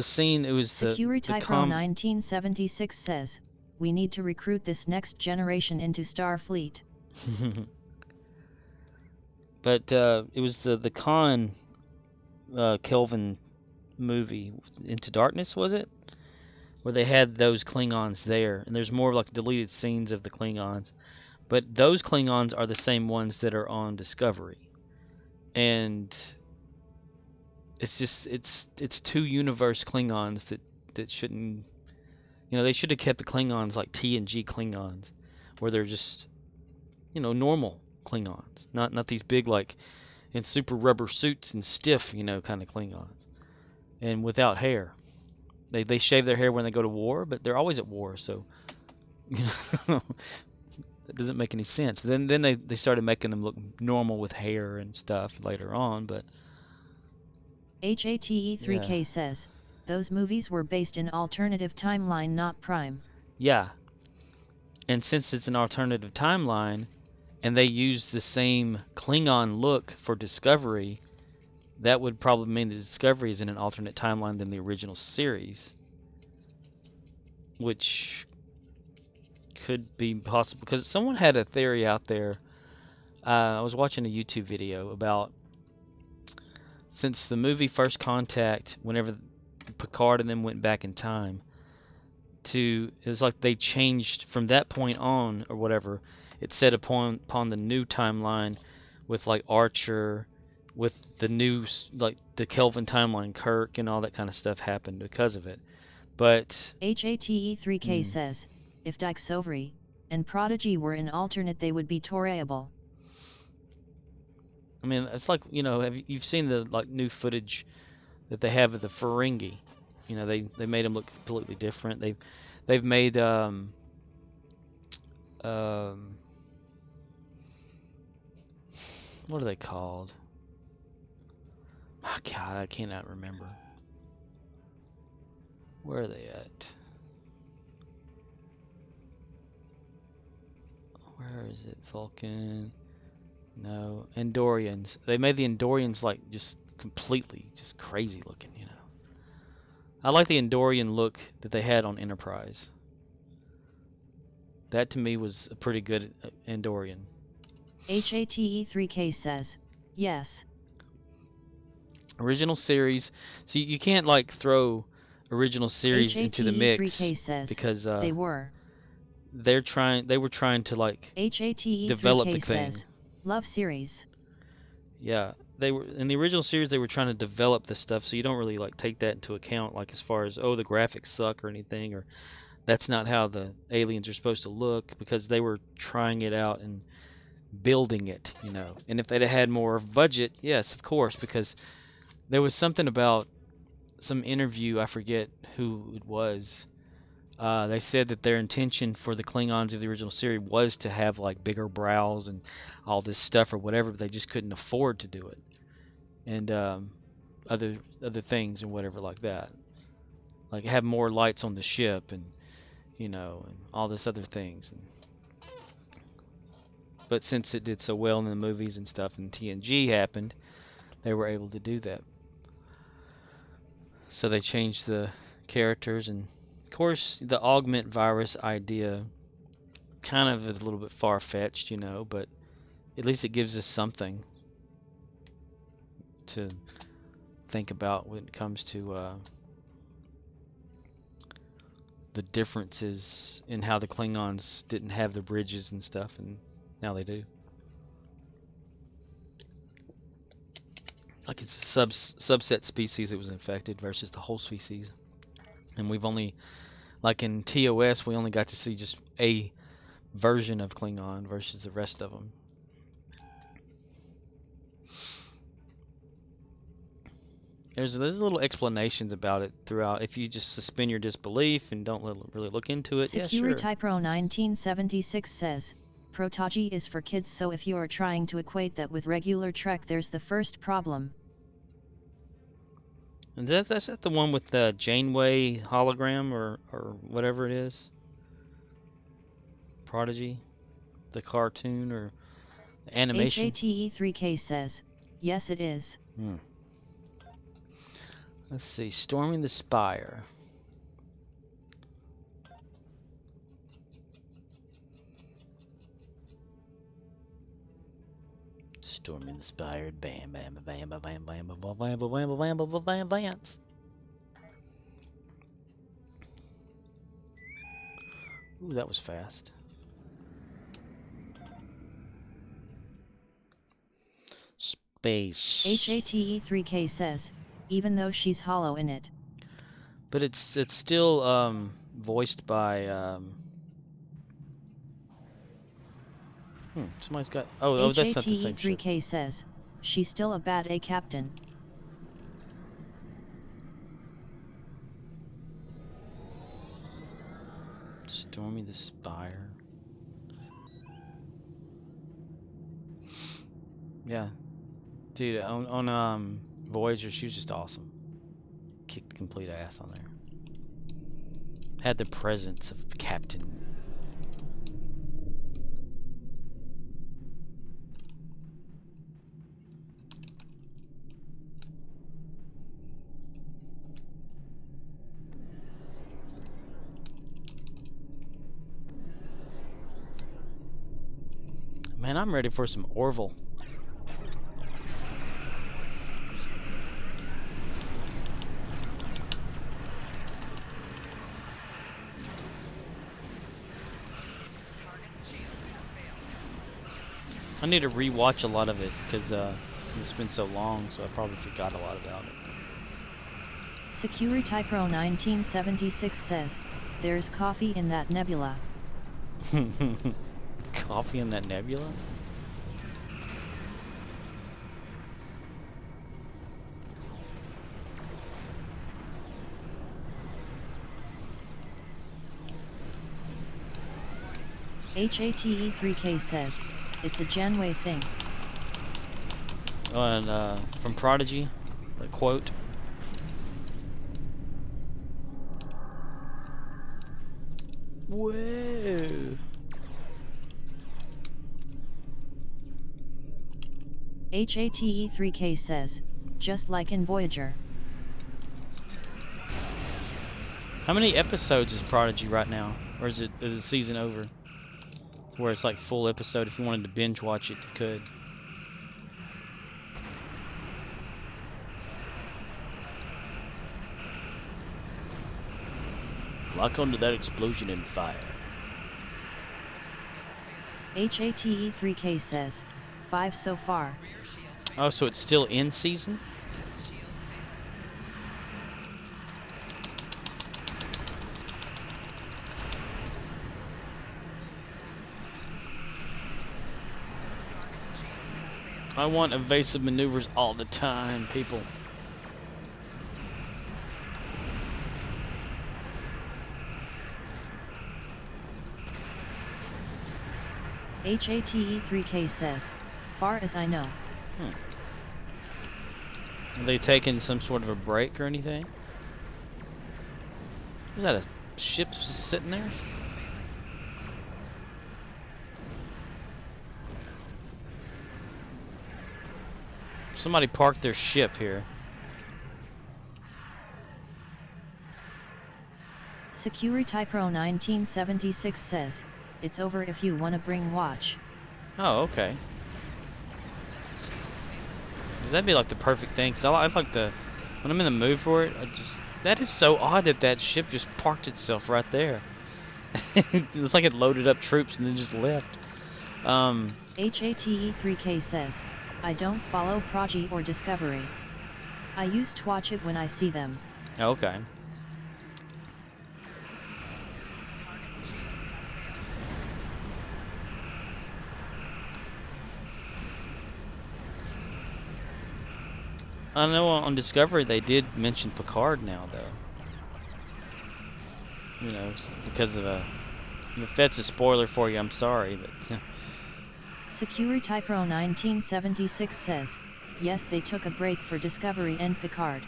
scene. It was Security Pro 1976 says, we need to recruit this next generation into Starfleet. But it was the Khan Kelvin movie, Into Darkness, was it? Where they had those Klingons there, and there's more like deleted scenes of the Klingons. But those Klingons are the same ones that are on Discovery. And it's just, it's two universe Klingons that shouldn't, you know, they should have kept the Klingons like T and G Klingons, where they're just, you know, normal Klingons, not these big like in super rubber suits and stiff, you know, kind of Klingons, and without hair. They shave their hair when they go to war, but they're always at war, so you know that doesn't make any sense. But then they started making them look normal with hair and stuff later on. But HATE3K says, those movies were based in alternative timeline, not Prime. Yeah, and since it's an alternative timeline, and they use the same Klingon look for Discovery, that would probably mean that Discovery is in an alternate timeline than the original series, which could be possible, because someone had a theory out there. I was watching a YouTube video about, since the movie First Contact, whenever Picard and them went back in time, it was like they changed from that point on, or whatever, it said upon the new timeline with like Archer, with the new, like the Kelvin timeline, Kirk and all that kind of stuff happened because of it. But HATE3K says, if Discovery and Prodigy were in alternate, they would be tolerable. I mean, it's like, you know, you've seen the like new footage that they have of the Ferengi? You know, they made them look completely different. They've made what are they called? Oh, God, I cannot remember. Where are they at? Where is it? Vulcan? No. Andorians. They made the Andorians like just completely just crazy looking, you know. I like the Andorian look that they had on Enterprise. That to me was a pretty good Andorian. HATE3K says, yes. Original series. So you can't like throw original series into the mix, HATE3K says, because they were trying to like develop the HATE3K thing. says, love series. Yeah, they were in the original series. They were trying to develop the stuff, so you don't really like take that into account, like as far as, oh, the graphics suck or anything, or that's not how the aliens are supposed to look, because they were trying it out and building it, you know. And if they'd had more budget, yes, of course, because there was something about some interview, I forget who it was, They said that their intention for the Klingons of the original series was to have like bigger brows and all this stuff or whatever, but they just couldn't afford to do it, and other things and whatever like that, like have more lights on the ship and and all this other things. But since it did so well in the movies and stuff, and TNG happened, they were able to do that. So they changed the characters, and of course the augment virus idea kind of is a little bit far-fetched, but at least it gives us something to think about when it comes to the differences in how the Klingons didn't have the bridges and stuff, and now they do. Like it's a subset species that was infected versus the whole species. And we've only, like in TOS, we only got to see just a version of Klingon versus the rest of them. There's little explanations about it throughout. If you just suspend your disbelief and don't really look into it, yeah, sure. Securitypro 1976 says, Protogy is for kids, so if you are trying to equate that with regular Trek, there's the first problem. And that's the one with the Janeway hologram or whatever it is? Prodigy? The cartoon or the animation? HATE3K says, yes it is. Let's see, Storming the Spire. Storming the Spire, bam, bam, bam, bam, bam, bam, bam, bam, bam, bam, bam, bam, bam, bam. Ooh, that was fast. Space. HATE3K says, even though she's hollow in it. But it's still voiced by somebody's got that's not the same shit. HATE3K says, she's still a bad A captain. Stormy the Spire. Yeah. Dude, on Voyager, she was just awesome. Kicked complete ass on there. Had the presence of Captain. Man, I'm ready for some Orville. I need to rewatch a lot of it because it's been so long, so I probably forgot a lot about it. Securitypro 1976 says, there's coffee in that nebula. Coffee in that nebula? HATE3K says, it's a Janeway thing. Oh, and from Prodigy, the quote. Whoa. HATE3K says, just like in Voyager. How many episodes is Prodigy right now? Or is the season over? Where it's like full episode. If you wanted to binge watch it, you could. Lock onto that explosion and fire. HATE3K says, 5 so far. Oh, so it's still in season? I want evasive maneuvers all the time, people. HATE3K says, far as I know. Are they taking some sort of a break or anything? Is that a ship just sitting there? Somebody parked their ship here. Security Pro 1976 says, it's over if you wanna bring watch. Oh, okay. Does that be like the perfect thing? Cause I like to, when I'm in the mood for it, that is so odd that that ship just parked itself right there. It's like it loaded up troops and then just left. HATE3K says, I don't follow Prodigy or Discovery. I used to watch it when I see them. Okay. I know on Discovery they did mention Picard now, though. You know, because of if that's a spoiler for you, I'm sorry, but. Security Pro 1976 says, yes, they took a break for Discovery and Picard.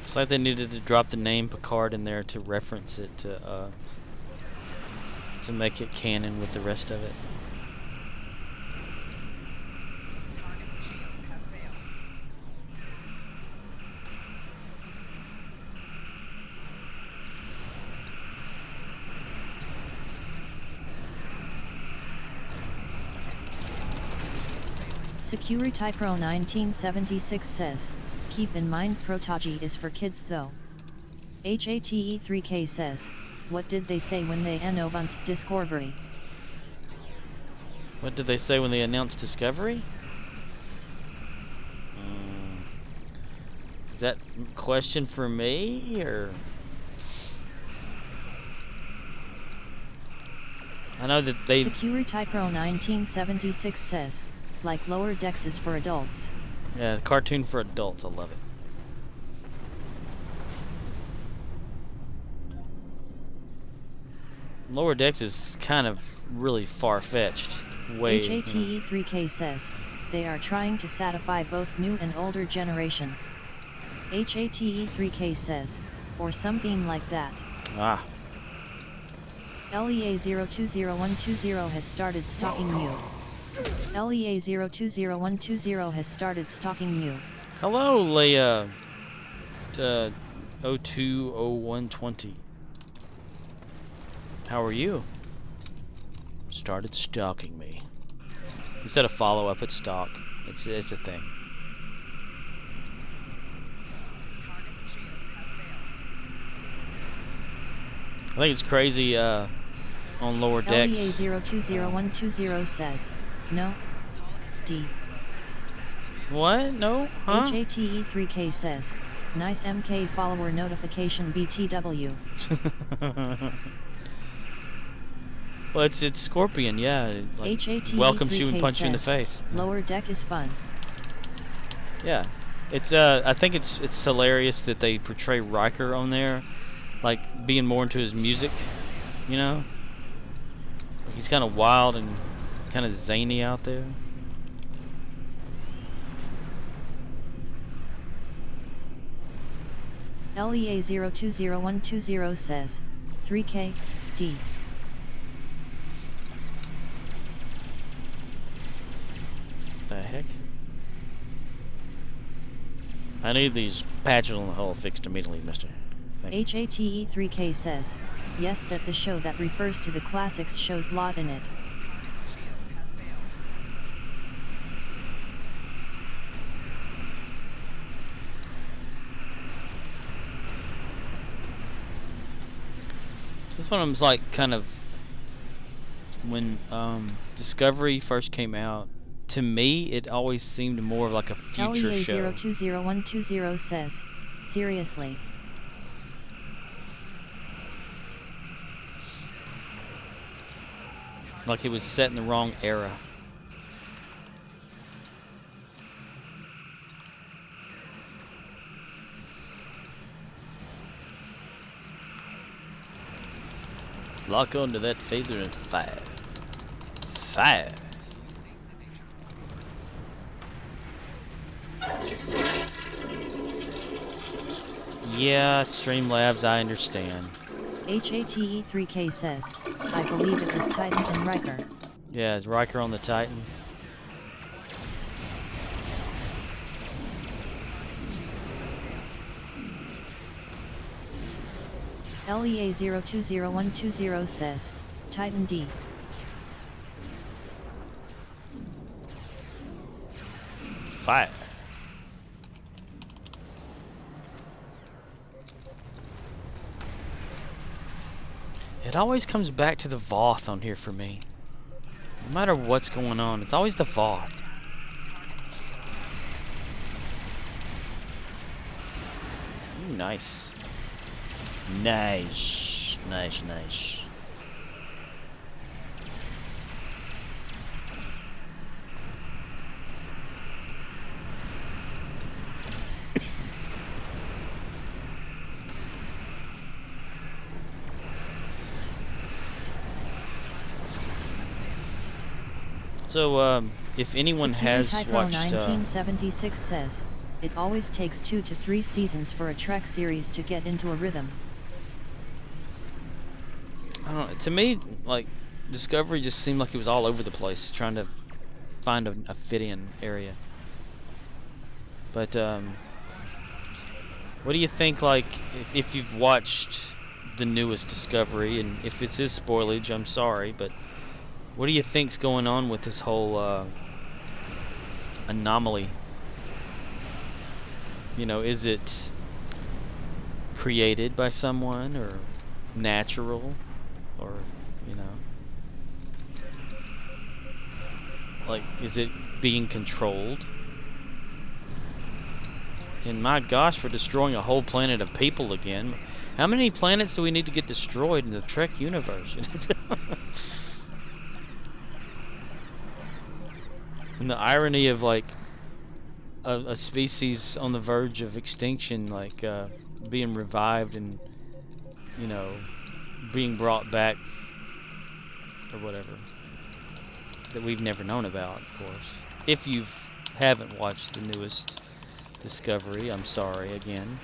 It's like they needed to drop the name Picard in there to reference it to make it canon with the rest of it. Security Pro 1976 says, keep in mind Protagi is for kids though. HATE3K says, what did they say when they announced Discovery? What did they say when they announced Discovery? Is that a question for me, or? I know that they... Security Pro 1976 says, like Lower Decks is for adults. Yeah, cartoon for adults, I love it. Lower Decks is kind of really far-fetched. Way. HATE3K says, they are trying to satisfy both new and older generation. HATE3K says, or something like that. Ah. LEA020120 has started stalking you. LEA020120 has started stalking you. Hello, Leia. 020120. How are you? Started stalking me. Instead of follow, I put stalk. It's a thing. I think it's crazy on Lower Decks. LEA020120 says, no. D. What? No? Huh? HATE3K says, nice MK follower notification BTW. Well, it's Scorpion, yeah. It, like, welcomes you and punches you in the face. Lower Deck is fun. Yeah, it's I think it's hilarious that they portray Riker on there, like being more into his music, you know. He's kind of wild and kind of zany out there. LEA020120 says, 3K, D. The heck? I need these patches on the hull fixed immediately, mister. HATE3K says, yes, that the show that refers to the classics shows lot in it. So this one was like kind of when Discovery first came out. To me, it always seemed more of like a future show. LEA020120 says, seriously. Like it was set in the wrong era. Lock onto that feather and fire. Fire. Yeah, Streamlabs, I understand. HATE3K says, I believe it was Titan and Riker. Yeah, is Riker on the Titan? LEA020120 says, Titan D. Fire. It always comes back to the Voth on here for me. No matter what's going on, it's always the Voth. Ooh, nice. Nice. Nice, nice. So, if anyone has Typo watched, 1976 says, it always takes 2 to 3 seasons for a Trek series to get into a rhythm. I don't know, to me, like, Discovery just seemed like it was all over the place, trying to find a fit-in area. But, what do you think, like, if you've watched the newest Discovery, and if this is spoilage, I'm sorry, but what do you think's going on with this whole, anomaly? You know, is it created by someone, or natural, or, you know, like, is it being controlled? And my gosh, for destroying a whole planet of people again. How many planets do we need to get destroyed in the Trek universe? And the irony of, like, a species on the verge of extinction, like, being revived and, you know, being brought back, or whatever, that we've never known about, of course. If you haven't watched the newest Discovery, I'm sorry again.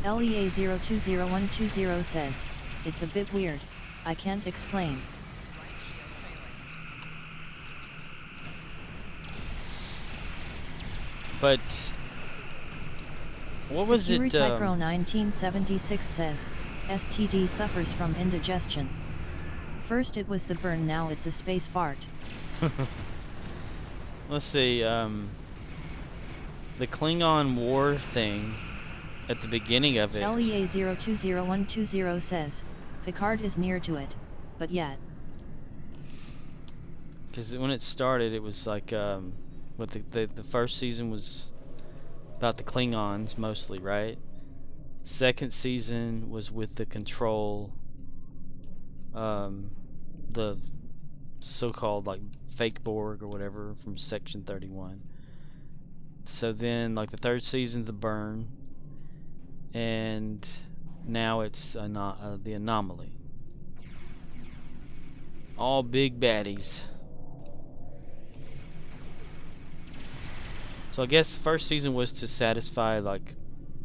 LEA020120 says, it's a bit weird, I can't explain. But what was it? Typro 1976 says, STD suffers from indigestion. First it was the burn, now it's a space fart. Let's see, the Klingon war thing at the beginning of it. LEA020120 says, Picard is near to it, but yet. Because when it started, it was like, what the first season was about the Klingons mostly, right? Second season was with the Control, the so-called, like, fake Borg or whatever from Section 31. So then, like, the third season, the burn, and now it's the anomaly. All big baddies. So I guess the first season was to satisfy, like,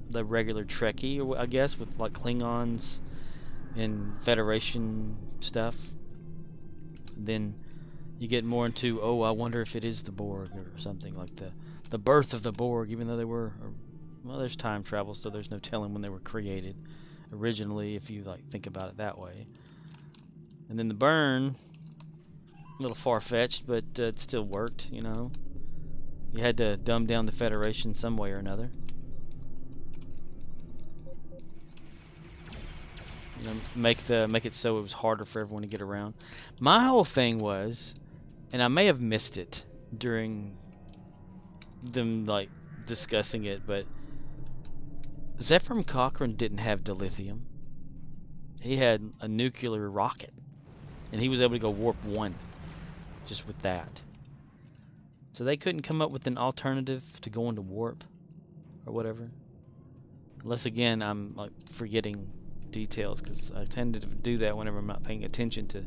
the regular Trekkie, or I guess, with, like, Klingons and Federation stuff. Then you get more into, oh, I wonder if it is the Borg or something, like the birth of the Borg, even though they were, well, there's time travel, so there's no telling when they were created originally, if you, like, think about it that way. And then the burn, a little far-fetched, but it still worked, you know. You had to dumb down the Federation some way or another. You know, make it so it was harder for everyone to get around. My whole thing was, and I may have missed it during them like discussing it, but Zephram Cochrane didn't have dilithium. He had a nuclear rocket, and he was able to go warp 1 just with that. So they couldn't come up with an alternative to go into warp or whatever. Unless again I'm like forgetting details, because I tend to do that whenever I'm not paying attention to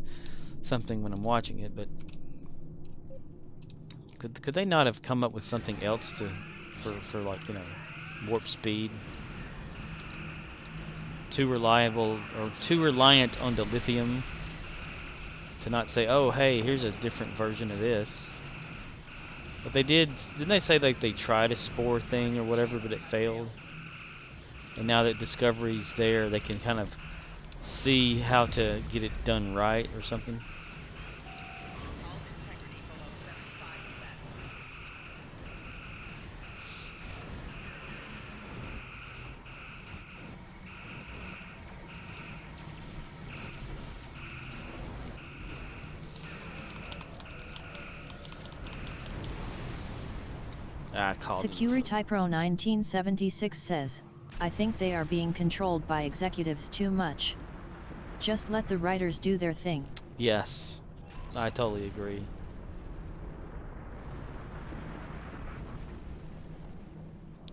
something when I'm watching it. But could they not have come up with something else to for like, you know, warp speed? Too reliable or too reliant on the lithium to not say, oh hey, here's a different version of this. But they didn't they say like they tried a spore thing or whatever, but it failed? And now that Discovery's there, they can kind of see how to get it done right or something. Security Pro 1976 says, I think they are being controlled by executives too much. Just let the writers do their thing. Yes, I totally agree.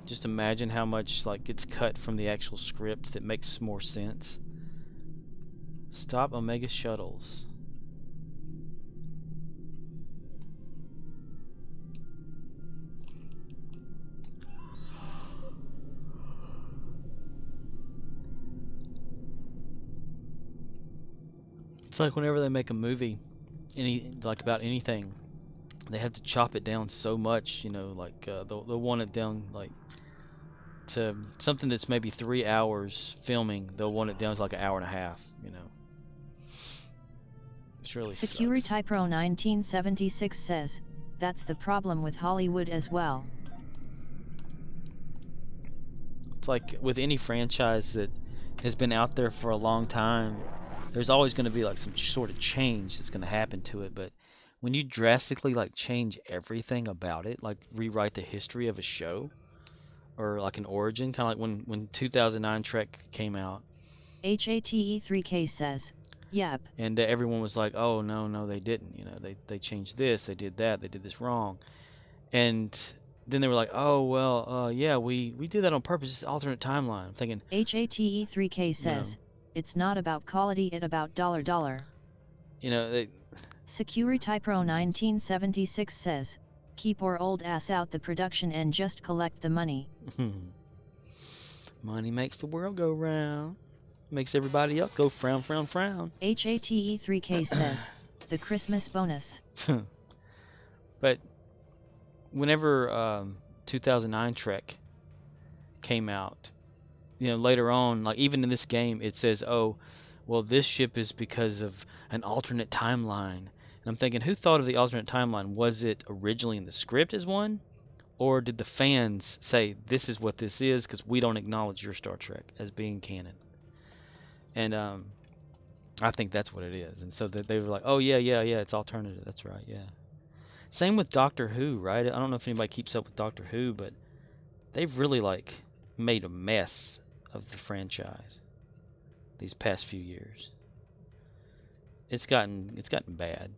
Just imagine how much like gets cut from the actual script that makes more sense. Stop Omega shuttles. It's like whenever they make a movie, like about anything, they have to chop it down so much, you know, like they'll want it down like to something that's maybe 3 hours filming. They'll want it down to like an hour and a half, you know. It's really Security sucks. Pro 1976 says, that's the problem with Hollywood as well. It's like with any franchise that has been out there for a long time, there's always going to be like some sort of change that's going to happen to it. But when you drastically like change everything about it, like rewrite the history of a show or like an origin, kind of like when 2009 Trek came out, HATE3K says, yep. and everyone was like, oh no they didn't, you know, they changed this, they did that, they did this wrong. And then they were like, oh well, yeah, we did that on purpose, it's alternate timeline. I'm thinking, HATE3K says, it's not about quality, it about dollar. You know, Security Pro 1976 says, keep your old ass out the production and just collect the money. Money makes the world go round. Makes everybody else go frown, frown, frown. HATE3K says, the Christmas bonus. But whenever 2009 Trek came out, you know, later on, like even in this game, it says, oh, well, this ship is because of an alternate timeline. And I'm thinking, who thought of the alternate timeline? Was it originally in the script as one? Or did the fans say, this is what this is because we don't acknowledge your Star Trek as being canon? And I think that's what it is. And so that they were like, oh, yeah, it's alternative. That's right, yeah. Same with Doctor Who, right? I don't know if anybody keeps up with Doctor Who, but they've really, like, made a mess of the franchise these past few years. It's gotten bad.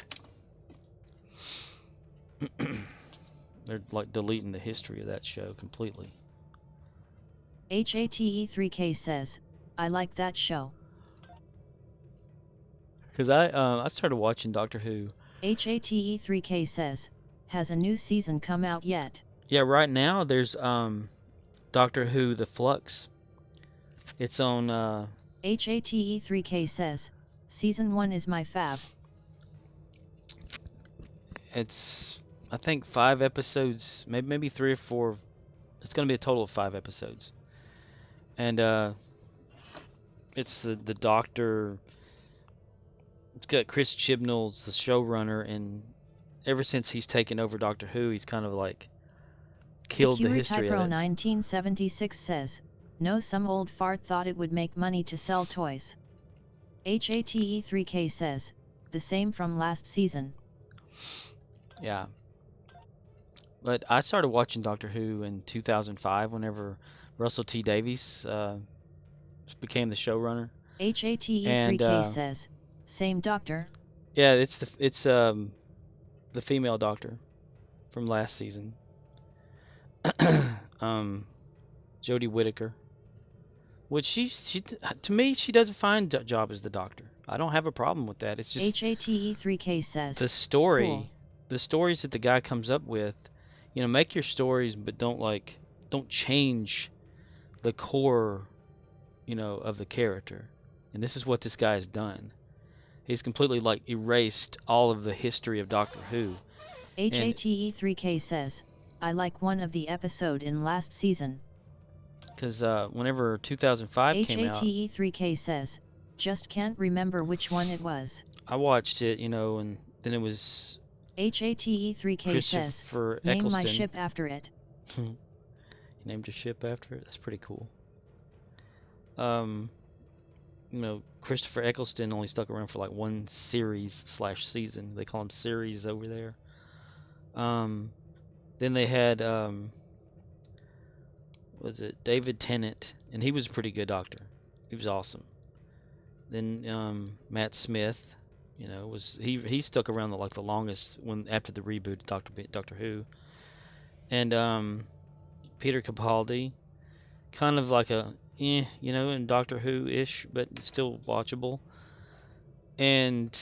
They're, like, deleting the history of that show completely. HATE3K says, I like that show. Because I started watching Doctor Who. HATE3K says, has a new season come out yet? Yeah, right now there's Doctor Who The Flux. It's on HATE3K says, season 1 is my fav. It's, I think, 5 episodes, maybe 3 or 4. It's going to be a total of 5 episodes. And it's the Doctor. It's got Chris Chibnall's the showrunner, and ever since he's taken over Doctor Who, he's kind of like killed the history of it. 1976 says, no, some old fart thought it would make money to sell toys. HATE3K says, the same from last season. Yeah. But I started watching Doctor Who in 2005 whenever Russell T Davies became the showrunner. And HATE3K says, same doctor? yeah, it's the female doctor from last season. Jodie Whittaker. Which she to me she does a fine job as the doctor. I don't have a problem with that. It's just HATE3K says, the story, cool. the stories that the guy comes up with. You know, make your stories, but don't change the core, you know, of the character. And this is what this guy has done. He's completely like erased all of the history of Doctor Who. HATE3K says, I like one of the episode in last season. Because whenever 2005 came out, HATE3K says, just can't remember which one it was. I watched it, you know, and then it was HATE3K says, Christopher name Eccleston. my ship after it. You named your ship after it? That's pretty cool. You know, Christopher Eccleston only stuck around for like one series/season. They call them series over there. Then they had was it David Tennant, and he was a pretty good doctor. He was awesome. Then Matt Smith, you know, was he stuck around the longest when after the reboot of Doctor Who. And Peter Capaldi, kind of like a you know, in Doctor Who-ish, but still watchable. And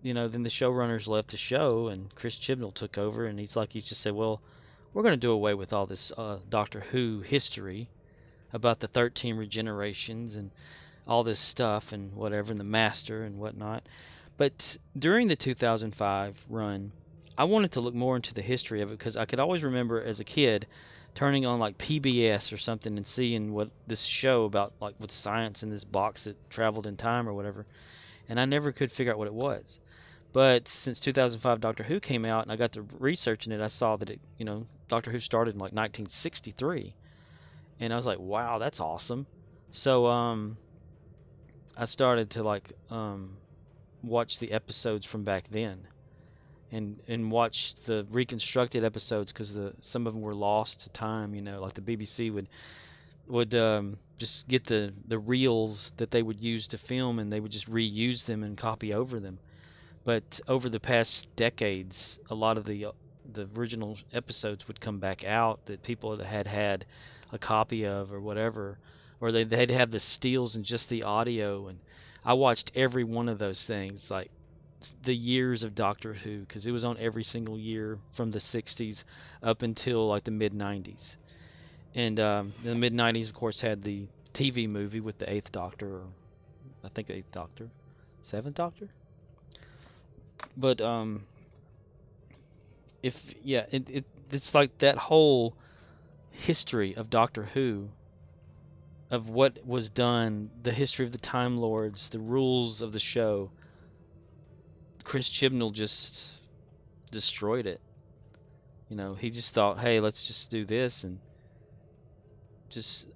you know, then the showrunners left the show, and Chris Chibnall took over, and he's just said, well, we're going to do away with all this Doctor Who history about the 13 regenerations and all this stuff and whatever, and the Master and whatnot. But during the 2005 run, I wanted to look more into the history of it, because I could always remember as a kid turning on like PBS or something and seeing what this show about, like with science in this box that traveled in time or whatever, and I never could figure out what it was. But since 2005 Doctor Who came out and I got to researching it, I saw that it, you know, Doctor Who started in like 1963, and I was like, wow, that's awesome. So I started to like watch the episodes from back then, and watch the reconstructed episodes, because some of them were lost to time. You know, like the BBC would just get the reels that they would use to film, and they would just reuse them and copy over them. But over the past decades, a lot of the original episodes would come back out that people had a copy of or whatever, or they'd have the steals and just the audio. And I watched every one of those things, like the years of Doctor Who, because it was on every single year from the 60s up until like the mid 90s. And the mid 90s, of course, had the TV movie with the Eighth Doctor, or I think the Eighth Doctor, Seventh Doctor. But it's like that whole history of Doctor Who, of what was done, the history of the Time Lords, the rules of the show. Chris Chibnall just destroyed it. You know, he just thought, hey, let's just do this and just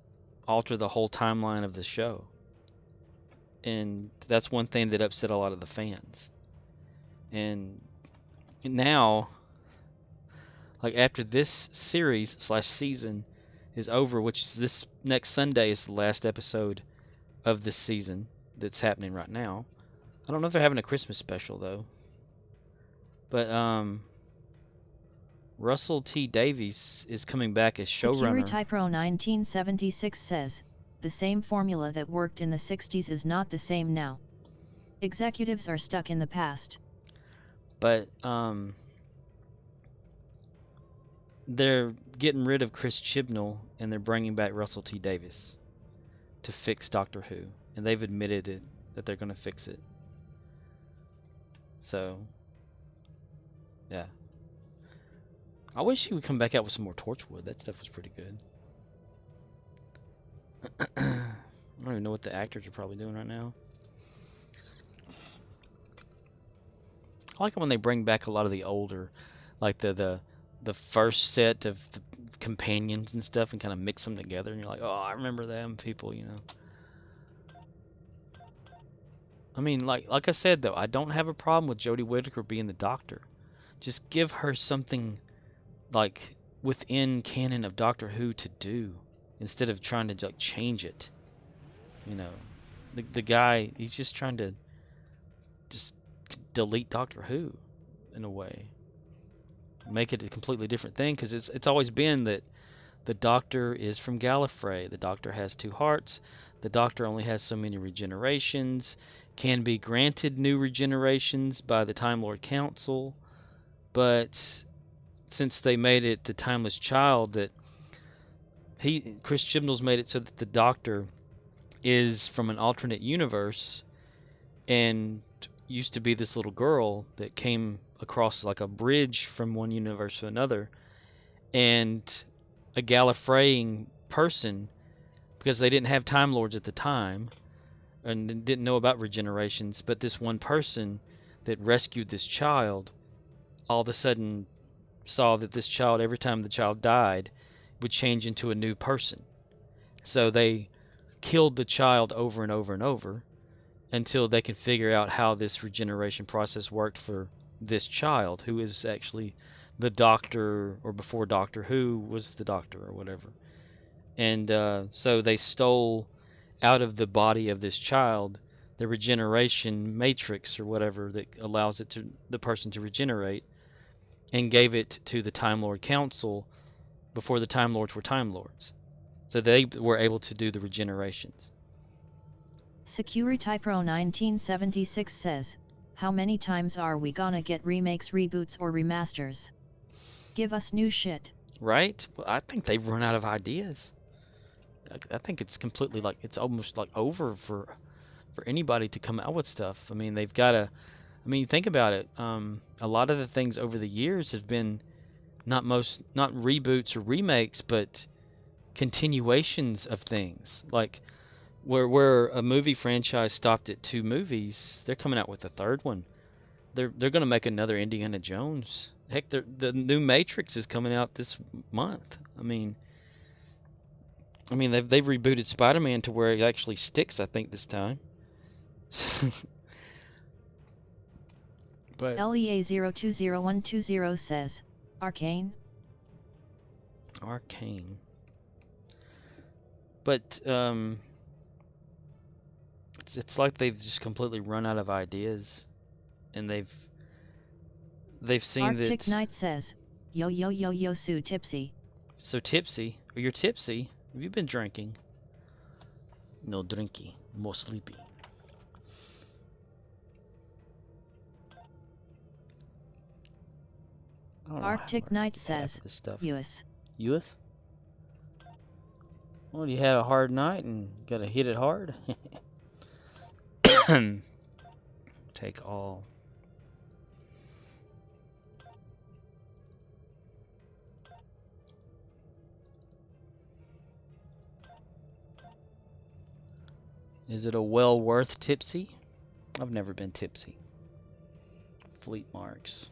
alter the whole timeline of the show. And that's one thing that upset a lot of the fans. And now, like after this series/season is over, which is this next Sunday is the last episode of this season that's happening right now. I don't know if they're having a Christmas special though. But Russell T Davies is coming back as showrunner. SecurityPro 1976 says, the same formula that worked in the 60s is not the same now. Executives are stuck in the past. But they're getting rid of Chris Chibnall and they're bringing back Russell T Davies to fix Doctor Who, and they've admitted it, that they're going to fix it. So, yeah. I wish he would come back out with some more Torchwood. That stuff was pretty good. I don't even know what the actors are probably doing right now. I like it when they bring back a lot of the older, like the first set of the companions and stuff, and kind of mix them together, and you're like, oh, I remember them people, you know. I mean, like I said though, I don't have a problem with Jodie Whittaker being the Doctor. Just give her something like within canon of Doctor Who to do instead of trying to like change it. You know, the guy, he's just trying to just delete Doctor Who in a way, make it a completely different thing, because it's always been that the Doctor is from Gallifrey. The Doctor has 2 hearts. The Doctor only has so many regenerations, can be granted new regenerations by the Time Lord Council, but since they made it the Timeless Child, that Chris Chibnall's made it so that the Doctor is from an alternate universe and used to be this little girl that came across like a bridge from one universe to another, and a Gallifreyan person, because they didn't have Time Lords at the time and didn't know about regenerations, but this one person that rescued this child all of a sudden saw that this child, every time the child died, would change into a new person. So they killed the child over and over and over until they could figure out how this regeneration process worked for this child, who is actually the Doctor, or before Doctor Who was the Doctor or whatever. And so they stole out of the body of this child the regeneration matrix or whatever that allows it to the person to regenerate, and gave it to the Time Lord Council before the Time Lords were Time Lords. So they were able to do the regenerations. Security Pro 1976 says, how many times are we gonna get remakes, reboots, or remasters? Give us new shit. Right? Well, I think they've run out of ideas. I think it's completely like, it's almost like over for anybody to come out with stuff. I mean, they've got to, I mean, think about it. A lot of the things over the years have been not reboots or remakes, but continuations of things. Like where a movie franchise stopped at 2 movies, they're coming out with a 3rd one. They're going to make another Indiana Jones. Heck, the new Matrix is coming out this month. I mean they've rebooted Spider-Man to where it actually sticks, I think, this time. But LEA020120 says, Arcane? Arcane. But it's like they've just completely run out of ideas, and they've seen Arctic that. Knight says, yo yo yo yo so tipsy. So tipsy? Or you're tipsy? Have you been drinking? No drinky, more sleepy. Arctic Knight says, US. US? Well, you had a hard night and gotta hit it hard. Take all. Is it a well worth tipsy? I've never been tipsy. Fleet marks.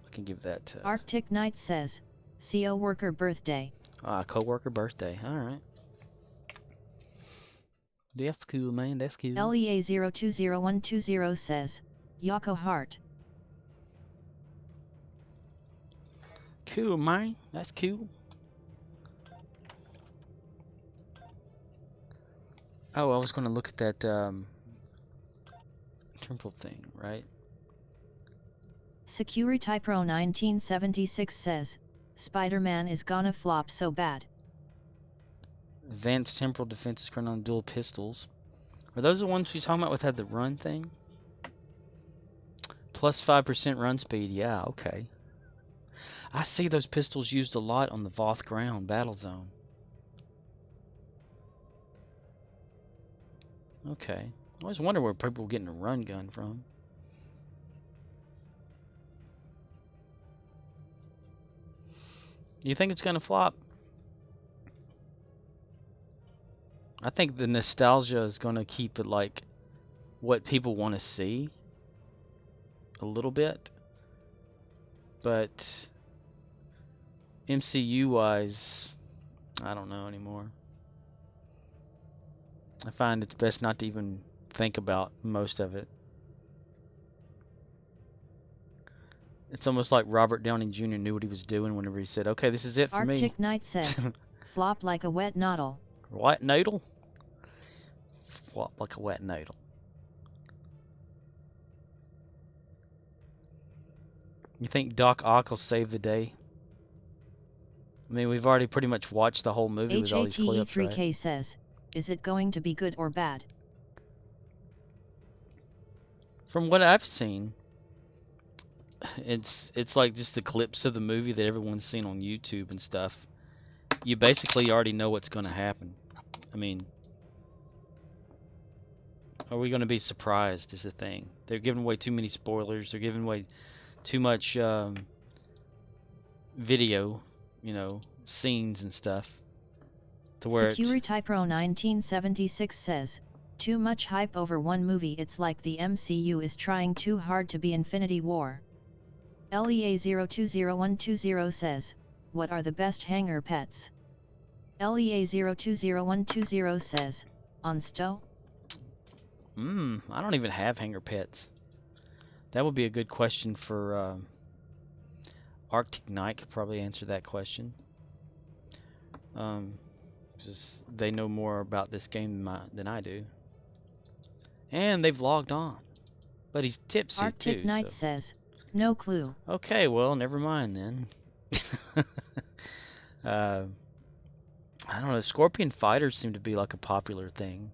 I can give that to... Arctic Knight says, CO worker birthday. Co-worker birthday. Alright. That's cool, man. That's cool. LEA020120 says, Yako Heart. Cool, man. That's cool. Oh, I was going to look at that temporal thing, right? Security Pro 1976 says, Spider-Man is gonna flop so bad. Advanced temporal defenses current on dual pistols. Are those the ones you're talking about with had the run thing? Plus 5% run speed. Yeah, okay. I see those pistols used a lot on the Voth ground battle zone. Okay. I always wonder where people were getting a run gun from. You think it's gonna flop? I think the nostalgia is gonna keep it like what people want to see a little bit, but MCU wise, I don't know anymore. I find it's best not to even think about most of it. It's almost like Robert Downey Jr. knew what he was doing whenever he said, "Okay, this is it for me." Arctic Knight says, flop like a wet noodle. Wet noodle? Flop like a wet noodle. You think Doc Ock will save the day? I mean, we've already pretty much watched the whole movie with all these clips, HATE3K right? says, is it going to be good or bad? From what I've seen, it's like just the clips of the movie that everyone's seen on YouTube and stuff. You basically already know what's going to happen. I mean, are we going to be surprised is the thing. They're giving away too many spoilers. They're giving away too much video, you know, scenes and stuff. To where SecurityPro 1976 says, too much hype over one movie. It's like the MCU is trying too hard to be Infinity War. LEA020120 says, what are the best hangar pets? LEA020120 says, on Stowe? I don't even have hangar pets. That would be a good question for Arctic Knight could probably answer that question. Just they know more about this game than I do. And they've logged on. But he's tipsy too. Arctic Knight says, no clue. Okay, well, never mind then. I don't know. Scorpion fighters seem to be like a popular thing.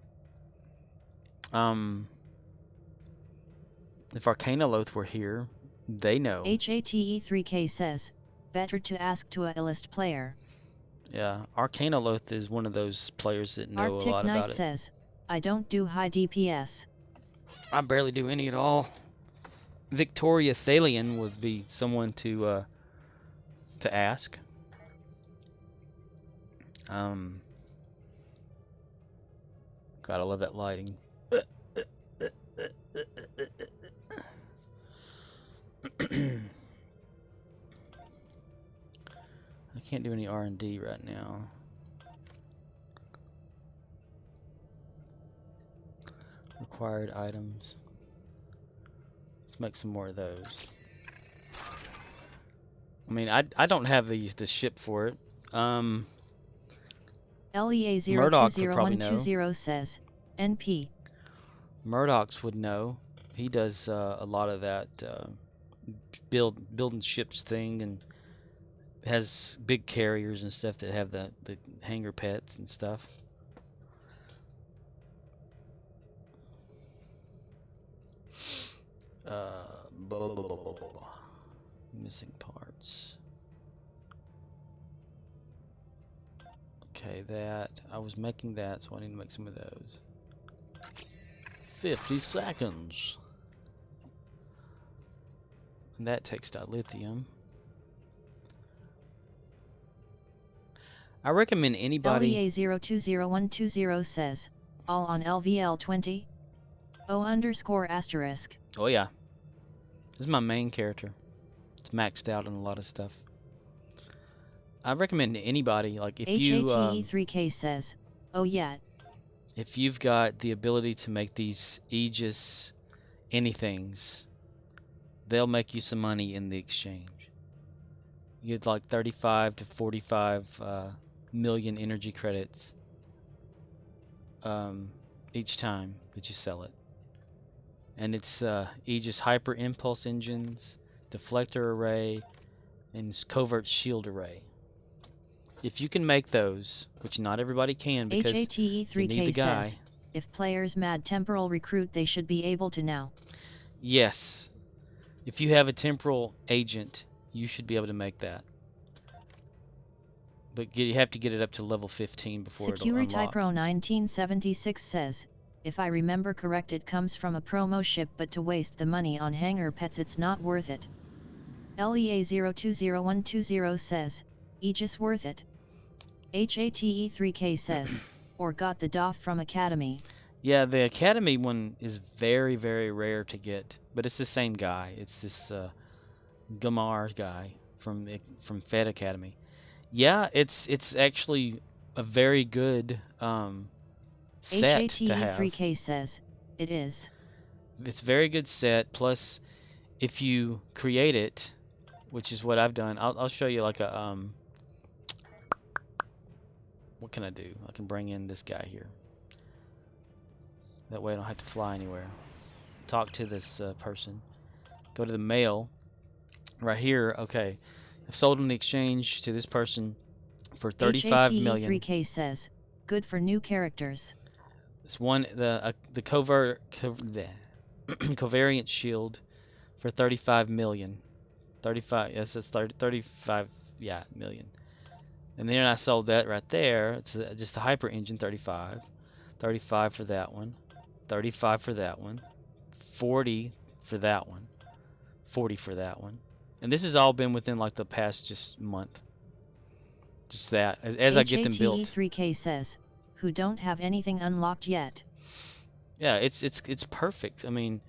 If Arcanoloth were here, they know. HATE3K says, better to ask to a list player. Yeah, Arcanoloth is one of those players that know Arctic a lot Knight about it. says, I don't do high DPS. I barely do any at all. Victoria Thalion would be someone to ask. God, I love that lighting. I can't do any R&D right now. Required items. Let's make some more of those. I mean, I don't have the ship for it. LEA020120 says, NP. Murdoch's would know. He does a lot of that building ships thing, and has big carriers and stuff that have the hangar pets and stuff. Missing parts. Okay, that I was making that, so I need to make some of those. 50 seconds. And that takes dilithium. I recommend anybody. LEA020120 says, all on LVL20? O_**. Oh yeah. This is my main character. It's maxed out on a lot of stuff. I recommend anybody, like if you HATE3K says, oh yeah. If you've got the ability to make these Aegis anythings, they'll make you some money in the exchange. You get like 35 to 45 million energy credits each time that you sell it. And it's Aegis Hyper Impulse Engines, Deflector Array, and Covert Shield Array. If you can make those, which not everybody can because you need the guy. Says, if players mad Temporal recruit, they should be able to now. Yes. If you have a Temporal agent, you should be able to make that. But you have to get it up to level 15 before it'll unlock. SecurityPro 1976 says, if I remember correct, it comes from a promo ship, but to waste the money on hangar pets, it's not worth it. LEA020120 says, Aegis worth it. HATE3K says, or got the DOF from Academy. Yeah, the Academy one is very, very rare to get, but it's the same guy. It's this Gamar guy from Fed Academy. Yeah, it's actually a very good set to have. HATE3K says, it is. It's a very good set, plus if you create it, which is what I've done. I'll show you like a what can I do? I can bring in this guy here. That way I don't have to fly anywhere. Talk to this person. Go to the mail. Right here, okay. I've sold on the exchange to this person for 35 million. HATE3K says, good for new characters. This one, the covariant shield for 35 million. 35, yes, it's 35, yeah, million. And then I sold that right there. It's just the hyper engine, 35. 35 for that one. 35 for that one. 40 for that one. 40 for that one. And this has all been within like the past just month. Just that. As I get them built. HATE3K says, who don't have anything unlocked yet. Yeah, it's perfect. I mean,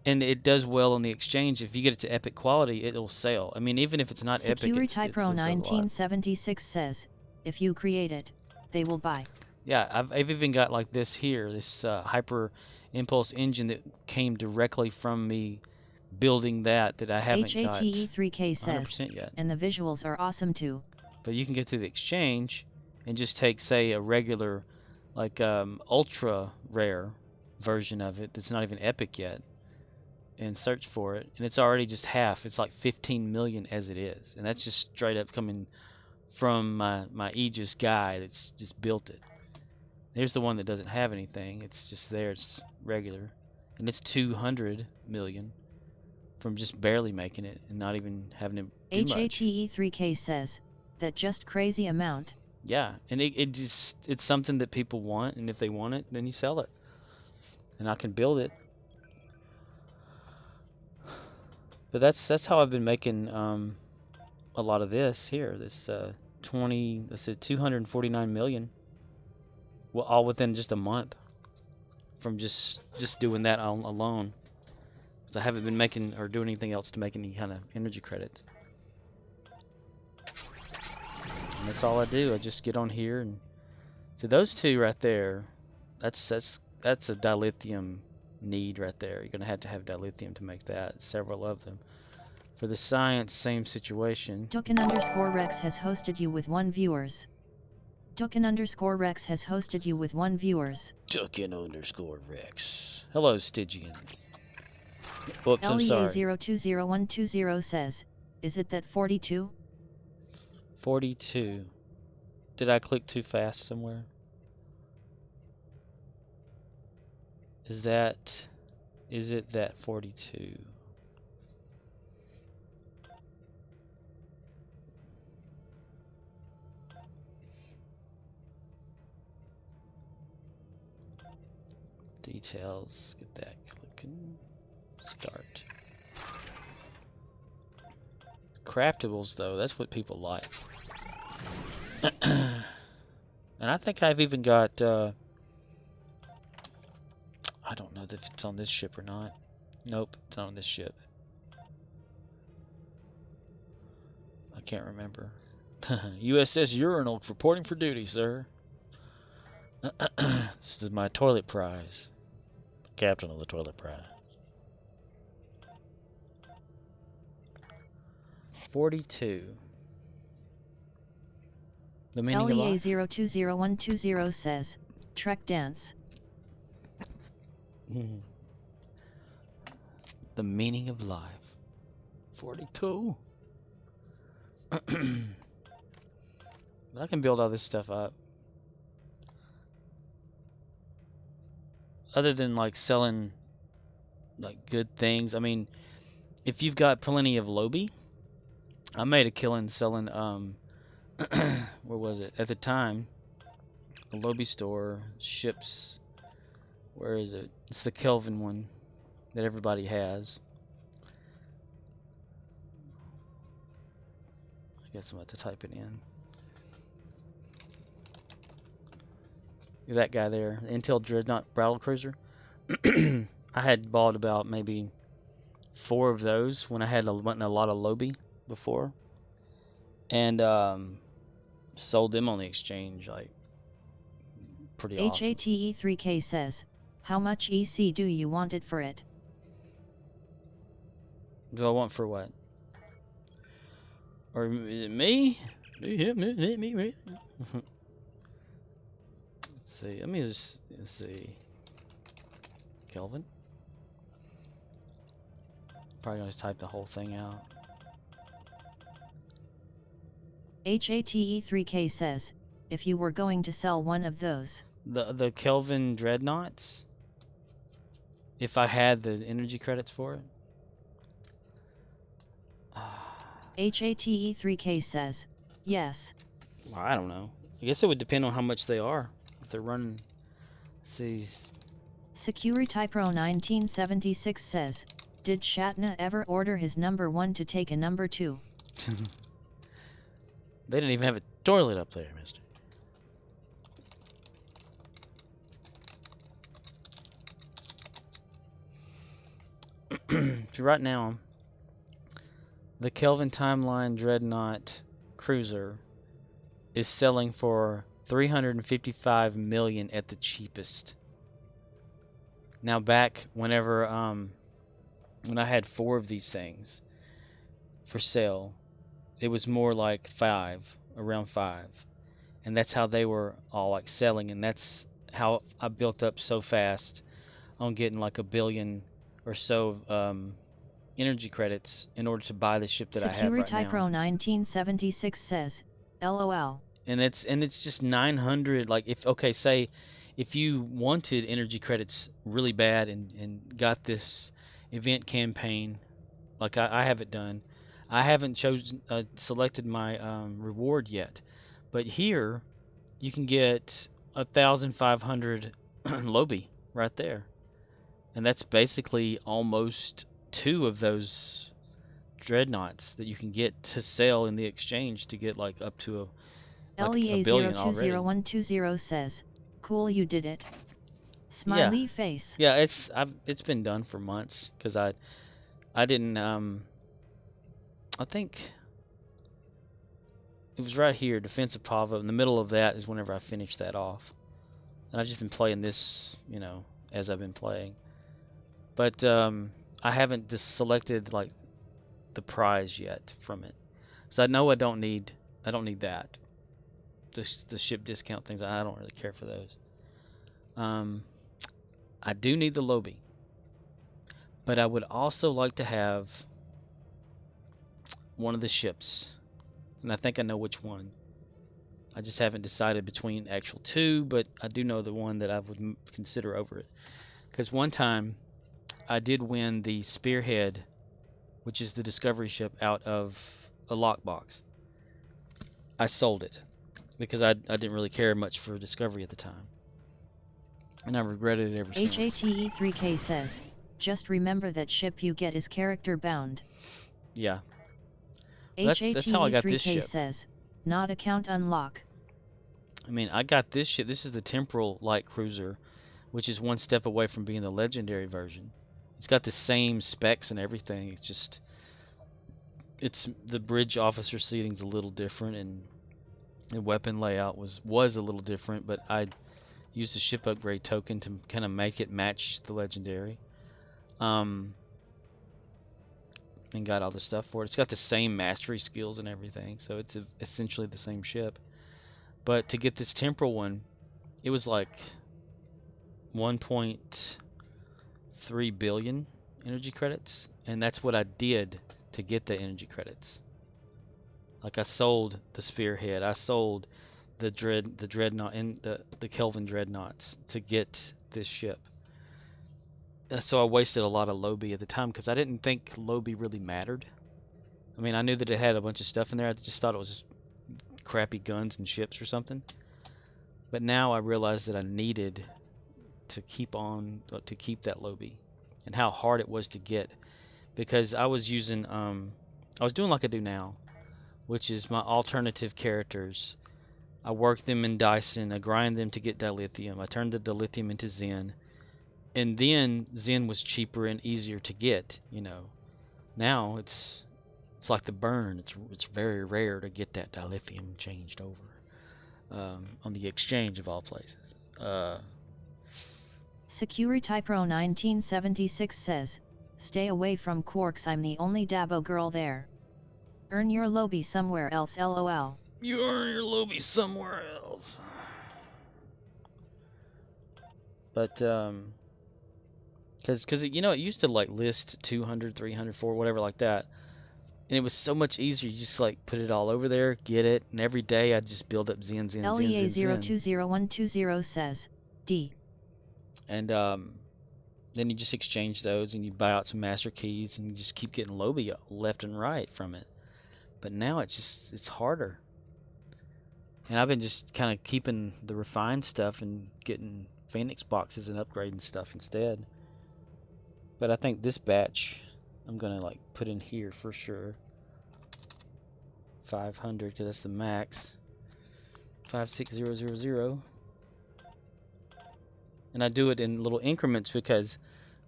and it does well on the exchange. If you get it to epic quality, it'll sell. I mean, even if it's not epic, it's Pro 1976 says, if you create it, they will buy. Yeah, I've even got like this here, this hyper impulse engine that came directly from me building that I haven't got HATE3K says, 100% yet. and the visuals are awesome too. But you can go to the exchange and just take, say, a regular, like ultra rare version of it that's not even epic yet, and search for it, and it's already just half. It's like 15 million as it is, and that's just straight up coming from my Aegis guy that's just built it. There's the one that doesn't have anything. It's just there. It's regular, and it's 200 million from just barely making it and not even having to do much. HATE3K says, that just crazy amount. Yeah, and it's something that people want, and if they want it, then you sell it, and I can build it. But that's how I've been making a lot of this here. This 249 million. Well, all within just a month from just doing that alone. Because I haven't been making or doing anything else to make any kind of energy credits. And that's all I do. I just get on here and so those two right there, that's a dilithium need right there. You're gonna have dilithium to make that. Several of them. For the science, same situation. Dukin_Rex has hosted you with 1 viewers. Dukin_Rex has hosted you with 1 viewers. Dukin_Rex. Hello, Stygian. Oops, I'm sorry. LEA020120 says, is it that 42? 42. Did I click too fast somewhere? Is it that 42? Details, get that clicking. Start. Craftables, though, that's what people like. And I think I've even got, I don't know if it's on this ship or not. Nope, it's not on this ship. I can't remember. USS Urinal reporting for duty, sir. This is my toilet prize. Captain of the toilet prize. 42. The meaning of life? LEA020120 says, Trek dance. The meaning of life. 42. But I can build all this stuff up. Other than like selling like good things, I mean, if you've got plenty of Lobi, I made a killing selling where was it at the time? The Lobi store, ships. Where is it? It's the Kelvin one that everybody has. I guess I'm about to type it in. That guy there, the Intel Dreadnought Battle Cruiser. I had bought about maybe 4 of those when I had a lot of Lobi before, and sold them on the exchange like pretty awesome. HATE3K says, how much EC do you want it for it? Do I want for what? Or is it me? Me. Let's see. Let's see. Kelvin? Probably gonna type the whole thing out. HATE3K says, if you were going to sell one of those. The Kelvin Dreadnoughts? If I had the energy credits for it? HATE3K says, yes. Well, I don't know. I guess it would depend on how much they are. If they're running... Let's see. SecurityPro 1976 says, did Shatner ever order his number 1 to take a number 2? They didn't even have a toilet up there, mister. So right now, the Kelvin Timeline Dreadnought Cruiser is selling for $355 million at the cheapest. Now back whenever when I had 4 of these things for sale, it was more like 5, around 5, and that's how they were all like selling, and that's how I built up so fast on getting like $1 billion or so energy credits in order to buy the ship that I have right now. SecurityPro 1976 says, LOL. And it's just 900. Like say if you wanted energy credits really bad and got this event campaign, like I have it done. I haven't selected my reward yet, but here you can get 1,500 Lobi right there, and that's basically almost 2 of those dreadnoughts that you can get to sell in the exchange to get like up to a billion already. LEA020120 says, cool, you did it. Smiley face. Yeah, it's been done for months because I didn't I think it was right here, Defense of Pavo. In the middle of that is whenever I finished that off, and I've just been playing this, as I've been playing. But I haven't just selected like the prize yet from it, so I know I don't need that. The ship discount things, I don't really care for those. I do need the Lobi, but I would also like to have one of the ships, and I think I know which one. I just haven't decided between actual 2, but I do know the one that I would consider over it. Because one time I did win the Spearhead, which is the Discovery ship, out of a lockbox. I sold it because I didn't really care much for Discovery at the time, and I regretted it ever since. HATE3K says, just remember that ship you get is character bound. Yeah. That's how I got this ship. HATE3K says, not account unlock. I mean, I got this ship. This is the Temporal light cruiser, which is one step away from being the legendary version. It's got the same specs and everything. It's the bridge officer seating's a little different, and the weapon layout was a little different, but I used the ship upgrade token to kind of make it match the legendary. And got all the stuff for it. It's got the same mastery skills and everything, so it's essentially the same ship. But to get this Temporal one, it was like 1.3 billion energy credits, and that's what I did to get the energy credits. Like, I sold the Spearhead, I sold the Dreadnought and the Kelvin Dreadnoughts to get this ship. So I wasted a lot of Lobi at the time because I didn't think Lobi really mattered. I mean, I knew that it had a bunch of stuff in there. I just thought it was just crappy guns and ships or something. But now I realize that I needed to keep that Lobi, and how hard it was to get, because I was using I was doing like I do now, which is my alternative characters. I work them in Dyson, I grind them to get dilithium, I turned the dilithium into Zen. And then Zen was cheaper and easier to get, Now it's like the burn. It's very rare to get that dilithium changed over on the exchange of all places. SecurityPro 1976 says, stay away from Quarks, I'm the only Dabo girl there. Earn your lobby somewhere else, lol. You earn your lobby somewhere else. But, Because, you know, it used to, like, list 200, 300, 400, whatever like that. And it was so much easier. You just, like, put it all over there, get it, and every day I'd just build up Zen. LEA020120 says, D. And, then you just exchange those and you buy out some master keys and you just keep getting lobby left and right from it. But now it's harder. And I've been just kind of keeping the refined stuff and getting Phoenix boxes and upgrading stuff instead. But I think this batch I'm gonna like put in here for sure. 500 because that's the max. 56000. And I do it in little increments because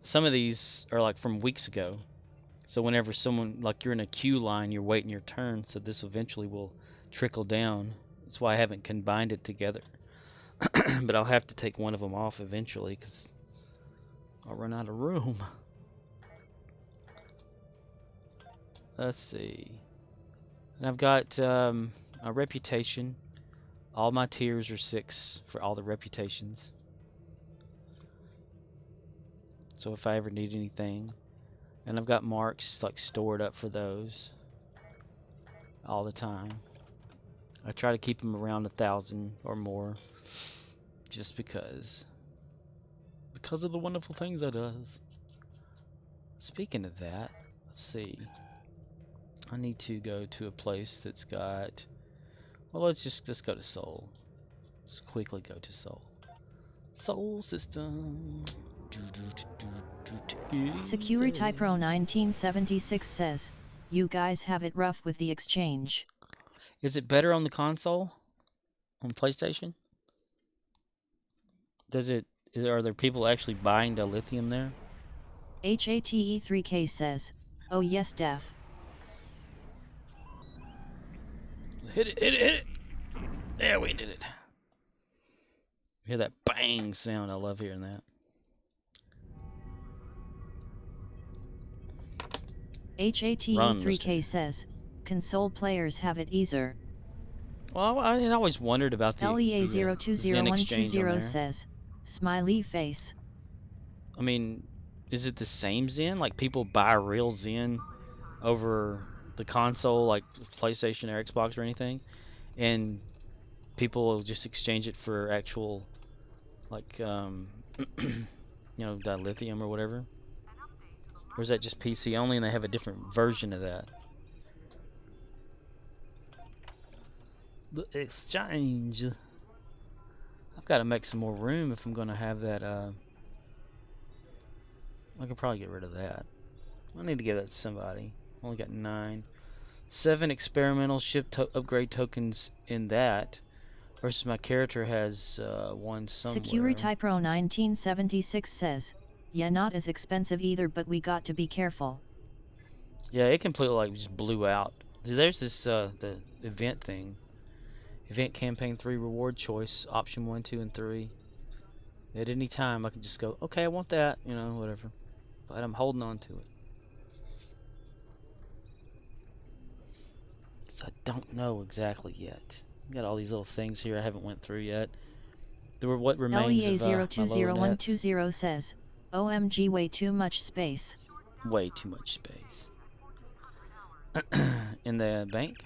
some of these are like from weeks ago. So whenever someone, like you're in a queue line, you're waiting your turn, so this eventually will trickle down. That's why I haven't combined it together. But I'll have to take one of them off eventually because I'll run out of room. Let's see. And I've got a reputation. All my tiers are 6 for all the reputations. So if I ever need anything. And I've got marks like stored up for those all the time. I try to keep them around 1,000 or more just because of the wonderful things that does. Speaking of that, let's see. I need to go to a place that's got, well, let's go to Seoul. Just quickly go to Seoul. Soul system. Security Pro 1976 says, you guys have it rough with the exchange. Is it better on the console? On PlayStation? Are there people actually buying dilithium there? HATE3K says, oh yes def. Hit it! There, we did it. Hear that bang sound? I love hearing that. HATE3K says, console players have it easier. Well, I always wondered about the Zen exchange on there. LEA020120 says, smiley face. I mean, is it the same Zen? Like people buy real Zen over the console, like PlayStation or Xbox or anything, and people will just exchange it for actual, like, you know, dilithium or whatever? Or is that just PC only and they have a different version of that? The exchange. I've got to make some more room if I'm going to have that. I could probably get rid of that. I need to give that to somebody. Only got 9. 7 experimental ship upgrade tokens in that. Versus my character has 1 somewhere. Security Pro 1976 says, yeah, not as expensive either, but we got to be careful. Yeah, it completely like just blew out. There's this the event thing. Event campaign 3 reward choice option 1, 2, and 3. At any time I can just go, okay, I want that, you know, whatever. But I'm holding on to it. So I don't know exactly yet. I've got all these little things here I haven't went through yet. There were what remains of my lower nets. LEA020120 says, OMG, way too much space. Way too much space. In the bank.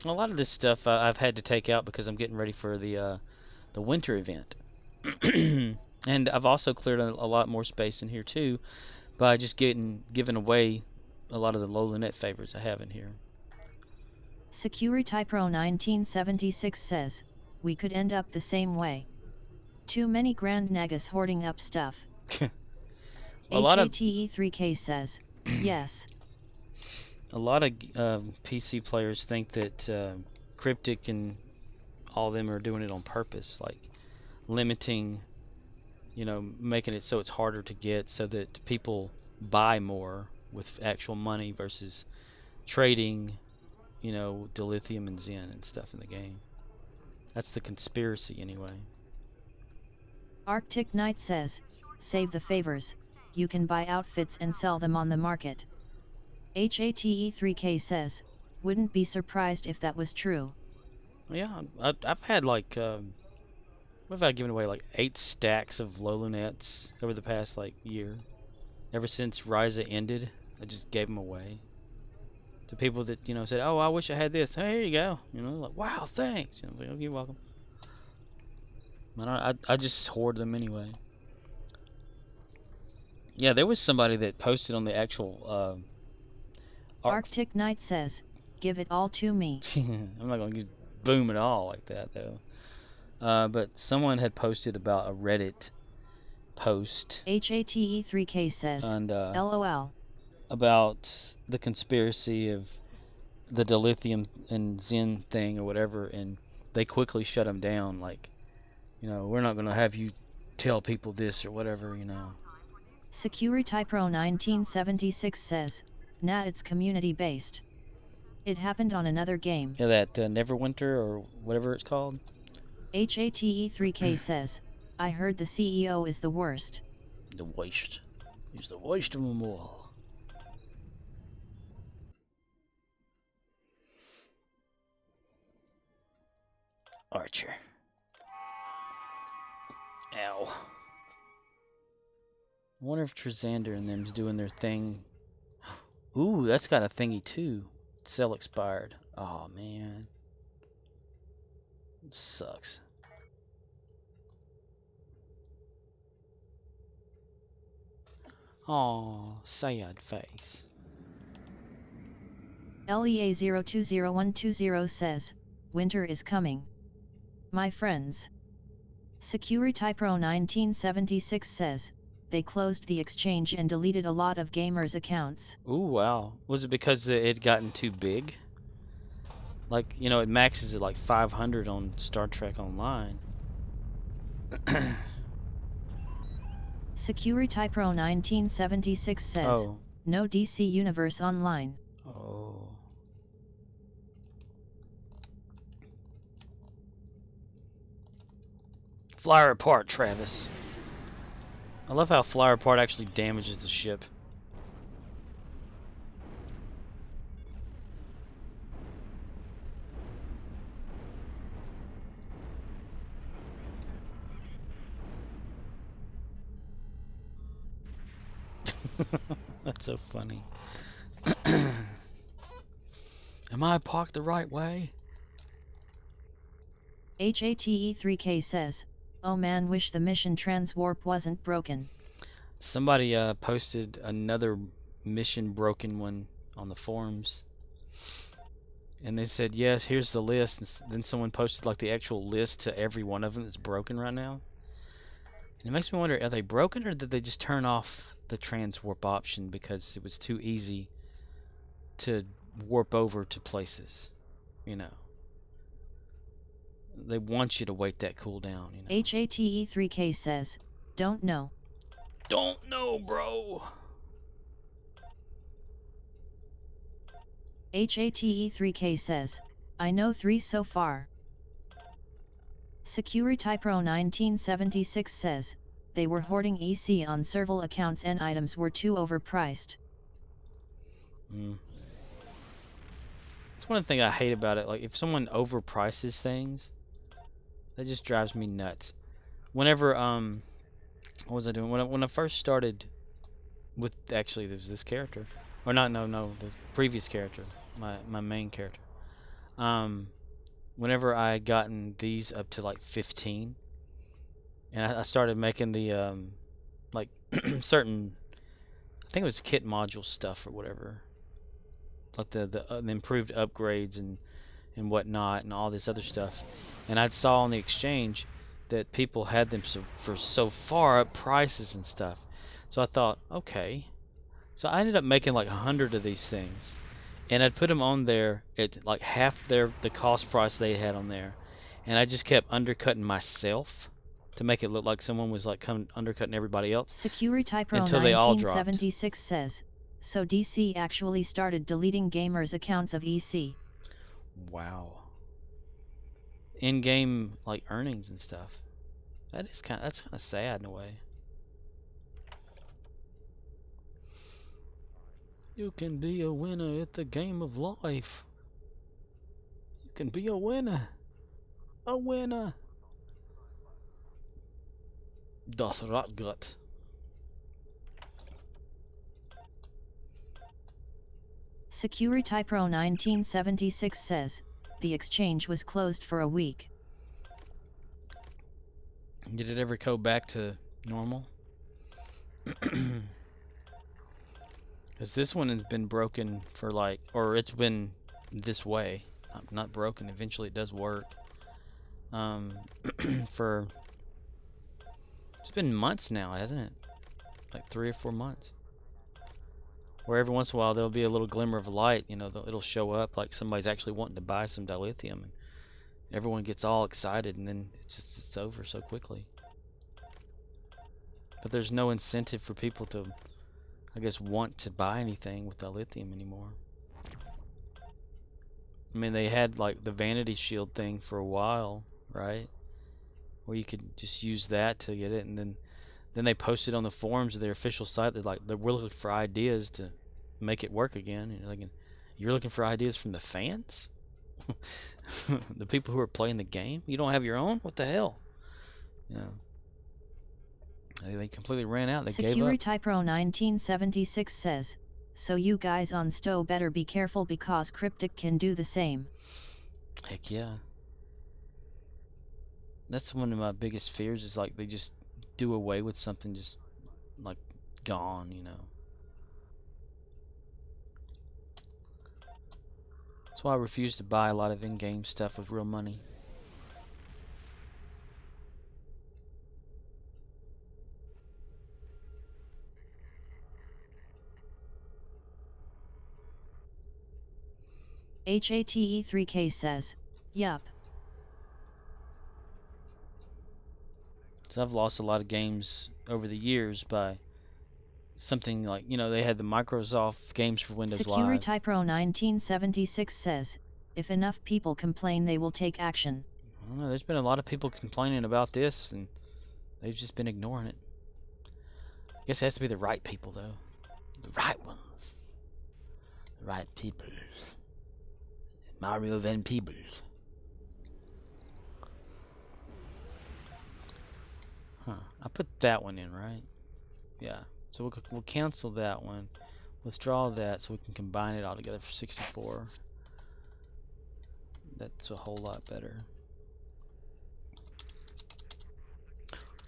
A lot of this stuff I've had to take out because I'm getting ready for the winter event. And I've also cleared a lot more space in here too by just giving away a lot of the low net favors I have in here. Security Pro 1976 says, we could end up the same way. Too many Grand Nagas hoarding up stuff. HATE3K says, yes. A lot of PC players think that Cryptic and all of them are doing it on purpose, like limiting, you know, making it so it's harder to get so that people buy more with actual money versus trading, you know, dilithium and Zen and stuff in the game. That's the conspiracy anyway. Arctic Knight says, save the favors, you can buy outfits and sell them on the market. HATE3K says, wouldn't be surprised if that was true. Yeah, I've had like, what have I given away? Like 8 stacks of low lunettes over the past like year. Ever since Ryza ended, I just gave them away to people that, you know, said, "Oh, I wish I had this." Hey, here you go. You know, like, wow, thanks. You know, like, oh, you're welcome. I just hoard them anyway. Yeah, there was somebody that posted on the actual Arctic Knight says, give it all to me. I'm not gonna boom it all like that though. But someone had posted about a Reddit post. HATE3K says, and LOL. about the conspiracy of the dilithium and Zen thing or whatever, and they quickly shut them down. Like, you know, we're not gonna have you tell people this or whatever, you know. SecurityPro 1976 says, nah, it's community based. It happened on another game. Yeah, that Neverwinter or whatever it's called. HATE3K says, I heard the CEO is the worst. The worst. He's the worst of them all. Archer. Ow. I wonder if Trizander and them's doing their thing. Ooh, that's got a thingy too. Cell expired. Oh man. It sucks. Oh, sad face. LEA020120 says, winter is coming. My friends. SecurityPro 1976 says, they closed the exchange and deleted a lot of gamers' accounts. Ooh, wow. Was it because it had gotten too big? Like, you know, it maxes at like 500 on Star Trek Online. SecurityPro 1976 says, no DC Universe Online. Oh. Fly her apart, Travis. I love how fly her apart actually damages the ship. That's so funny. Am I parked the right way? HATE3K says, oh man, wish the mission transwarp wasn't broken. Somebody posted another mission broken one on the forums. And they said, yes, here's the list. And then someone posted like the actual list to every one of them that's broken right now. And it makes me wonder, are they broken or did they just turn off the transwarp option because it was too easy to warp over to places, you know? They want you to wait that cooldown, you know? HATE3K says, don't know. Don't know, bro. HATE3K says, I know 3 so far. SecurityPro 1976 says, they were hoarding EC on serval accounts and items were too overpriced. That's one thing I hate about it. Like, if someone overprices things, that just drives me nuts. Whenever, what was I doing? When I first started with, actually, there was this character. Or not, no, the previous character. My main character. Whenever I had gotten these up to like 15, and I started making the, like, certain, I think it was kit module stuff or whatever. Like the improved upgrades and whatnot and all this other stuff. And I saw on the exchange that people had them for so far up prices and stuff. So I thought, okay. So I ended up making like 100 of these things. And I'd put them on there at like half the cost price they had on there. And I just kept undercutting myself to make it look like someone was like undercutting everybody else. SecurityPro until they all dropped. 1976 says, so DC actually started deleting gamers' accounts of EC. Wow. In-game like earnings and stuff. That's kind of sad in a way. You can be a winner at the game of life. You can be a winner. A winner. Das Rotgut. SecurityPro 1976 says, the exchange was closed for a week. Did it ever go back to normal? Because this one has been broken for like, or it's been this way. Not broken, eventually it does work. For, it's been months now, hasn't it? Like 3 or 4 months. Where every once in a while there'll be a little glimmer of light, you know, it'll show up like somebody's actually wanting to buy some dilithium, and everyone gets all excited, and then it's over so quickly. But there's no incentive for people to, I guess, want to buy anything with dilithium anymore. I mean, they had like the vanity shield thing for a while, right? Where you could just use that to get it, and then they posted on the forums of their official site that like they're looking for ideas to make it work again. You're looking for ideas from the fans, the people who are playing the game. You don't have your own? What the hell? You know, they completely ran out. They gave up. SecurityPro 1976 says, so you guys on Stowe better be careful because Cryptic can do the same. Heck yeah. That's one of my biggest fears, is like they just do away with something just like gone, you know. That's why I refuse to buy a lot of in-game stuff with real money. HATE3K says, yup. So I've lost a lot of games over the years by something like, you know, they had the Microsoft games for Windows Live. SecurityPro 1976 says, if enough people complain they will take action. I don't know, there's been a lot of people complaining about this, and they've just been ignoring it. I guess it has to be the right people, though. The right ones. The right people. Mario Van Peebles. Huh. I put that one in, right? Yeah. So we'll cancel that one. Withdraw that so we can combine it all together for 64. That's a whole lot better.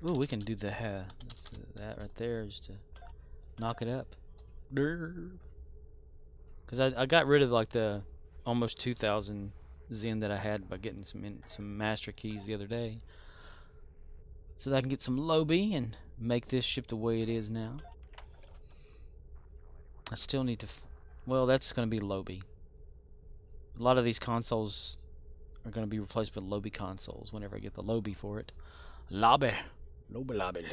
Ooh, we can do the that right there just to knock it up. Because I got rid of like the almost 2,000 Zen that I had by getting some master keys the other day, so that I can get some Lobby and make this ship the way it is now. I still need to well, that's going to be Lobby. A lot of these consoles are going to be replaced with Lobby consoles whenever I get the Lobby for it. Lobby. Lobby.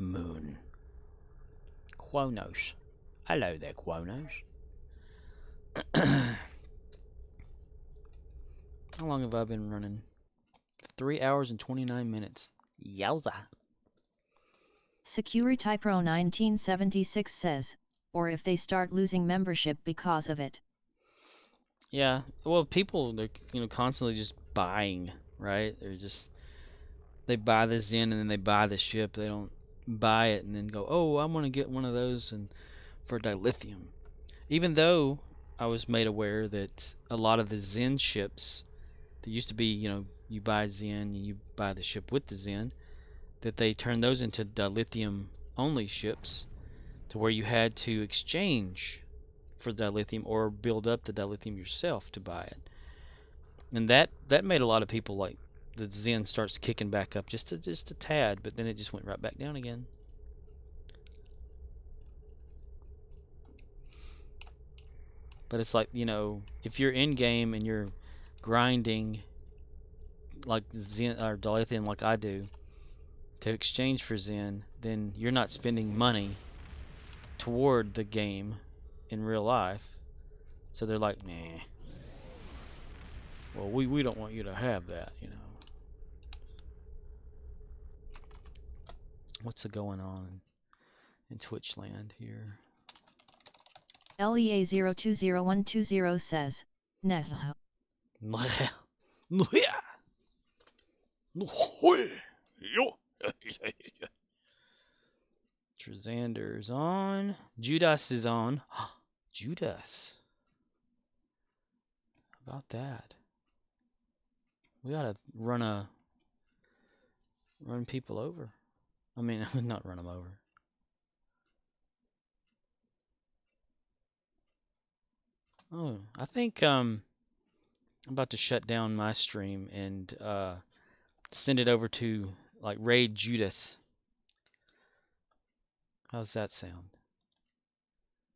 Moon. Quonos. Hello there, Quonos. How long have I been running? 3 hours and 29 minutes. Yowza. SecurityPro 1976 says, or if they start losing membership because of it. Yeah, well, people, they're, you know, constantly just buying, right? They buy the Zen and then they buy the ship. They don't buy it and then go, oh, I want to get one of those and for dilithium. Even though I was made aware that a lot of the Zen ships that used to be, you know, you buy Zen and you buy the ship with the Zen, that they turned those into dilithium only ships, to where you had to exchange for dilithium or build up the dilithium yourself to buy it. And that made a lot of people, like, the Zen starts kicking back up just a tad, but then it just went right back down again. But it's like, you know, if you're in game and you're grinding like Zen or dilithium like I do to exchange for Zen, then you're not spending money toward the game in real life. So they're like, nah. Well, we don't want you to have that, you know. What's going on in Twitch land here? LEA020120 says, Neh. Trezander's on. Judas is on. Judas. How about that? We gotta run people over. I mean, not run them over. Oh, I think I'm about to shut down my stream and send it over to like Raid Judas. How's that sound?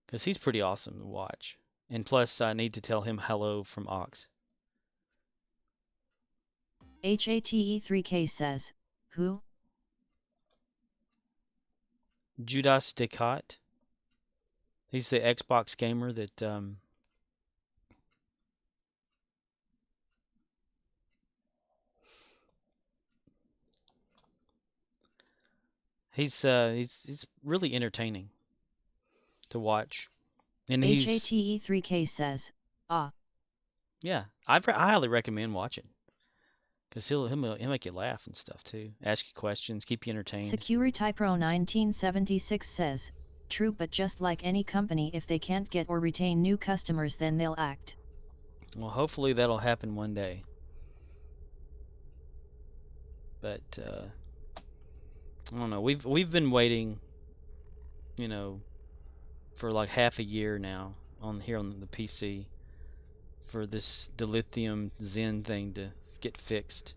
Because he's pretty awesome to watch. And plus, I need to tell him hello from Ox. HATE3K says, who? Judas Descartes. He's the Xbox gamer that he's really entertaining to watch. And he's HATE3K says, yeah, I highly recommend watching. Because he'll make you laugh and stuff too. Ask you questions, keep you entertained. Security Pro 1976 says, true, but just like any company, if they can't get or retain new customers, then they'll act. Well, hopefully that'll happen one day. But I don't know. We've been waiting, you know, for like half a year now on the PC for this dilithium Zen thing to get fixed.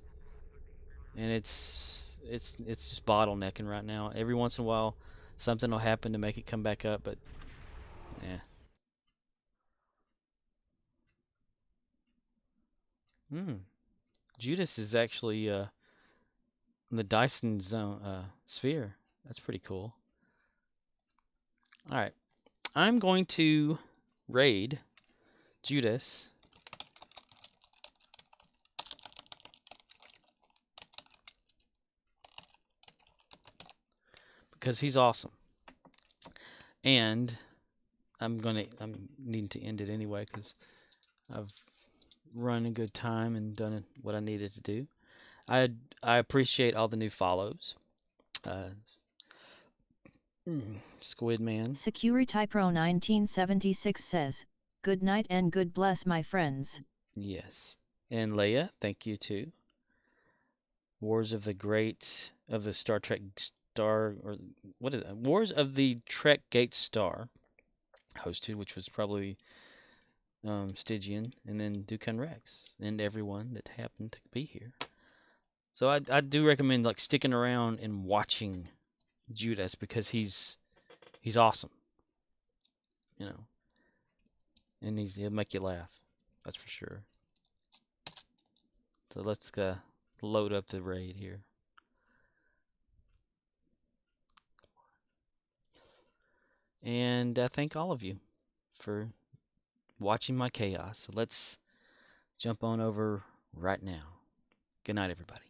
And it's just bottlenecking right now. Every once in a while something will happen to make it come back up, but yeah. Judas is actually in the Dyson zone sphere. That's pretty cool. All right. I'm going to raid Judas. Because he's awesome. And I'm needing to end it anyway because I've run a good time and done what I needed to do. I appreciate all the new follows. Squid Man. Security Pro 1976 says, good night and good bless, my friends. Yes. And Leia, thank you too. Wars of the Star Trek Star, or what is it? Wars of the Trek Gate Star hosted, which was probably Stygian, and then Dukan Rex, and everyone that happened to be here. So I do recommend like sticking around and watching Judas because he's awesome, you know, and he'll make you laugh, that's for sure. So let's load up the raid here. And I thank all of you for watching my chaos. So let's jump on over right now. Good night, everybody.